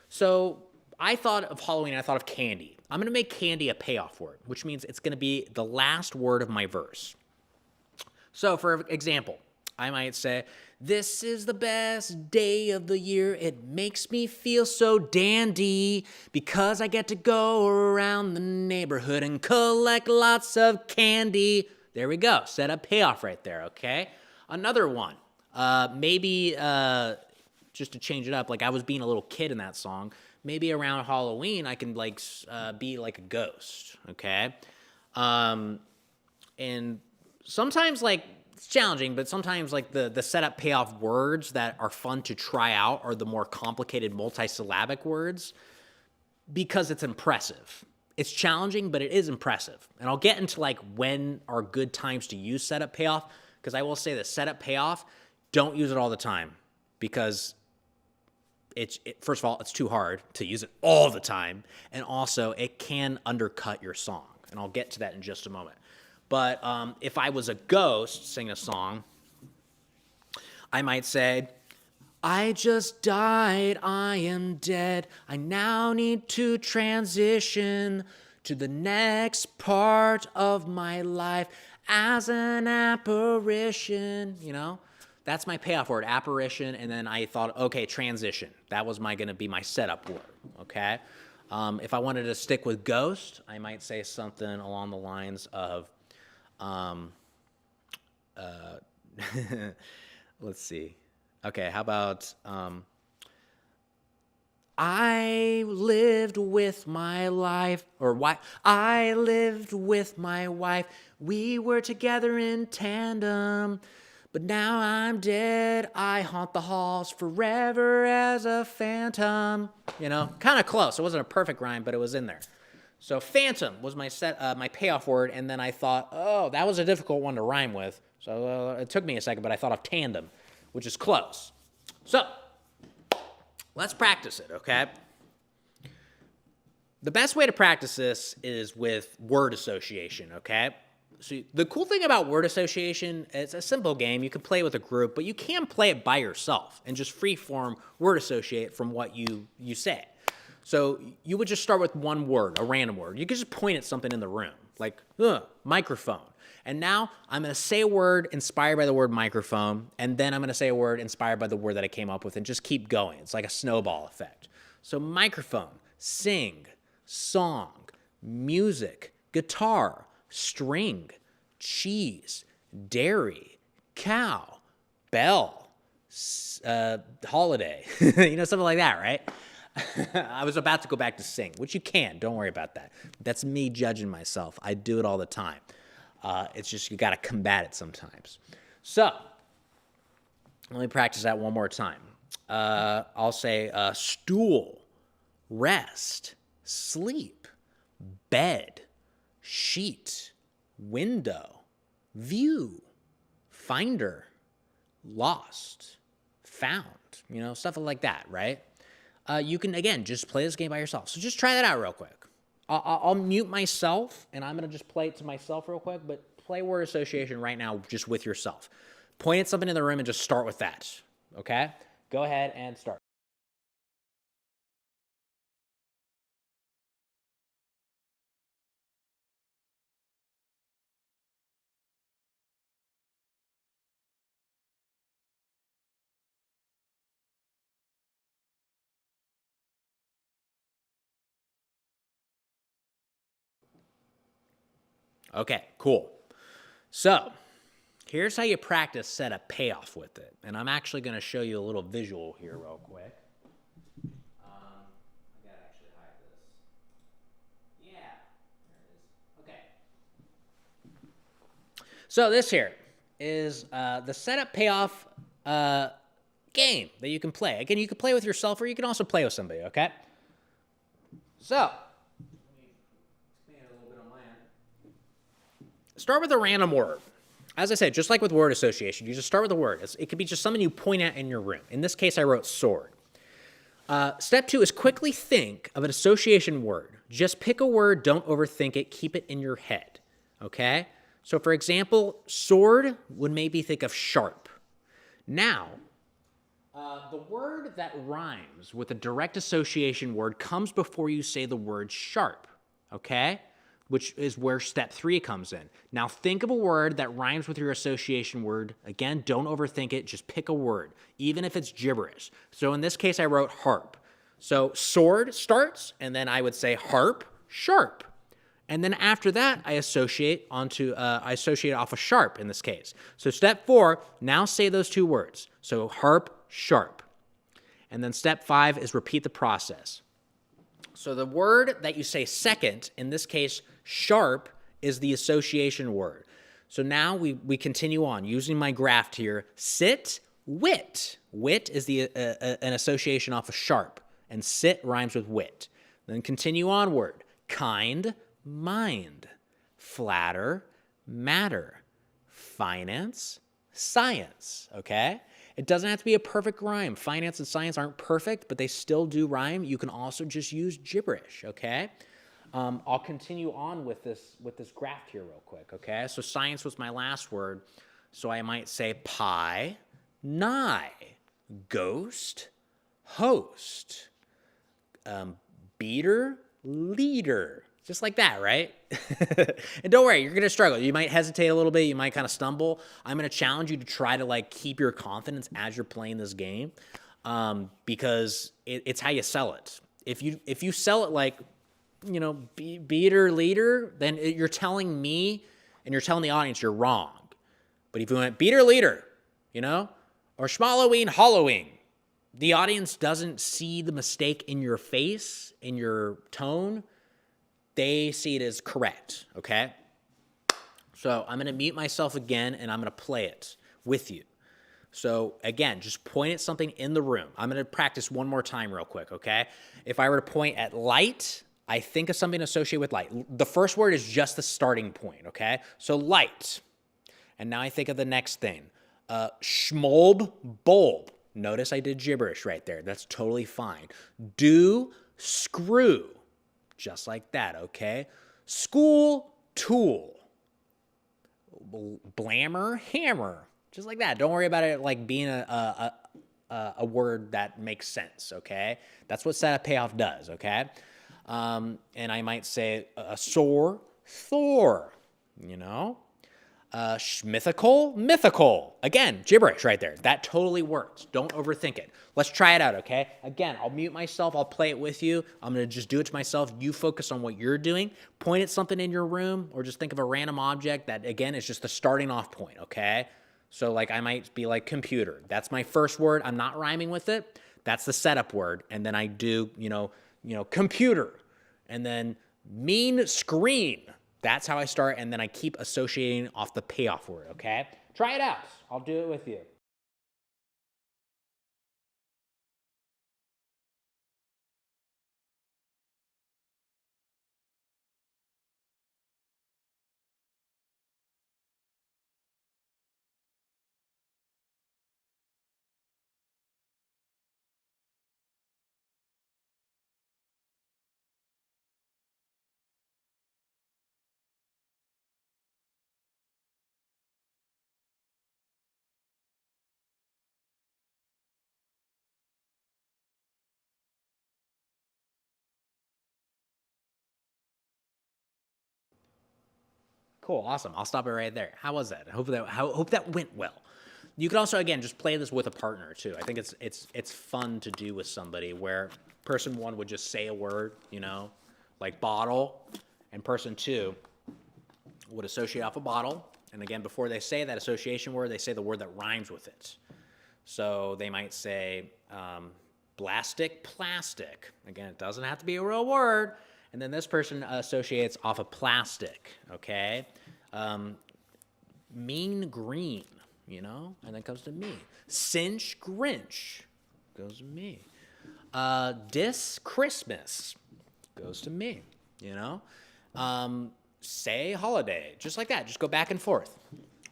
Speaker 1: So I thought of Halloween, I thought of candy. I'm going to make candy a payoff word, which means it's going to be the last word of my verse. So for example, I might say, this is the best day of the year. It makes me feel so dandy because I get to go around the neighborhood and collect lots of candy. There we go. Set up payoff right there, okay? Another one. Maybe just to change it up, like I was being a little kid in that song. Maybe around Halloween, I can like be like a ghost, okay? And sometimes like it's challenging, but sometimes like the setup payoff words that are fun to try out are the more complicated multisyllabic words because it's impressive. It's challenging, but it is impressive. And I'll get into like when are good times to use setup payoff, because I will say that setup payoff, don't use it all the time because first of all, it's too hard to use it all the time. And also it can undercut your song. And I'll get to that in just a moment. But if I was a ghost singing a song, I might say, I just died, I am dead. I now need to transition to the next part of my life as an apparition, you know? That's my payoff word, apparition, and then I thought, okay, transition. That was going to be my setup word, okay? If I wanted to stick with ghost, I might say something along the lines of, let's see. Okay, how about, I lived with my life, I lived with my wife. We were together in tandem, but now I'm dead. I haunt the halls forever as a phantom. You know, kind of close. It wasn't a perfect rhyme, but it was in there. So phantom was my payoff word, and then I thought, oh, that was a difficult one to rhyme with. So it took me a second, but I thought of tandem, which is close. So let's practice it, okay? The best way to practice this is with word association, okay? So the cool thing about word association, it's a simple game. You can play it with a group, but you can play it by yourself and just free-form word associate from what you say. So you would just start with one word, a random word. You could just point at something in the room, like microphone. And now I'm going to say a word inspired by the word microphone, and then I'm going to say a word inspired by the word that I came up with, and just keep going. It's like a snowball effect. So microphone, sing, song, music, guitar, string, cheese, dairy, cow, bell, holiday, something like that, right? I was about to go back to sing, which you can. Don't worry about that. That's me judging myself. I do it all the time. It's just you got to combat it sometimes. So let me practice that one more time. I'll say stool, rest, sleep, bed, sheet, window, view, finder, lost, found, stuff like that, right? You can, again, just play this game by yourself. So just try that out real quick. I'll mute myself, and I'm going to just play it to myself real quick, but play word association right now just with yourself. Point at something in the room and just start with that, okay? Go ahead and start. Okay, cool. So here's how you practice set a payoff with it. And I'm actually going to show you a little visual here real quick. I got to actually hide this. Yeah, there it is. Okay. So this here is the setup payoff game that you can play. Again, you can play with yourself or you can also play with somebody, okay? So start with a random word. As I said, just like with word association, you just start with a word. It could be just something you point at in your room. In this case, I wrote sword. Step 2 is quickly think of an association word. Just pick a word, don't overthink it, keep it in your head, okay? So for example, sword would maybe think of sharp. Now, the word that rhymes with a direct association word comes before you say the word sharp, okay? Which is where step 3 comes in. Now think of a word that rhymes with your association word. Again, don't overthink it, just pick a word, even if it's gibberish. So in this case, I wrote harp. So sword starts, and then I would say harp, sharp. And then after that, I associate off of sharp in this case. So step 4, now say those two words. So harp, sharp. And then step 5 is repeat the process. So the word that you say second, in this case, sharp, is the association word. So now we continue on using my graph here. Sit, wit. Wit is an association off of sharp, and sit rhymes with wit. Then continue onward. Kind, mind. Flatter, matter. Finance, science, okay? It doesn't have to be a perfect rhyme. Finance and science aren't perfect, but they still do rhyme. You can also just use gibberish, okay? I'll continue on with this graph here real quick, okay? So science was my last word, so I might say pie, nigh, ghost, host, beater, leader. Just like that, right? And don't worry, you're going to struggle. You might hesitate a little bit. You might kind of stumble. I'm going to challenge you to try to keep your confidence as you're playing this game, because it's how you sell it. If you sell it like, beater, leader, then you're telling me and you're telling the audience you're wrong. But if you went beater, leader, or schmalloween, hollowing, the audience doesn't see the mistake in your face, in your tone. They see it as correct, okay? So I'm going to mute myself again, and I'm going to play it with you. So again, just point at something in the room. I'm going to practice one more time real quick, okay? If I were to point at light, I think of something associated with light. The first word is just the starting point, okay? So light. And now I think of the next thing. Schmolb, bulb. Notice I did gibberish right there. That's totally fine. Do, screw. Just like that, okay? School, tool. Blammer, hammer. Just like that. Don't worry about it being a word that makes sense, okay? That's what setup payoff does, okay? And I might say a sore, Thor, Schmithical, mythical. Again, gibberish right there. That totally works. Don't overthink it. Let's try it out, okay? Again, I'll mute myself. I'll play it with you. I'm going to just do it to myself. You focus on what you're doing. Point at something in your room, or just think of a random object that, again, is just the starting off point, okay? So, I might be computer. That's my first word. I'm not rhyming with it. That's the setup word. And then I do, computer. And then mean screen. That's how I start, and then I keep associating off the payoff word, okay? Try it out. I'll do it with you. Cool, awesome. I'll stop it right there. How was that? Hope that went well. You can also, again, just play this with a partner too. I think it's fun to do with somebody where person one would just say a word, like bottle, and person two would associate off a bottle. And again, before they say that association word, they say the word that rhymes with it. So they might say plastic. Again, it doesn't have to be a real word. And then this person associates off of plastic, okay? Mean green, and then comes to me. Cinch Grinch goes to me. Dis Christmas goes to me, Say holiday, just like that. Just go back and forth.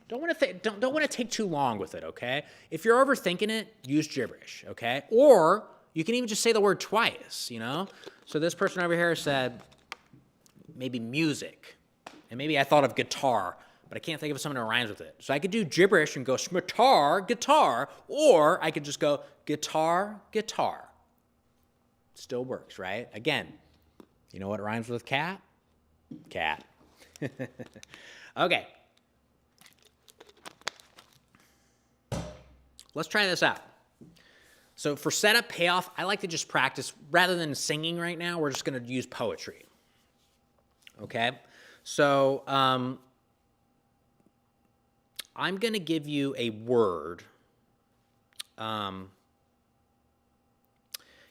Speaker 1: Don't want to take too long with it, okay? If you're overthinking it, use gibberish, okay? Or you can even just say the word twice, So this person over here said maybe music, and maybe I thought of guitar, but I can't think of something that rhymes with it. So I could do gibberish and go schmatar, guitar, or I could just go guitar. Still works, right? Again, you know what rhymes with cat? Cat. Okay. Let's try this out. So for setup, payoff, I like to just practice. Rather than singing right now, we're just going to use poetry. Okay? So I'm going to give you a word. I'm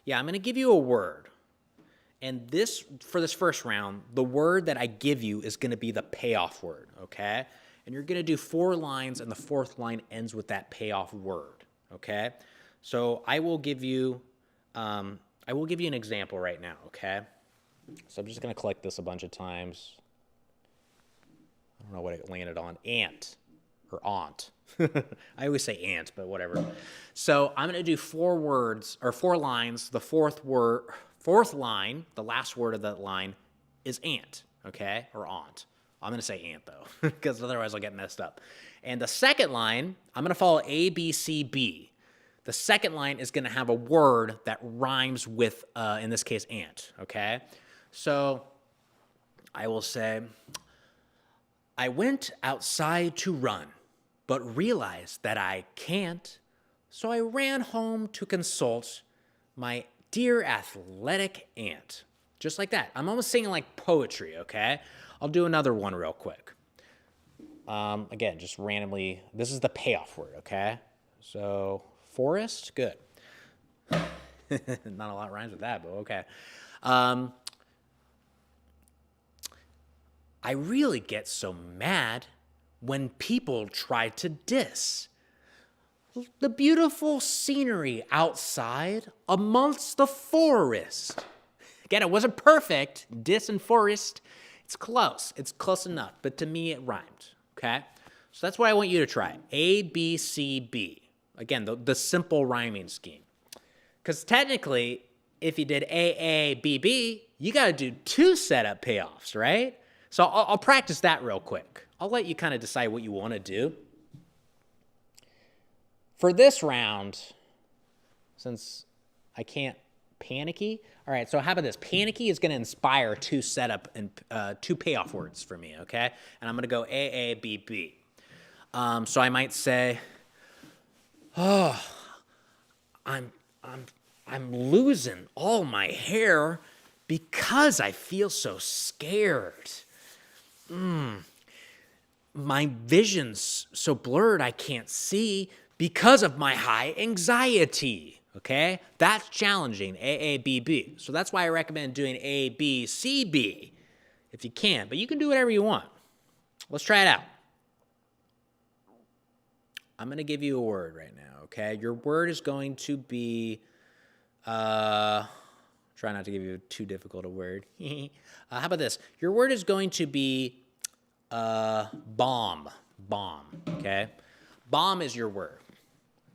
Speaker 1: going to give you a word. And for this first round, the word that I give you is going to be the payoff word, okay? And you're going to do 4 lines, and the 4th line ends with that payoff word, okay? So I will give you an example right now, okay? So I'm just going to click this a bunch of times. I don't know what it landed on. Ant or aunt. I always say ant, but whatever. So I'm going to do 4 lines. The fourth line, the last word of that line, is ant, okay, or aunt. I'm going to say ant, though, because otherwise I'll get messed up. And the second line, I'm going to follow A, B, C, B. The second line is going to have a word that rhymes with, in this case, ant, okay? So I will say, I went outside to run, but realized that I can't, so I ran home to consult my dear athletic aunt. Just like that. I'm almost singing like poetry, okay? I'll do another one real quick. Again, just randomly. This is the payoff word, okay? So, forest, good. Not a lot rhymes with that, but okay. I really get so mad when people try to diss the beautiful scenery outside amongst the forest. Again, it wasn't perfect. Diss and forest, it's close. It's close enough, but to me it rhymed, okay? So that's what I want you to try. A, B, C, B. Again, the simple rhyming scheme. Because technically, if you did A, B, B, you got to do 2 setup payoffs, right? So I'll practice that real quick. I'll let you kind of decide what you want to do. For this round, since I can't panicky, all right, so how about this? Panicky is going to inspire 2 setup and 2 payoff words for me, okay? And I'm going to go A, B, B. So I might say, oh, I'm losing all my hair because I feel so scared. My vision's so blurred I can't see because of my high anxiety. Okay? That's challenging. A, B, B. So that's why I recommend doing A, B, C, B if you can. But you can do whatever you want. Let's try it out. I'm going to give you a word right now, okay? Your word is going to be, try not to give you too difficult a word. How about this? Your word is going to be bomb, okay? Bomb is your word.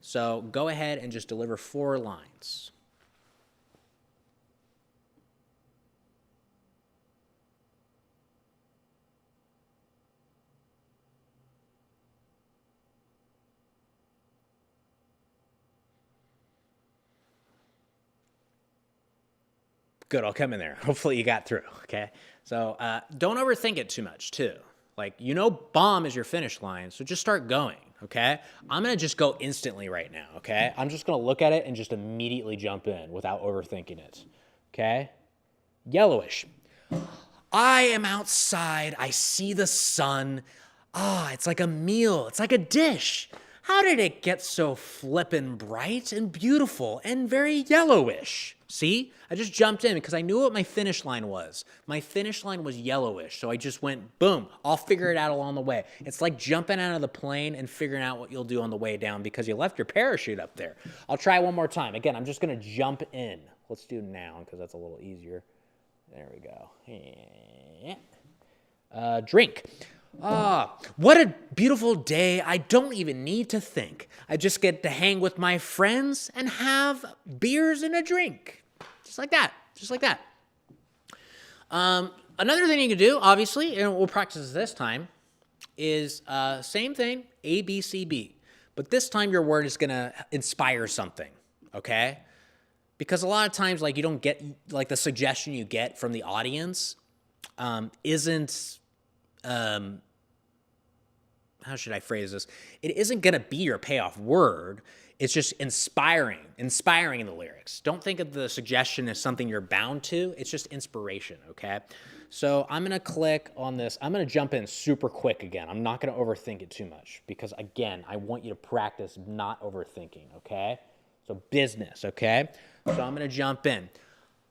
Speaker 1: So go ahead and just deliver 4 lines. Good, I'll come in there. Hopefully you got through, okay? So don't overthink it too much, too. Like, you know, bomb is your finish line, so just start going, okay? I'm going to just go instantly right now, okay? I'm just going to look at it and just immediately jump in without overthinking it, okay? Yellowish. I am outside. I see the sun. It's like a meal. It's like a dish. How did it get so flippin' bright and beautiful and very yellowish? See? I just jumped in because I knew what my finish line was. My finish line was yellowish, so I just went, boom, I'll figure it out along the way. It's like jumping out of the plane and figuring out what you'll do on the way down because you left your parachute up there. I'll try one more time. Again, I'm just going to jump in. Let's do noun because that's a little easier. There we go. Drink. What a beautiful day. I don't even need to think. I just get to hang with my friends and have beers and a drink. Just like that. Just like that. Another thing you can do, obviously, and we'll practice this time, is same thing, A, B, C, B. But this time your word is going to inspire something, okay? Because a lot of times, like, you don't get, like, the suggestion you get from the audience isn't, how should I phrase this? It isn't going to be your payoff word. It's just inspiring in the lyrics. Don't think of the suggestion as something you're bound to. It's just inspiration, okay? So I'm going to click on this. I'm going to jump in super quick again. I'm not going to overthink it too much because, again, I want you to practice not overthinking, okay? So business, okay? So I'm going to jump in.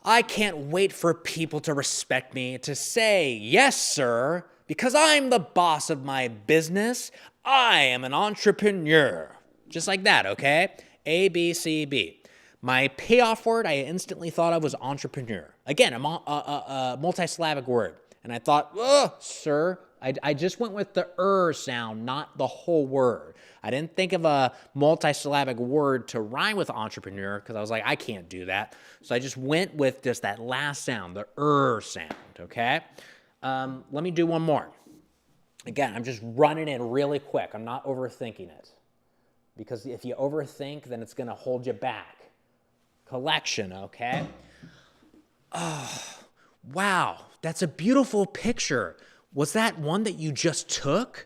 Speaker 1: I can't wait for people to respect me, to say, yes, sir, because I'm the boss of my business. I am an entrepreneur. Just like that, okay? A, B, C, B. My payoff word I instantly thought of was entrepreneur. Again, a multisyllabic word. And I thought, sir, I just went with the sound, not the whole word. I didn't think of a multisyllabic word to rhyme with entrepreneur because I was like, I can't do that. So I just went with just that last sound, the sound, okay? Let me do one more. Again, I'm just running in really quick. I'm not overthinking it. Because if you overthink, then it's going to hold you back. Collection, okay? Oh, wow, that's a beautiful picture. Was that one that you just took?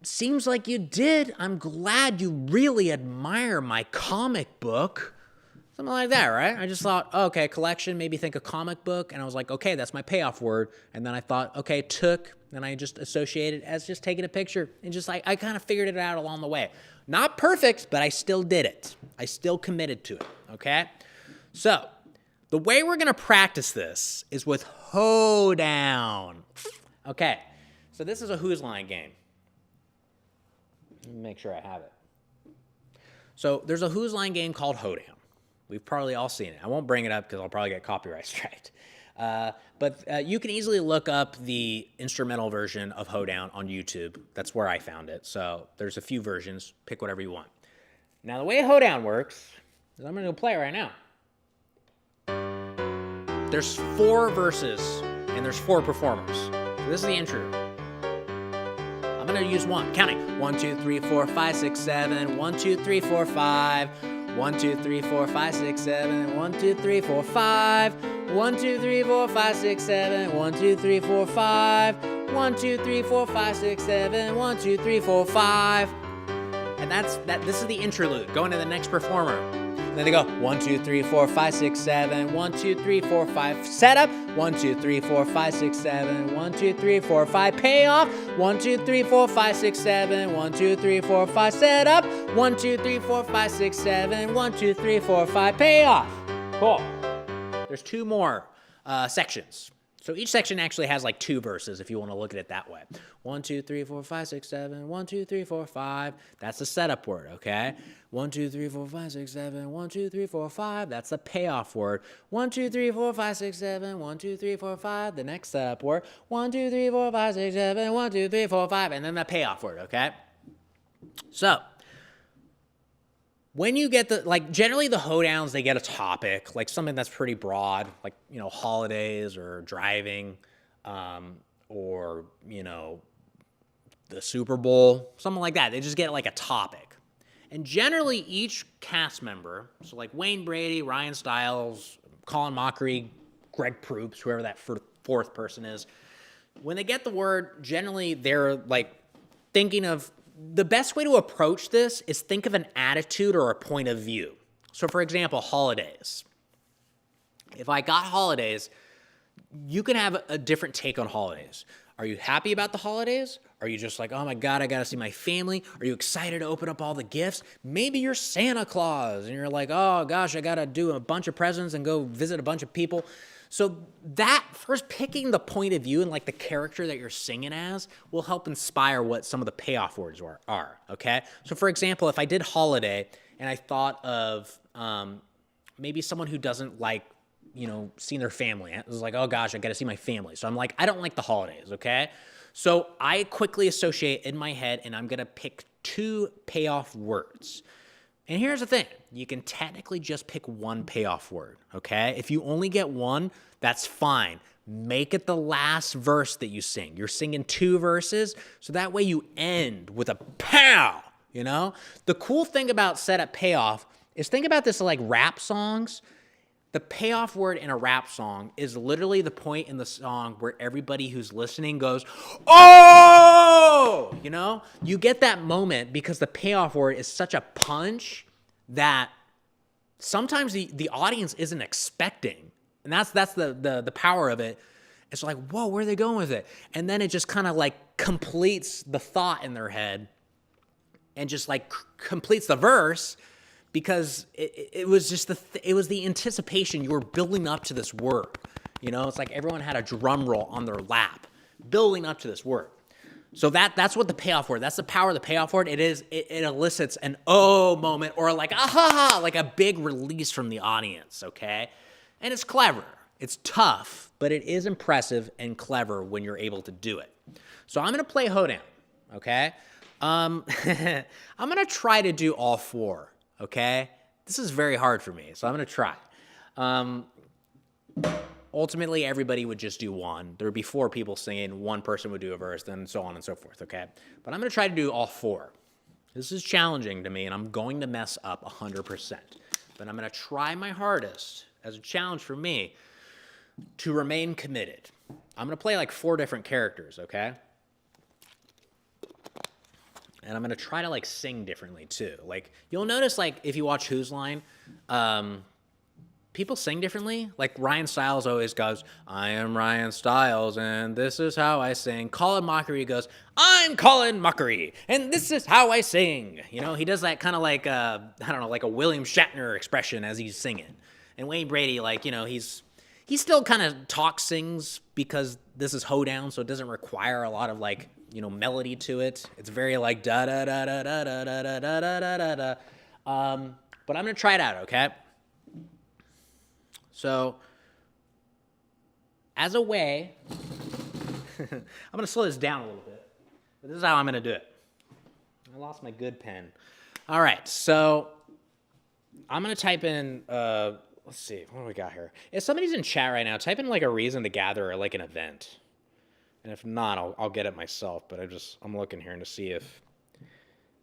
Speaker 1: Seems like you did. I'm glad you really admire my comic book. Something like that, right? I just thought, okay, collection, maybe think a comic book. And I was like, okay, that's my payoff word. And then I thought, okay, took. And I just associated as just taking a picture. And just like, I kind of figured it out along the way. Not perfect, but I still did it. I still committed to it, okay? So the way we're going to practice this is with Hoedown. Okay, so this is a Who's Line game. Let me make sure I have it. So there's a Who's Line game called Hoedown. We've probably all seen it. I won't bring it up because I'll probably get copyright striked. But you can easily look up the instrumental version of Hoedown on YouTube. That's where I found it. So there's a few versions. Pick whatever you want. Now, the way Hoedown works is I'm going to go play it right now. There's 4 verses, and there's 4 performers. So this is the intro. I'm going to use one, counting. 1, 2, 3, 4, 5, 6, 7. 1, 2, 3, 4, 5. 1, 2, 3, 4, 5, 6, 7. 1, 2, 3, 4, 5. 1, 2, 3, 4, 5, 6, 7. 1, 2, 3, 4, 5. 1, 2, 3, 4, 5, 6, 7. 1, 2, 3, 4, 5. And this is the interlude, going to the next performer. And then they go 1, 2, 3, 4, 5, 6, 7. 1, 2, 3, 4, 5. Setup. 1, 2, 3, 4, 5, 6, 7. 1, 2, 3, 4, 5. Payoff. 1, 2, 3, 4, 5, 6, 7. 1, 2, 3, 4, 5. Setup. 1, 2, 3, 4, 5, 6, 7. 1, 2, 3, 4, 5. Payoff. Cool. There's 2 more sections. So each section actually has like 2 verses if you want to look at it that way. 1, 2, 3, 4, 5, 6, 7. 1, 2, 3, 4, 5. That's the setup word, okay? 1, 2, 3, 4, 5, 6, 7. 1, 2, 3, 4, 5. That's the payoff word. 1, 2, 3, 4, 5, 6, 7. 1, 2, 3, 4, 5. The next setup word. 1, 2, 3, 4, 5, 6, 7. 1, 2, 3, 4, 5. And then the payoff word, okay? So when you get generally the Hoedowns, they get a topic, like something that's pretty broad, like, holidays or driving, or, the Super Bowl, something like that. They just get like a topic. And generally each cast member, so like Wayne Brady, Ryan Stiles, Colin Mockery, Greg Proops, whoever that 4th person is, when they get the word, generally they're like thinking of the best way to approach this is think of an attitude or a point of view. So for example, holidays. If I got holidays, you can have a different take on holidays. Are you happy about the holidays? Are you just like, oh my God, I got to see my family? Are you excited to open up all the gifts? Maybe you're Santa Claus and you're like, oh gosh, I got to do a bunch of presents and go visit a bunch of people. So that first picking the point of view and like the character that you're singing as will help inspire what some of the payoff words are, okay? So for example, if I did holiday and I thought of maybe someone who doesn't like, seeing their family. It was like, oh gosh, I got to see my family. So I'm like, I don't like the holidays, okay? So I quickly associate in my head, and I'm going to pick 2 payoff words. And here's the thing. You can technically just pick one payoff word, okay? If you only get one, that's fine. Make it the last verse that you sing. You're singing 2 verses, so that way you end with a pow, The cool thing about setup payoff is think about this like rap songs. The payoff word in a rap song is literally the point in the song where everybody who's listening goes, oh! You get that moment because the payoff word is such a punch that sometimes the audience isn't expecting. And that's the power of it. It's like, whoa, where are they going with it? And then it just kind of like completes the thought in their head and just like completes the verse. Because it was just it was the anticipation. You were building up to this word. It's like everyone had a drum roll on their lap, building up to this word. So that's what the payoff word. That's the power of the payoff word. It elicits an oh moment or like aha, like a big release from the audience. Okay, and it's clever. It's tough, but it is impressive and clever when you're able to do it. So I'm gonna play Hoedown. Okay, I'm gonna try to do all 4. Okay? This is very hard for me, so I'm going to try. Ultimately, everybody would just do one. There would be 4 people singing. One person would do a verse, then so on and so forth, okay? But I'm going to try to do all 4. This is challenging to me, and I'm going to mess up 100%. But I'm going to try my hardest as a challenge for me to remain committed. I'm going to play like 4 different characters, okay? And I'm going to try to like sing differently too. Like you'll notice like if you watch Whose Line, people sing differently. Like Ryan Stiles always goes, I am Ryan Stiles and this is how I sing. Colin Mockery goes, I'm Colin Mockery and this is how I sing. He does that kind of like, like a William Shatner expression as he's singing. And Wayne Brady, like, he still kind of sings because this is Hoedown, so it doesn't require a lot of like, melody to it. It's very like da da da da da da da da da da da da. But I'm gonna try it out, okay? So, as a way, I'm gonna slow this down a little bit. But this is how I'm gonna do it. I lost my good pen. All right, so I'm gonna type in. Let's see, what do we got here? If somebody's in chat right now, type in like a reason to gather or like an event. And if not, I'll get it myself. But I'm looking here to see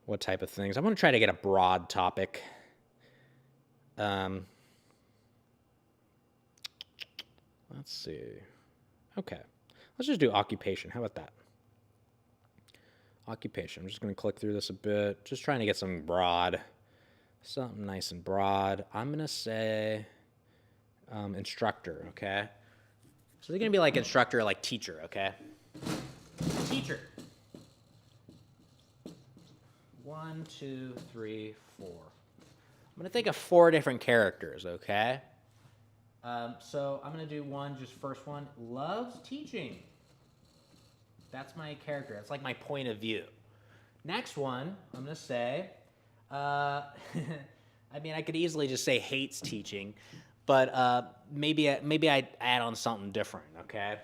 Speaker 1: what type of things. I'm going to try to get a broad topic. Let's see. Okay. Let's just do occupation. How about that? Occupation. I'm just going to click through this a bit. Just trying to get something broad. Something nice and broad. I'm going to say instructor, okay? So they're going to be like instructor, like teacher, okay? Teacher. 1, 2, 3, 4. I'm going to think of 4 different characters, okay? So I'm going to do first one, loves teaching. That's my character. That's like my point of view. Next one, I'm going to say, I could easily just say hates teaching, but maybe I'd add on something different, okay?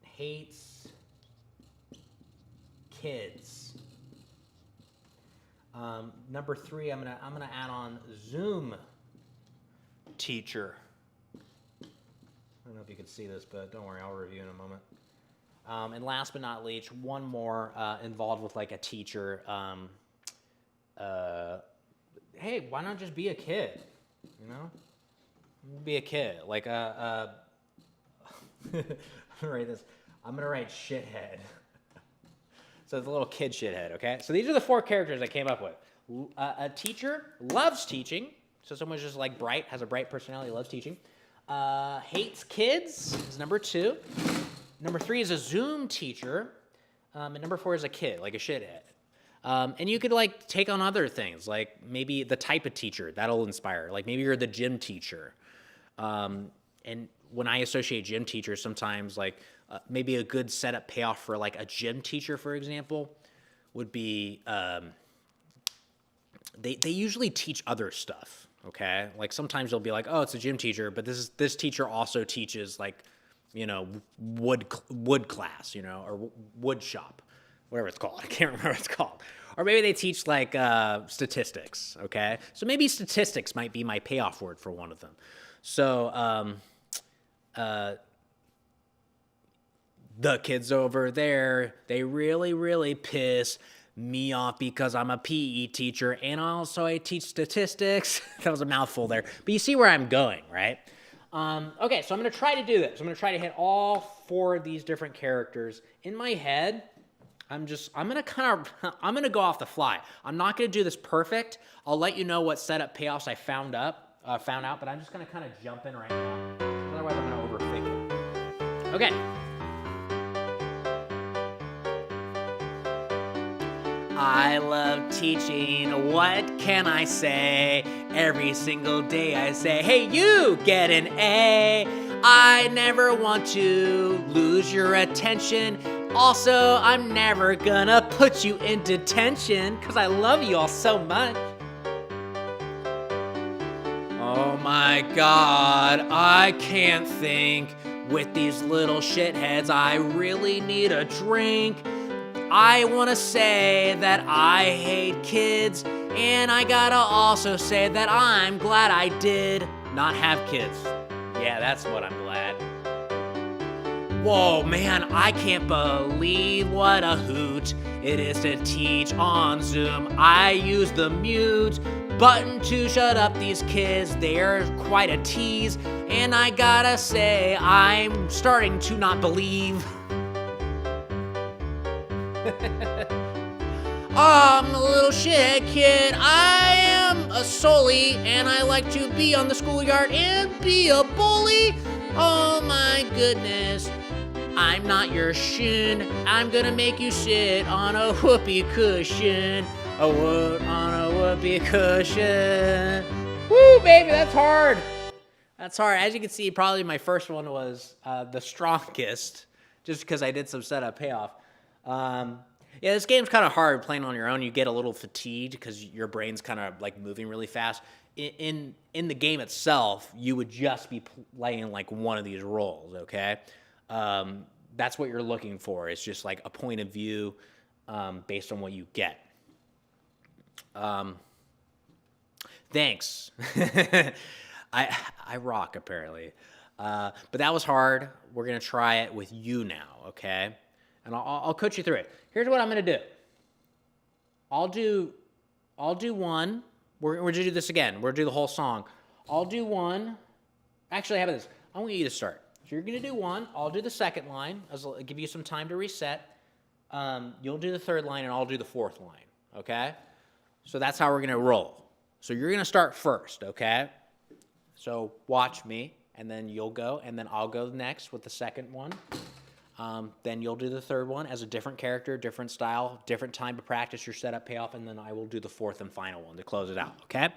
Speaker 1: Hates kids. Number 3, I'm gonna add on Zoom teacher. I don't know if you can see this, but don't worry, I'll review in a moment. And last but not least, one more involved with like a teacher. Hey, why not just be a kid? Be a kid. Like, I'm gonna write this. I'm gonna write shithead. So it's a little kid shithead, okay? So these are the 4 characters I came up with. A teacher, loves teaching. So someone's just like bright, has a bright personality, loves teaching. Hates kids is number 2. Number 3 is a Zoom teacher. And number 4 is a kid, like a shithead. And you could like take on other things, like maybe the type of teacher, that'll inspire. Like maybe you're the gym teacher. And when I associate gym teachers, sometimes like maybe a good setup payoff for like a gym teacher, for example, would be they usually teach other stuff. Okay, like sometimes they'll be like, oh, it's a gym teacher, but this teacher also teaches like, you know, wood class, you know, or wood shop, whatever it's called. I can't remember what it's called. Or maybe they teach like statistics. Okay, so maybe statistics might be my payoff word for one of them. So the kids over there, they really, really piss me off because I'm a PE teacher and also I teach statistics. That was a mouthful there, but you see where I'm going, right? Okay, so I'm going to try to do this. I'm going to try to hit all 4 of these different characters in my head. I'm going to go off the fly. I'm not going to do this perfect. I'll let you know what setup payoffs I found out, but I'm just going to kind of jump in right now. Otherwise, I'm going to overthink it. Okay. I love teaching, what can I say? Every single day I say, hey, you get an A. I never want to lose your attention. Also, I'm never gonna put you in detention, because I love you all so much. Oh my God, I can't think. With these little shitheads, I really need a drink. I want to say that I hate kids, and I gotta also say that I'm glad I did not have kids. Yeah, that's what I'm glad. Whoa, man, I can't believe what a hoot it is to teach on Zoom. I use the mute button to shut up these kids. They're quite a tease, and I gotta say I'm starting to not believe. I'm a little shit kid. I am a solely, and I like to be on the schoolyard and be a bully. Oh my goodness. I'm not your shin. I'm gonna make you sit on a whoopee cushion. On a whoopee cushion. Woo, baby, that's hard. That's hard. As you can see, probably my first one was the strongest, just because I did some setup payoff. Yeah, this game's kind of hard playing on your own. You get a little fatigued because your brain's kind of like moving really fast. In the game itself, you would just be playing like one of these roles, okay? That's what you're looking for. It's just like a point of view based on what you get. Thanks. I rock, apparently. But that was hard. We're going to try it with you now, okay? And I'll coach you through it. Here's what I'm going to do. I'll do one. We're going to do this again. We're going to do the whole song. I'll do one. Actually, how about this? I want you to start. So you're going to do one. I'll do the second line. I'll give you some time to reset. You'll do the third line, and I'll do the fourth line, okay? So that's how we're going to roll. So you're going to start first, okay? So watch me, and then you'll go, and then I'll go next with the second one. Then you'll do the third one as a different character, different style, different time to practice your setup payoff, and then I will do the fourth and final one to close it out, okay?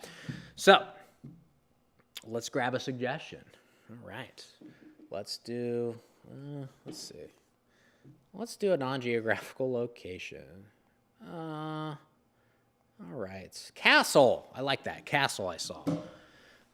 Speaker 1: So let's grab a suggestion. All right. Let's do, let's see. Let's do a non-geographical location. All right. Castle. I like that. Castle I saw.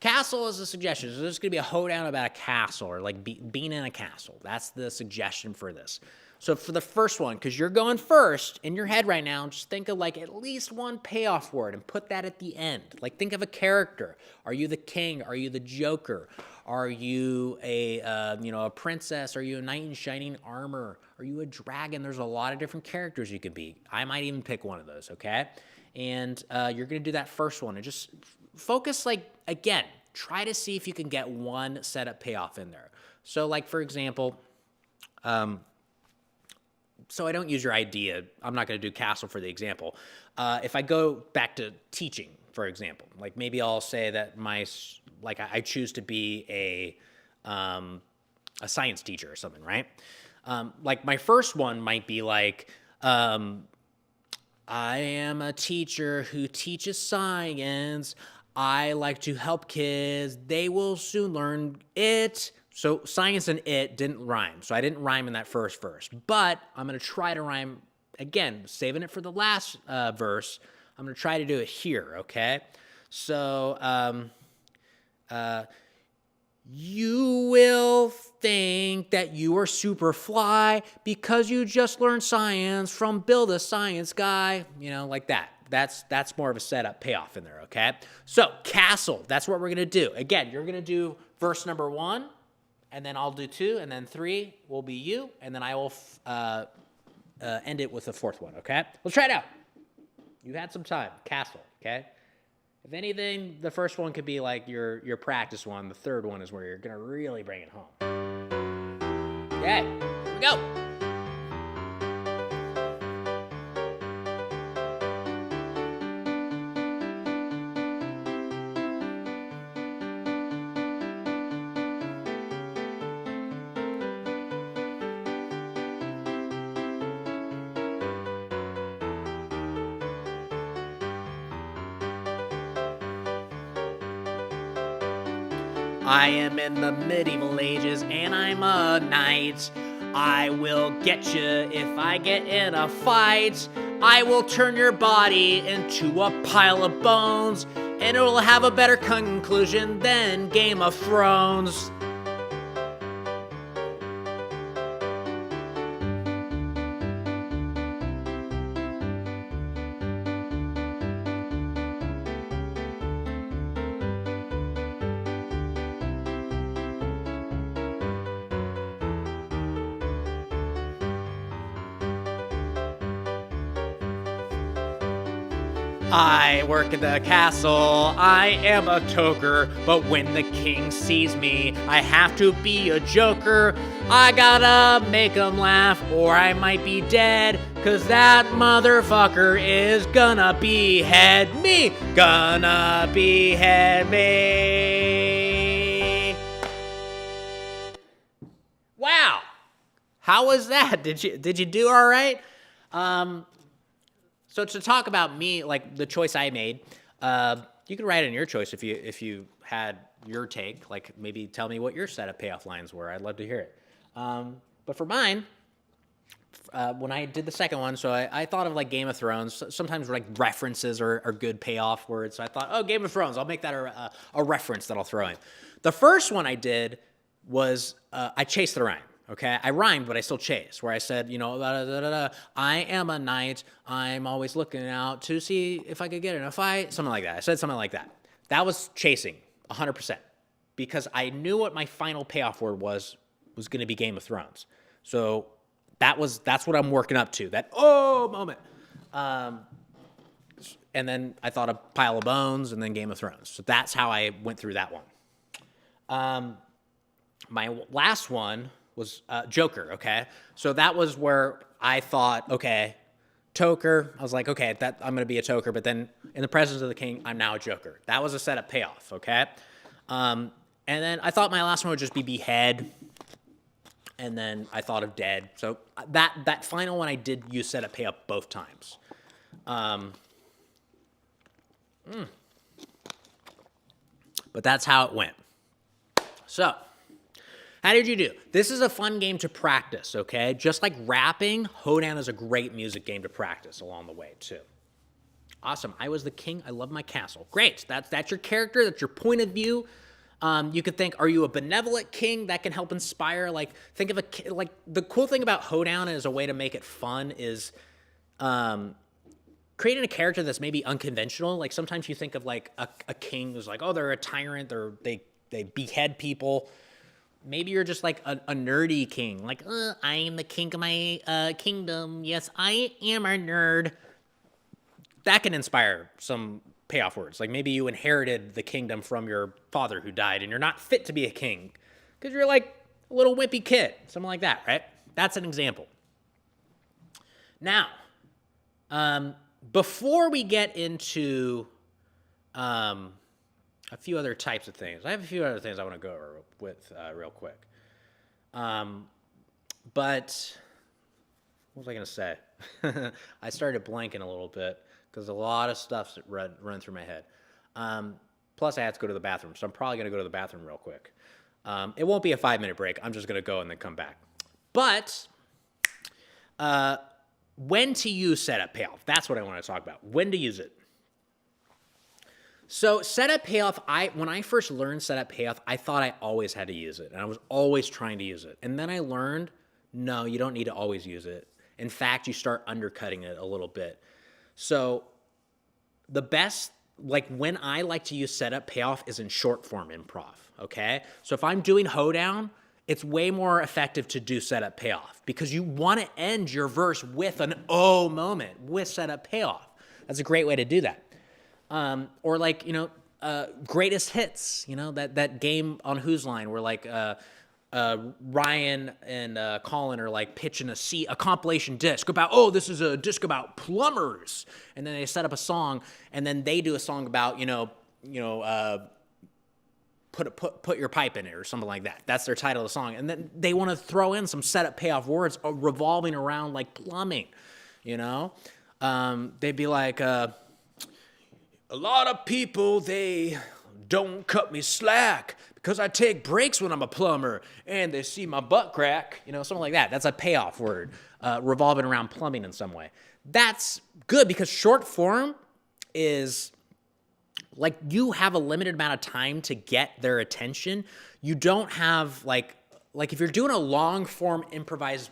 Speaker 1: Castle is a suggestion. So there's going to be a hoedown about a castle or like being in a castle. That's the suggestion for this. So for the first one, because you're going first in your head right now, just think of like at least one payoff word and put that at the end. Like think of a character. Are you the king? Are you the Joker? Are you a princess? Are you a knight in shining armor? Are you a dragon? There's a lot of different characters you could be. I might even pick one of those, okay? And you're going to do that first one and just focus, like, again, try to see if you can get one setup payoff in there. So like, for example, so I don't use your idea. I'm not going to do castle for the example. If I go back to teaching, for example, like maybe I'll say that I choose to be a science teacher or something, right? Like my first one might be like, I am a teacher who teaches science. I like to help kids. They will soon learn it. So science and it didn't rhyme. So I didn't rhyme in that first verse. But I'm going to try to rhyme, again, saving it for the last verse. I'm going to try to do it here, okay? So you will think that you are super fly because you just learned science from Bill the Science Guy, like that. That's more of a setup payoff in there, okay? So castle, that's what we're going to do. Again, you're going to do verse number 1, and then I'll do 2, and then 3 will be you, and then I will end it with the 4th one, okay? Let's try it out. You had some time. Castle, okay? If anything, the first one could be like your practice one. The third one is where you're going to really bring it home. Okay, here we go. I am in the medieval ages and I'm a knight. I will get you if I get in a fight. I will turn your body into a pile of bones, and it will have a better conclusion than Game of Thrones. I work at the castle, I am a toker, but when the king sees me, I have to be a joker. I gotta make him laugh or I might be dead, 'cause that motherfucker is gonna behead me, gonna behead me. Wow, how was that? Did you do all right? So to talk about me, like the choice I made, you can write in your choice if you had your take. Like maybe tell me what your setup payoff lines were. I'd love to hear it. But for mine, when I did the second one, so I thought of like Game of Thrones. Sometimes like references are good payoff words. So I thought, oh, Game of Thrones. I'll make that a reference that I'll throw in. The first one I did was I chased the rhyme. Okay, I rhymed, but I still chased, where I said, I am a knight. I'm always looking out to see if I could get in a fight. Something like that. I said something like that. That was chasing, 100%, because I knew what my final payoff word was going to be Game of Thrones. So that's what I'm working up to, that moment. And then I thought of Pile of Bones and then Game of Thrones. So that's how I went through that one. My last one was Joker, okay? So that was where I thought, okay, toker. I was like, okay, I'm going to be a toker, but then in the presence of the king, I'm now a joker. That was a setup payoff, okay? And then I thought my last one would just be behead, and then I thought of dead. So that final one I did use setup payoff both times. But that's how it went. So how did you do? This is a fun game to practice, okay? Just like rapping, Hoedown is a great music game to practice along the way, too. Awesome. I was the king. I love my castle. Great. That's your character. That's your point of view. You could think, are you a benevolent king that can help inspire? Like, think of the cool thing about Hoedown as a way to make it fun is creating a character that's maybe unconventional. Like, sometimes you think of, like, a king who's like, oh, they're a tyrant. They behead people. Maybe you're just like a nerdy king. Like, I am the king of my kingdom. Yes, I am a nerd. That can inspire some payoff words. Like maybe you inherited the kingdom from your father who died and you're not fit to be a king because you're like a little wimpy kid, something like that, right? That's an example. Now, before we get into a few other types of things, I have a few other things I want to go over with real quick. But what was I going to say? I started blanking a little bit because a lot of stuff's run through my head. Plus, I had to go to the bathroom, so I'm probably going to go to the bathroom real quick. It won't be a 5-minute break. I'm just going to go and then come back. But when to use setup payoff, that's what I want to talk about. When to use it. So setup payoff, when I first learned setup payoff, I thought I always had to use it, and I was always trying to use it. And then I learned, no, you don't need to always use it. In fact, you start undercutting it a little bit. So the best, like when I like to use setup payoff is in short form improv, okay? So if I'm doing Hoedown, it's way more effective to do setup payoff because you want to end your verse with an oh moment with setup payoff. That's a great way to do that. Or like, greatest hits, that game on Whose Line where like Ryan and Colin are like pitching a compilation disc about, this is a disc about plumbers. And then they set up a song and then they do a song about, put your pipe in it or something like that. That's their title of the song. And then they want to throw in some setup payoff words revolving around like plumbing, they'd be like, a lot of people, they don't cut me slack because I take breaks when I'm a plumber and they see my butt crack, something like that. That's a payoff word revolving around plumbing in some way. That's good because short form is like you have a limited amount of time to get their attention. You don't have like if you're doing a long form improvised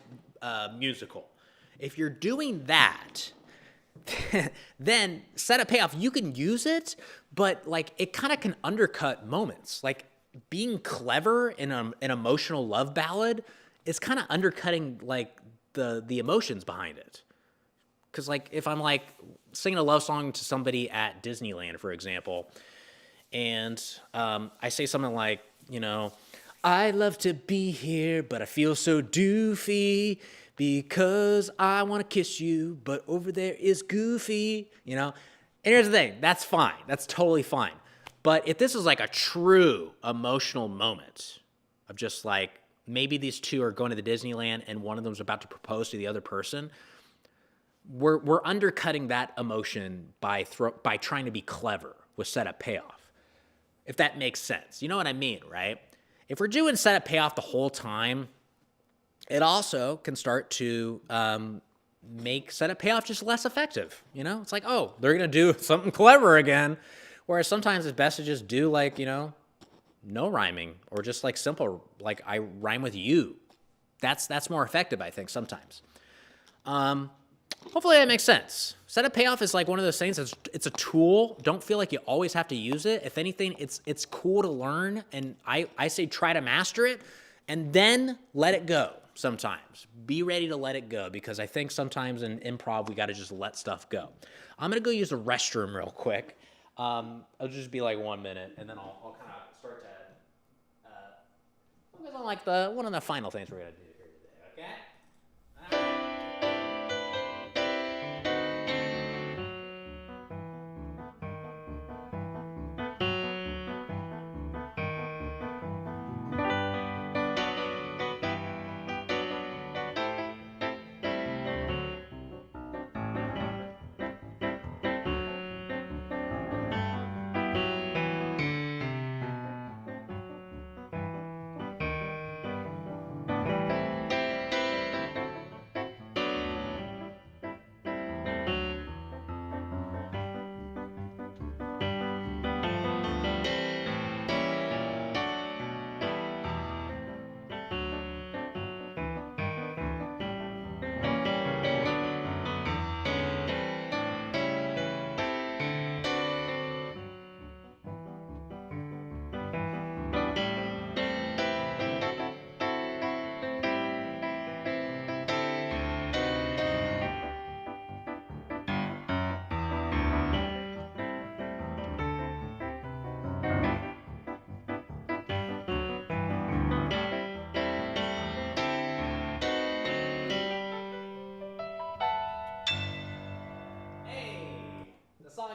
Speaker 1: musical, if you're doing that, then setup payoff, you can use it, but like it kind of can undercut moments. Like being clever in an emotional love ballad is kind of undercutting like the emotions behind it. Because like if I'm like singing a love song to somebody at Disneyland, for example, and I say something like, I love to be here, but I feel so doofy because I want to kiss you, but over there is Goofy, And here's the thing, that's fine. That's totally fine. But if this is like a true emotional moment of just like, maybe these two are going to the Disneyland and one of them's about to propose to the other person, we're undercutting that emotion by trying to be clever with setup payoff, if that makes sense. You know what I mean, right? If we're doing setup payoff the whole time, it also can start to make setup payoff just less effective. It's like, they're going to do something clever again. Whereas sometimes it's best to just do like, no rhyming or just like simple, like I rhyme with you. That's more effective, I think, sometimes. Hopefully that makes sense. Setup payoff is like one of those things. It's a tool. Don't feel like you always have to use it. If anything, it's cool to learn. And I say try to master it and then let it go. Sometimes be ready to let it go because I think sometimes in improv we got to just let stuff go. I'm gonna go use the restroom real quick. It'll just be like 1 minute and then I'll kind of start to focus on like one of the final things we're gonna do here today. Okay. All right.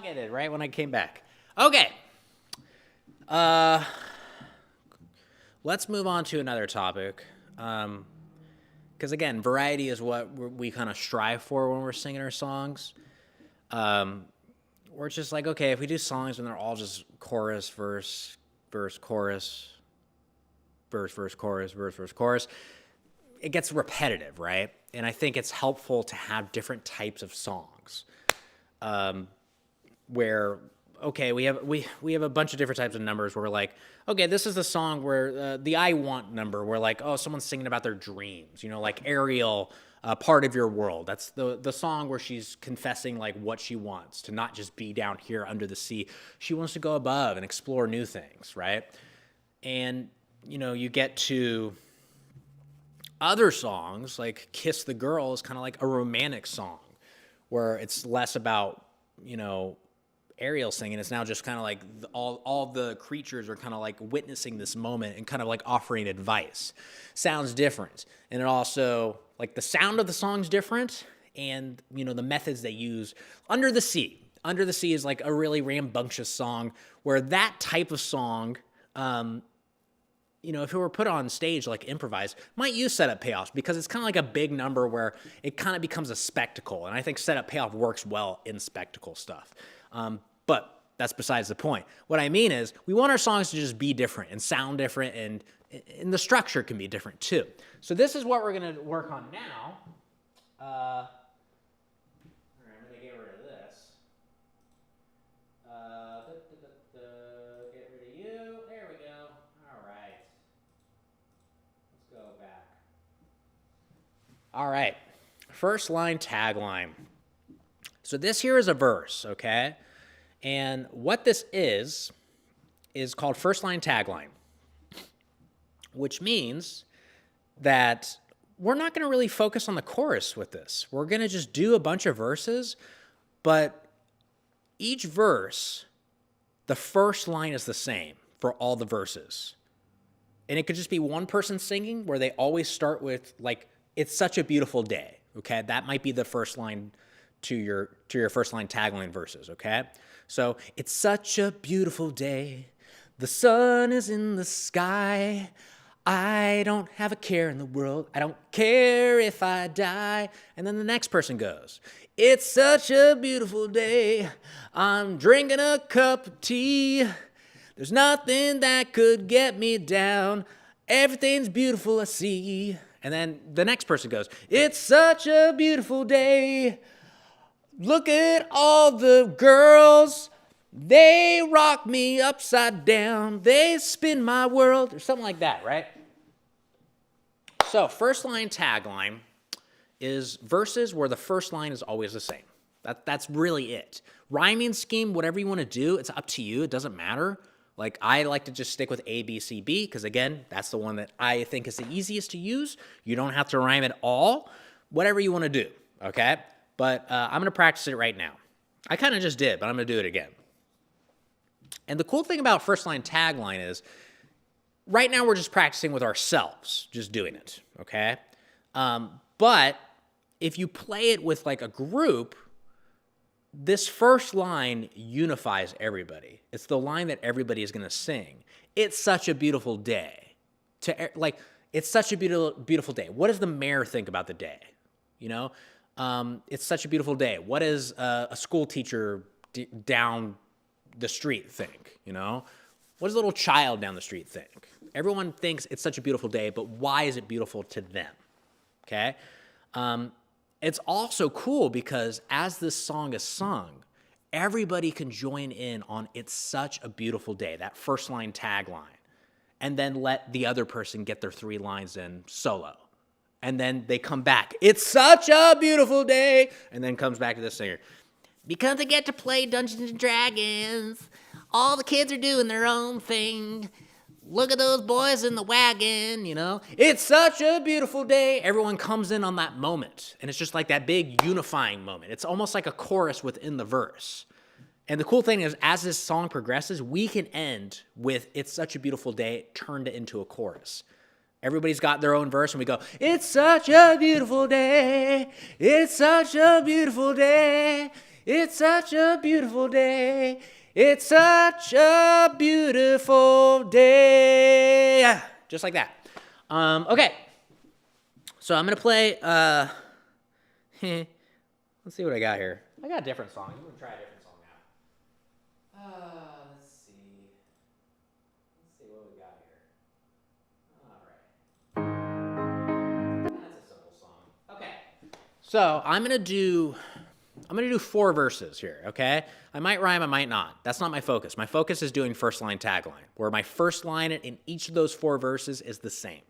Speaker 1: ended right when I came back. Okay. Let's move on to another topic. Because again, variety is what we kind of strive for when we're singing our songs. We're just like, okay, if we do songs and they're all just chorus, verse, chorus, verse, chorus, it gets repetitive, right? And I think it's helpful to have different types of songs, where, okay, we have a bunch of different types of numbers where we're like, okay, this is the song where the I want number, where like, oh, someone's singing about their dreams, like Ariel, part of your world. That's the song where she's confessing like what she wants, to not just be down here under the sea. She wants to go above and explore new things, right? And, you get to other songs, like Kiss the Girl is kind of like a romantic song, where it's less about, Ariel singing. It's now just kind of like all the creatures are kind of like witnessing this moment and kind of like offering advice. Sounds different. And it also, like, the sound of the song's different, and, the methods they use. Under the Sea. Under the Sea is like a really rambunctious song, where that type of song, if it were put on stage, like improvised, might use setup payoffs, because it's kind of like a big number where it kind of becomes a spectacle. And I think setup payoff works well in spectacle stuff. But that's besides the point. What I mean is, we want our songs to just be different and sound different, and the structure can be different too. So this is what we're going to work on now. All right, I'm going to get rid of this. Get rid of you. There we go. All right. Let's go back. All right. First line tagline. So this here is a verse, okay? And what this is called first line tagline, which means that we're not going to really focus on the chorus with this. We're going to just do a bunch of verses, but each verse, the first line is the same for all the verses. And it could just be one person singing, where they always start with, like, it's such a beautiful day, okay? That might be the first line to your first line tagline verses, okay? So, it's such a beautiful day. The sun is in the sky. I don't have a care in the world. I don't care if I die. And then the next person goes, it's such a beautiful day. I'm drinking a cup of tea. There's nothing that could get me down. Everything's beautiful I see. And then the next person goes, it's such a beautiful day. Look at all the girls. They rock me upside down. They spin my world. Or something like that, right? So first line tagline is verses where the first line is always the same. That's really it. Rhyming scheme, whatever you want to do, it's up to you. It doesn't matter. Like, I like to just stick with A, B, C, B, because again, that's the one that I think is the easiest to use. You don't have to rhyme at all. Whatever you want to do, okay? But I'm going to practice it right now. I kind of just did, but I'm going to do it again. And the cool thing about first line tagline is, right now we're just practicing with ourselves, just doing it, okay? But if you play it with like a group, this first line unifies everybody. It's the line that everybody is going to sing. It's such a beautiful day. It's such a beautiful day. What does the mayor think about the day? It's such a beautiful day. What does a school teacher down the street think? What does a little child down the street think? Everyone thinks it's such a beautiful day, but why is it beautiful to them? Okay? It's also cool because as this song is sung, everybody can join in on it's such a beautiful day, that first line tagline, and then let the other person get their 3 lines in solo. And then they come back, it's such a beautiful day, and then comes back to the singer. Because they get to play Dungeons and Dragons, all the kids are doing their own thing. Look at those boys in the wagon, It's such a beautiful day. Everyone comes in on that moment. And it's just like that big unifying moment. It's almost like a chorus within the verse. And the cool thing is, as this song progresses, we can end with it's such a beautiful day turned into a chorus. Everybody's got their own verse, and we go, it's such a beautiful day. It's such a beautiful day. It's such a beautiful day. It's such a beautiful day. Just like that. Okay. So I'm going to play, let's see what I got here. I got a different song. I'm going to try a different song now. Let's see. Let's see what we got here. All right. That's a simple song. Okay. So I'm going to do 4 verses here, okay? I might rhyme, I might not. That's not my focus. My focus is doing first line tagline, where my first line in each of those 4 verses is the same,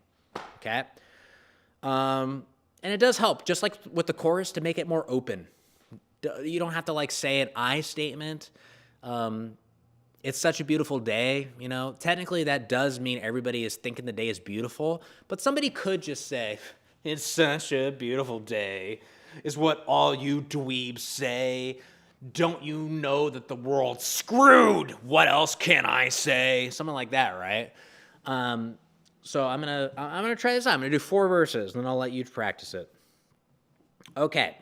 Speaker 1: okay? And it does help, just like with the chorus, to make it more open. You don't have to like say an I statement. It's such a beautiful day, you know? Technically, that does mean everybody is thinking the day is beautiful, but somebody could just say, it's such a beautiful day, is what all you dweebs say. Don't you know that the world's screwed? What else can I say? Something like that, right? So I'm gonna try this out. I'm gonna do 4 verses, and then I'll let you practice it. Okay.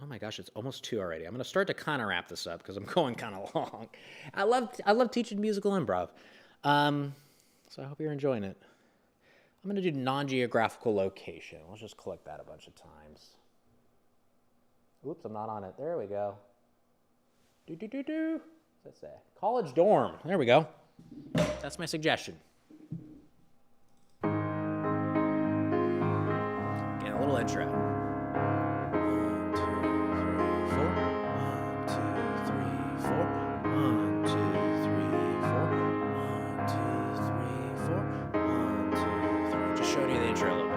Speaker 1: Oh my gosh, it's almost 2 already. I'm gonna start to kind of wrap this up because I'm going kind of long. I love teaching musical improv. So I hope you're enjoying it. I'm gonna do non-geographical location. Let's just click that a bunch of times. Oops, I'm not on it. There we go. What's that say? College dorm. There we go. That's my suggestion. Get a little intro. 1, 2, 3, 4. 1, 2, 3, 4. 1, 2, 3, 4. 1, 2, 3. Just showing you the intro a little bit.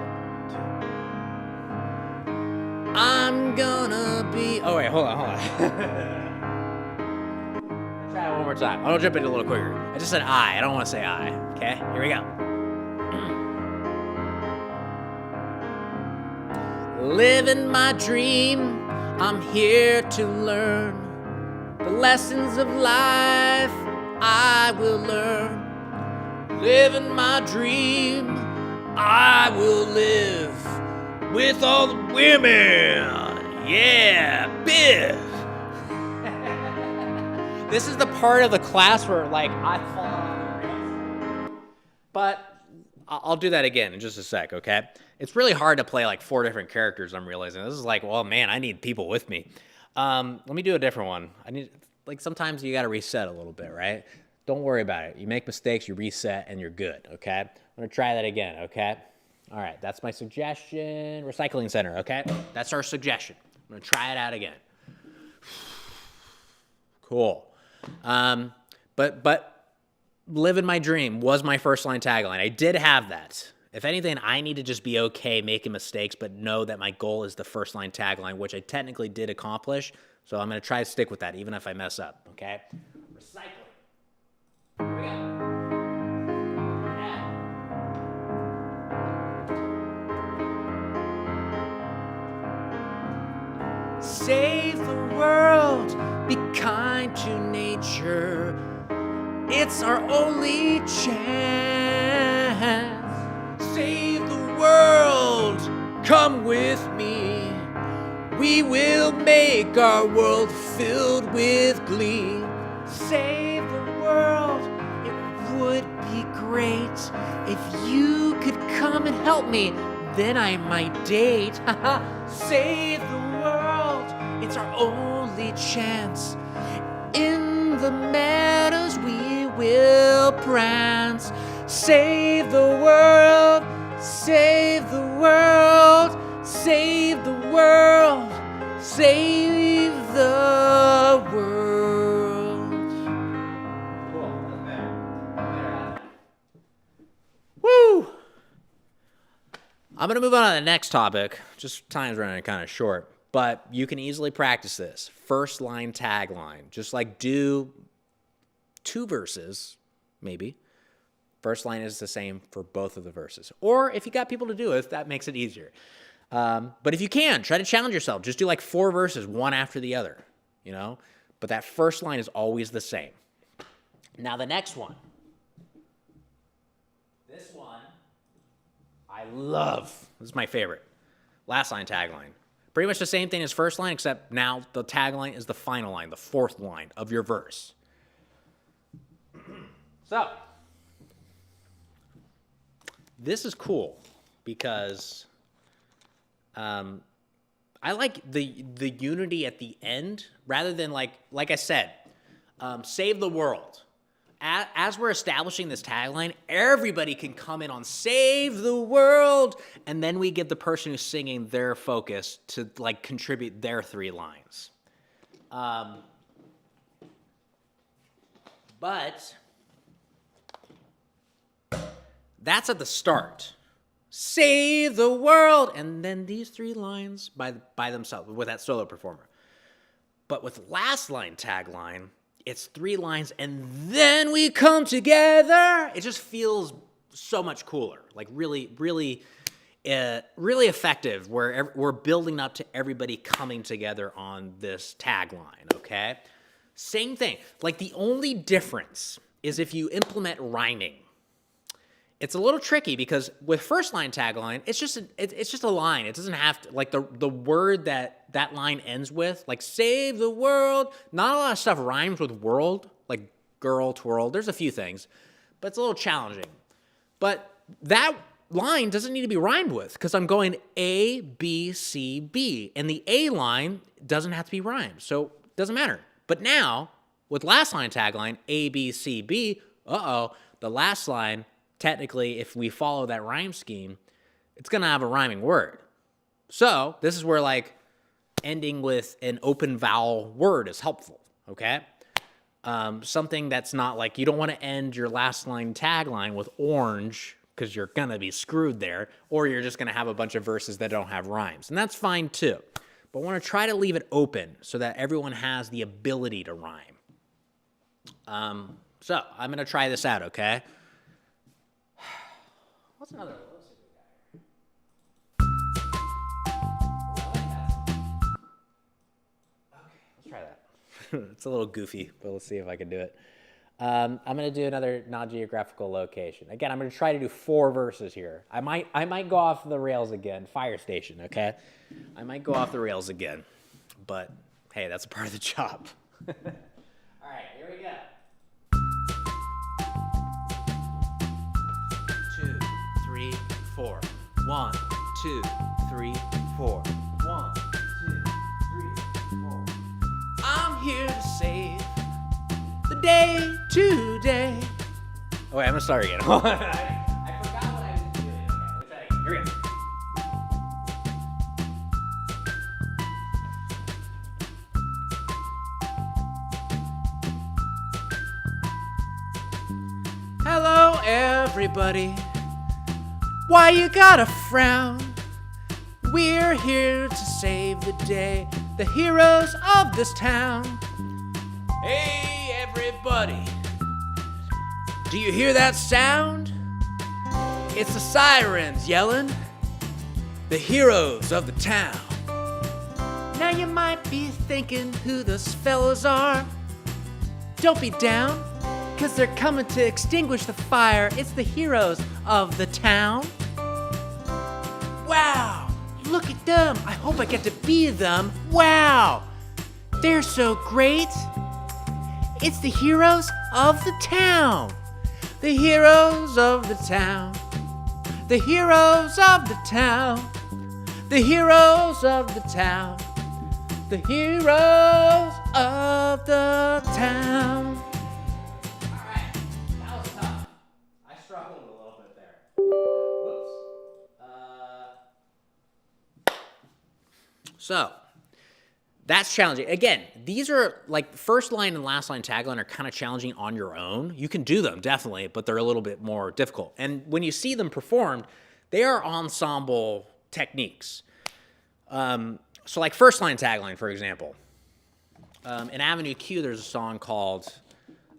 Speaker 1: I'm gonna be. Oh wait, hold on. Try it one more time. I'll jump in a little quicker. I just said I don't want to say I. Okay, here we go. Living my dream, I'm here to learn the lessons of life I will learn. Living my dream, I will live with all the women. Yeah, Biff. This is the part of the class where, like, I fall off the rails. But I'll do that again in just a sec, okay? It's really hard to play, like, 4 different characters, I'm realizing. This is like, well, man, I need people with me. Let me do a different one. Like, sometimes you got to reset a little bit, right? Don't worry about it. You make mistakes, you reset, and you're good, okay? I'm going to try that again, okay? All right, that's my suggestion. Recycling center, okay? That's our suggestion. I'm going to try it out again. Cool. But living my dream was my first line tagline. I did have that. If anything, I need to just be okay making mistakes, but know that my goal is the first line tagline, which I technically did accomplish. So I'm going to try to stick with that, even if I mess up, okay? Recycling. Here we go. Yeah. Save the world, be kind to nature. It's our only chance. Save the world, come with me. We will make our world filled with glee. Save the world, it would be great if you could come and help me. Then I might date. Save the world, it's our only chance. In the meadows we will prance. Save the world, save the world, save the world, save the world. Cool, that's better. Woo! I'm going to move on to the next topic. Just time's running kind of short. But you can easily practice this. First line tagline. Just like do 2 verses, maybe. First line is the same for both of the verses. Or if you got people to do it, that makes it easier. But if you can, try to challenge yourself. Just do like 4 verses, one after the other, you know? But that first line is always the same. Now the next one. This one, I love. This is my favorite. Last line tagline. Pretty much the same thing as first line, except now the tagline is the final line, the fourth line of your verse. So, this is cool because I like the unity at the end rather than like I said, save the world. As we're establishing this tagline, everybody can come in on save the world, and then we give the person who's singing their focus to like contribute their 3 lines. But that's at the start. Save the world, and then these 3 lines by themselves with that solo performer. But with last line tagline, it's 3 lines, and then we come together. It just feels so much cooler, like really effective. Where we're building up to everybody coming together on this tagline. Okay, same thing. Like the only difference is if you implement rhyming. It's a little tricky because with first line tagline, it's just a line. It doesn't have to, like the word that line ends with, like save the world. Not a lot of stuff rhymes with world, like girl, twirl. There's a few things, but it's a little challenging. But that line doesn't need to be rhymed with because I'm going A, B, C, B. And the A line doesn't have to be rhymed, so it doesn't matter. But now, with last line tagline, A, B, C, B, the last line, technically, if we follow that rhyme scheme, it's going to have a rhyming word. So this is where like ending with an open vowel word is helpful, okay? Something that's not like, you don't want to end your last line tagline with orange because you're going to be screwed there, or you're just going to have a bunch of verses that don't have rhymes. And that's fine too. But I want to try to leave it open so that everyone has the ability to rhyme. So I'm going to try this out, okay? What's another one? Let's see what we got here. Okay, let's try that. It's a little goofy, but let's see if I can do it. I'm going to do another non-geographical location. Again, I'm going to try to do 4 verses here. I might go off the rails again. Fire station, okay? I might go off the rails again, but hey, that's a part of the job. All right, here we go. 2, 3, 4. 1, 2, 3, 4. 1, 2, 3, 4. I'm here to save the day today. Oh wait, I'm gonna start again. I forgot what I was doing. Okay, let's try it again. Here we go. Hello, everybody. Why you gotta frown? We're here to save the day, the heroes of this town. Hey, everybody. Do you hear that sound? It's the sirens yelling, the heroes of the town. Now you might be thinking who those fellas are. Don't be down, 'cause they're coming to extinguish the fire. It's the heroes of the town. Wow, look at them. I hope I get to be them. Wow, they're so great. It's the heroes of the town. The heroes of the town. The heroes of the town. The heroes of the town. The heroes of the town. All right, that was tough. I struggled a little bit there. Whoops. So, that's challenging. Again, these are like first line and last line tagline are kind of challenging on your own. You can do them, definitely, but they're a little bit more difficult. And when you see them performed, they are ensemble techniques. So like first line tagline, for example. In Avenue Q, there's a song called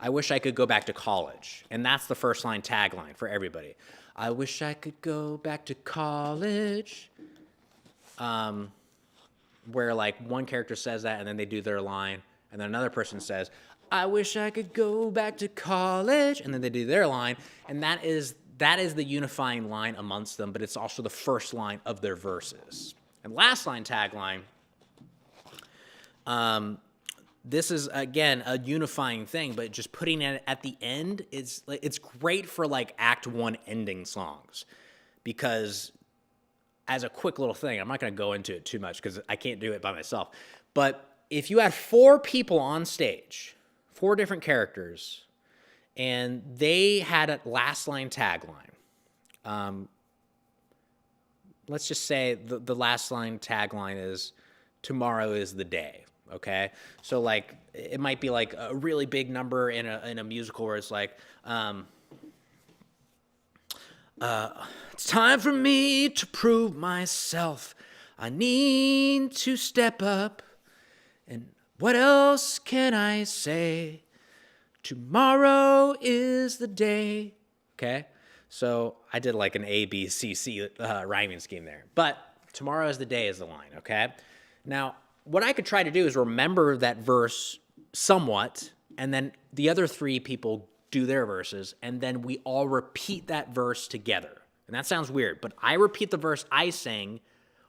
Speaker 1: I Wish I Could Go Back to College. And that's the first line tagline for everybody. I wish I could go back to college. Where like one character says that and then they do their line, and then another person says, I wish I could go back to college, and then they do their line, and that is the unifying line amongst them, but it's also the first line of their verses. And last line tagline, this is, again, a unifying thing, but just putting it at the end, it's great for, like, Act 1 ending songs. Because, as a quick little thing, I'm not going to go into it too much because I can't do it by myself. But if you had 4 people on stage, 4 different characters, and they had a last line tagline, let's just say the last line tagline is, tomorrow is the day. Okay, so like it might be like a really big number in a musical where it's like, it's time for me to prove myself. I need to step up. And what else can I say? Tomorrow is the day. Okay, so I did like an A, B, C, C rhyming scheme there. But tomorrow is the day is the line. Okay, now what I could try to do is remember that verse somewhat, and then the other 3 people do their verses, and then we all repeat that verse together. And that sounds weird, but I repeat the verse I sang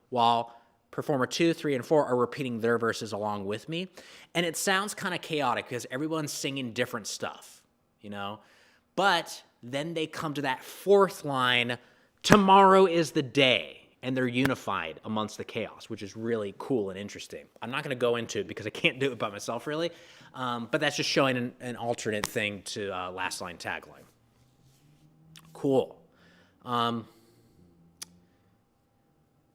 Speaker 1: while performer 2, 3, and 4 are repeating their verses along with me. And it sounds kind of chaotic because everyone's singing different stuff, you know? But then they come to that 4th line, tomorrow is the day. And they're unified amongst the chaos, which is really cool and interesting. I'm not going to go into it because I can't do it by myself, really. But that's just showing an alternate thing to last line tagline. Cool.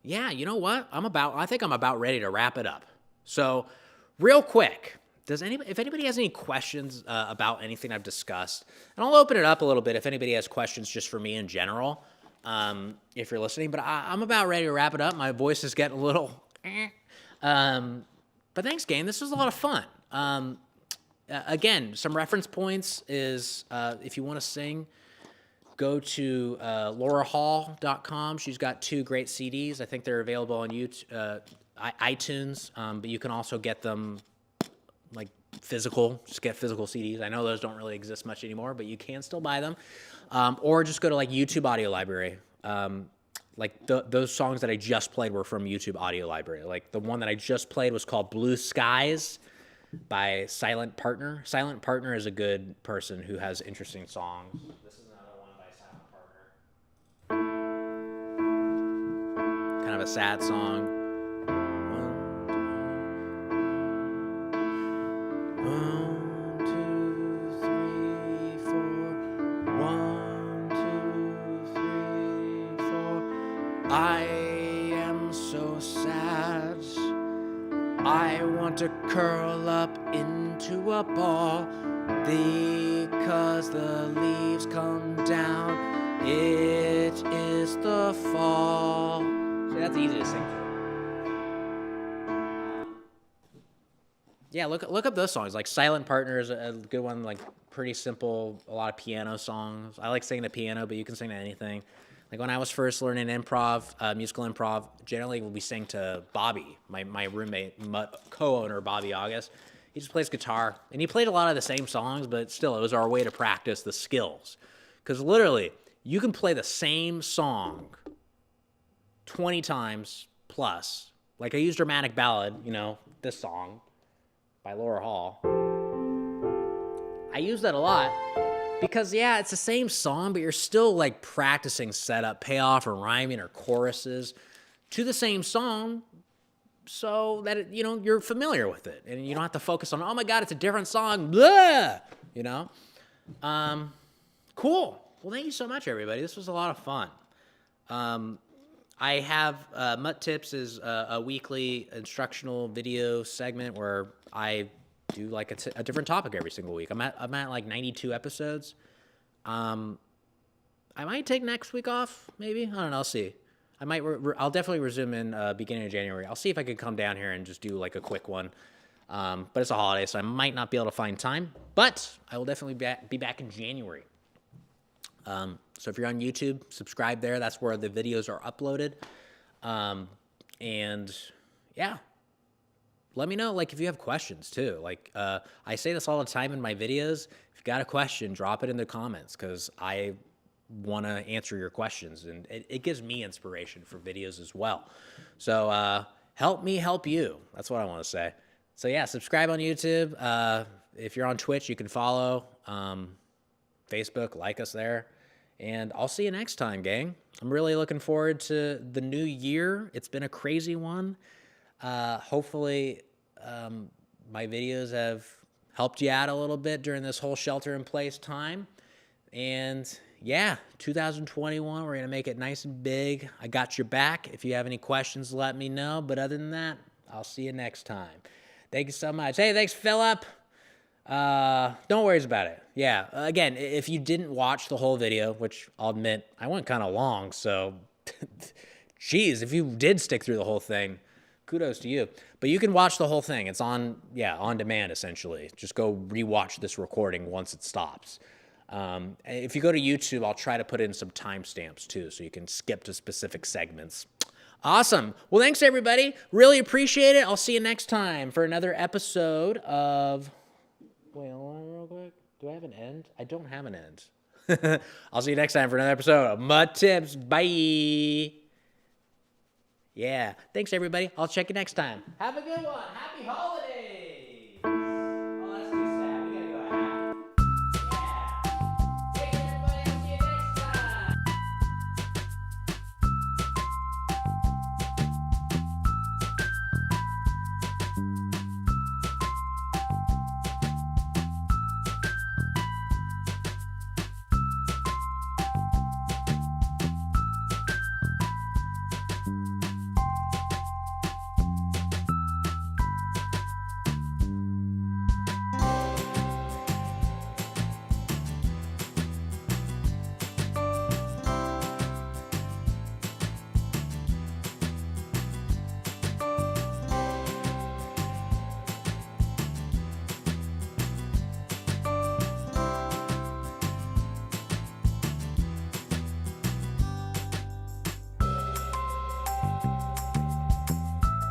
Speaker 1: Yeah, you know what? I think I'm about ready to wrap it up. So, real quick, if anybody has any questions about anything I've discussed, and I'll open it up a little bit if anybody has questions just for me in general. If you're listening, but I'm about ready to wrap it up. My voice is getting a little, but thanks, gang. This was a lot of fun. Again, some reference points is, if you want to sing, go to, laurahall.com. She's got 2 great CDs. I think they're available on YouTube, iTunes, but you can also get them like physical, just get physical CDs. I know those don't really exist much anymore, but you can still buy them. Or just go to like YouTube Audio Library. Those songs that I just played were from YouTube Audio Library. Like the one that I just played was called Blue Skies by Silent Partner. Silent Partner is a good person who has interesting songs. This is another one by Silent Partner. Kind of a sad song. I am so sad. I want to curl up into a ball because the leaves come down. It is the fall. See, that's easy to sing. Yeah, look up those songs. Like Silent Partner is a good one. Like pretty simple, a lot of piano songs. I like singing the piano, but you can sing to anything. Like when I was first learning improv, musical improv, generally we sang to Bobby, my roommate, co-owner Bobby August. He just plays guitar, and he played a lot of the same songs, but still, it was our way to practice the skills. Because literally, you can play the same song 20 times plus. Like I used Dramatic Ballad, this song by Laura Hall. I use that a lot. Because, yeah, it's the same song, but you're still, like, practicing setup, payoff, or rhyming, or choruses to the same song so that, you're familiar with it. And you don't have to focus on, oh, my God, it's a different song, blah, Cool. Well, thank you so much, everybody. This was a lot of fun. I have MUT Tips is a weekly instructional video segment where I do like a different topic every single week. I'm at like 92 episodes. I might take next week off, maybe. I don't know. I'll see. I'll definitely resume in beginning of January. I'll see if I could come down here and just do like a quick one. But it's a holiday, so I might not be able to find time. But I will definitely be back in January. So if you're on YouTube, subscribe there. That's where the videos are uploaded. And yeah. Let me know, if you have questions, too. I say this all the time in my videos. If you got a question, drop it in the comments, because I want to answer your questions, and it gives me inspiration for videos as well. So help me help you. That's what I want to say. So yeah, subscribe on YouTube. If you're on Twitch, you can follow. Facebook, like us there. And I'll see you next time, gang. I'm really looking forward to the new year. It's been a crazy one. Hopefully, my videos have helped you out a little bit during this whole shelter-in-place time. And yeah, 2021, we're going to make it nice and big. I got your back. If you have any questions, let me know. But other than that, I'll see you next time. Thank you so much. Hey, thanks, Philip. Don't worry about it. Yeah, again, if you didn't watch the whole video, which I'll admit, I went kind of long, so geez, if you did stick through the whole thing, kudos to you. But you can watch the whole thing. It's on demand, essentially. Just go rewatch this recording once it stops. If you go to YouTube, I'll try to put in some timestamps too, so you can skip to specific segments. Awesome. Well, thanks, everybody. Really appreciate it. I'll see you next time for another episode of... Wait, hold on real quick. Do I have an end? I don't have an end. I'll see you next time for another episode of MUT Tips. Bye. Yeah. Thanks, everybody. I'll check you next time. Have a good one. Happy holidays.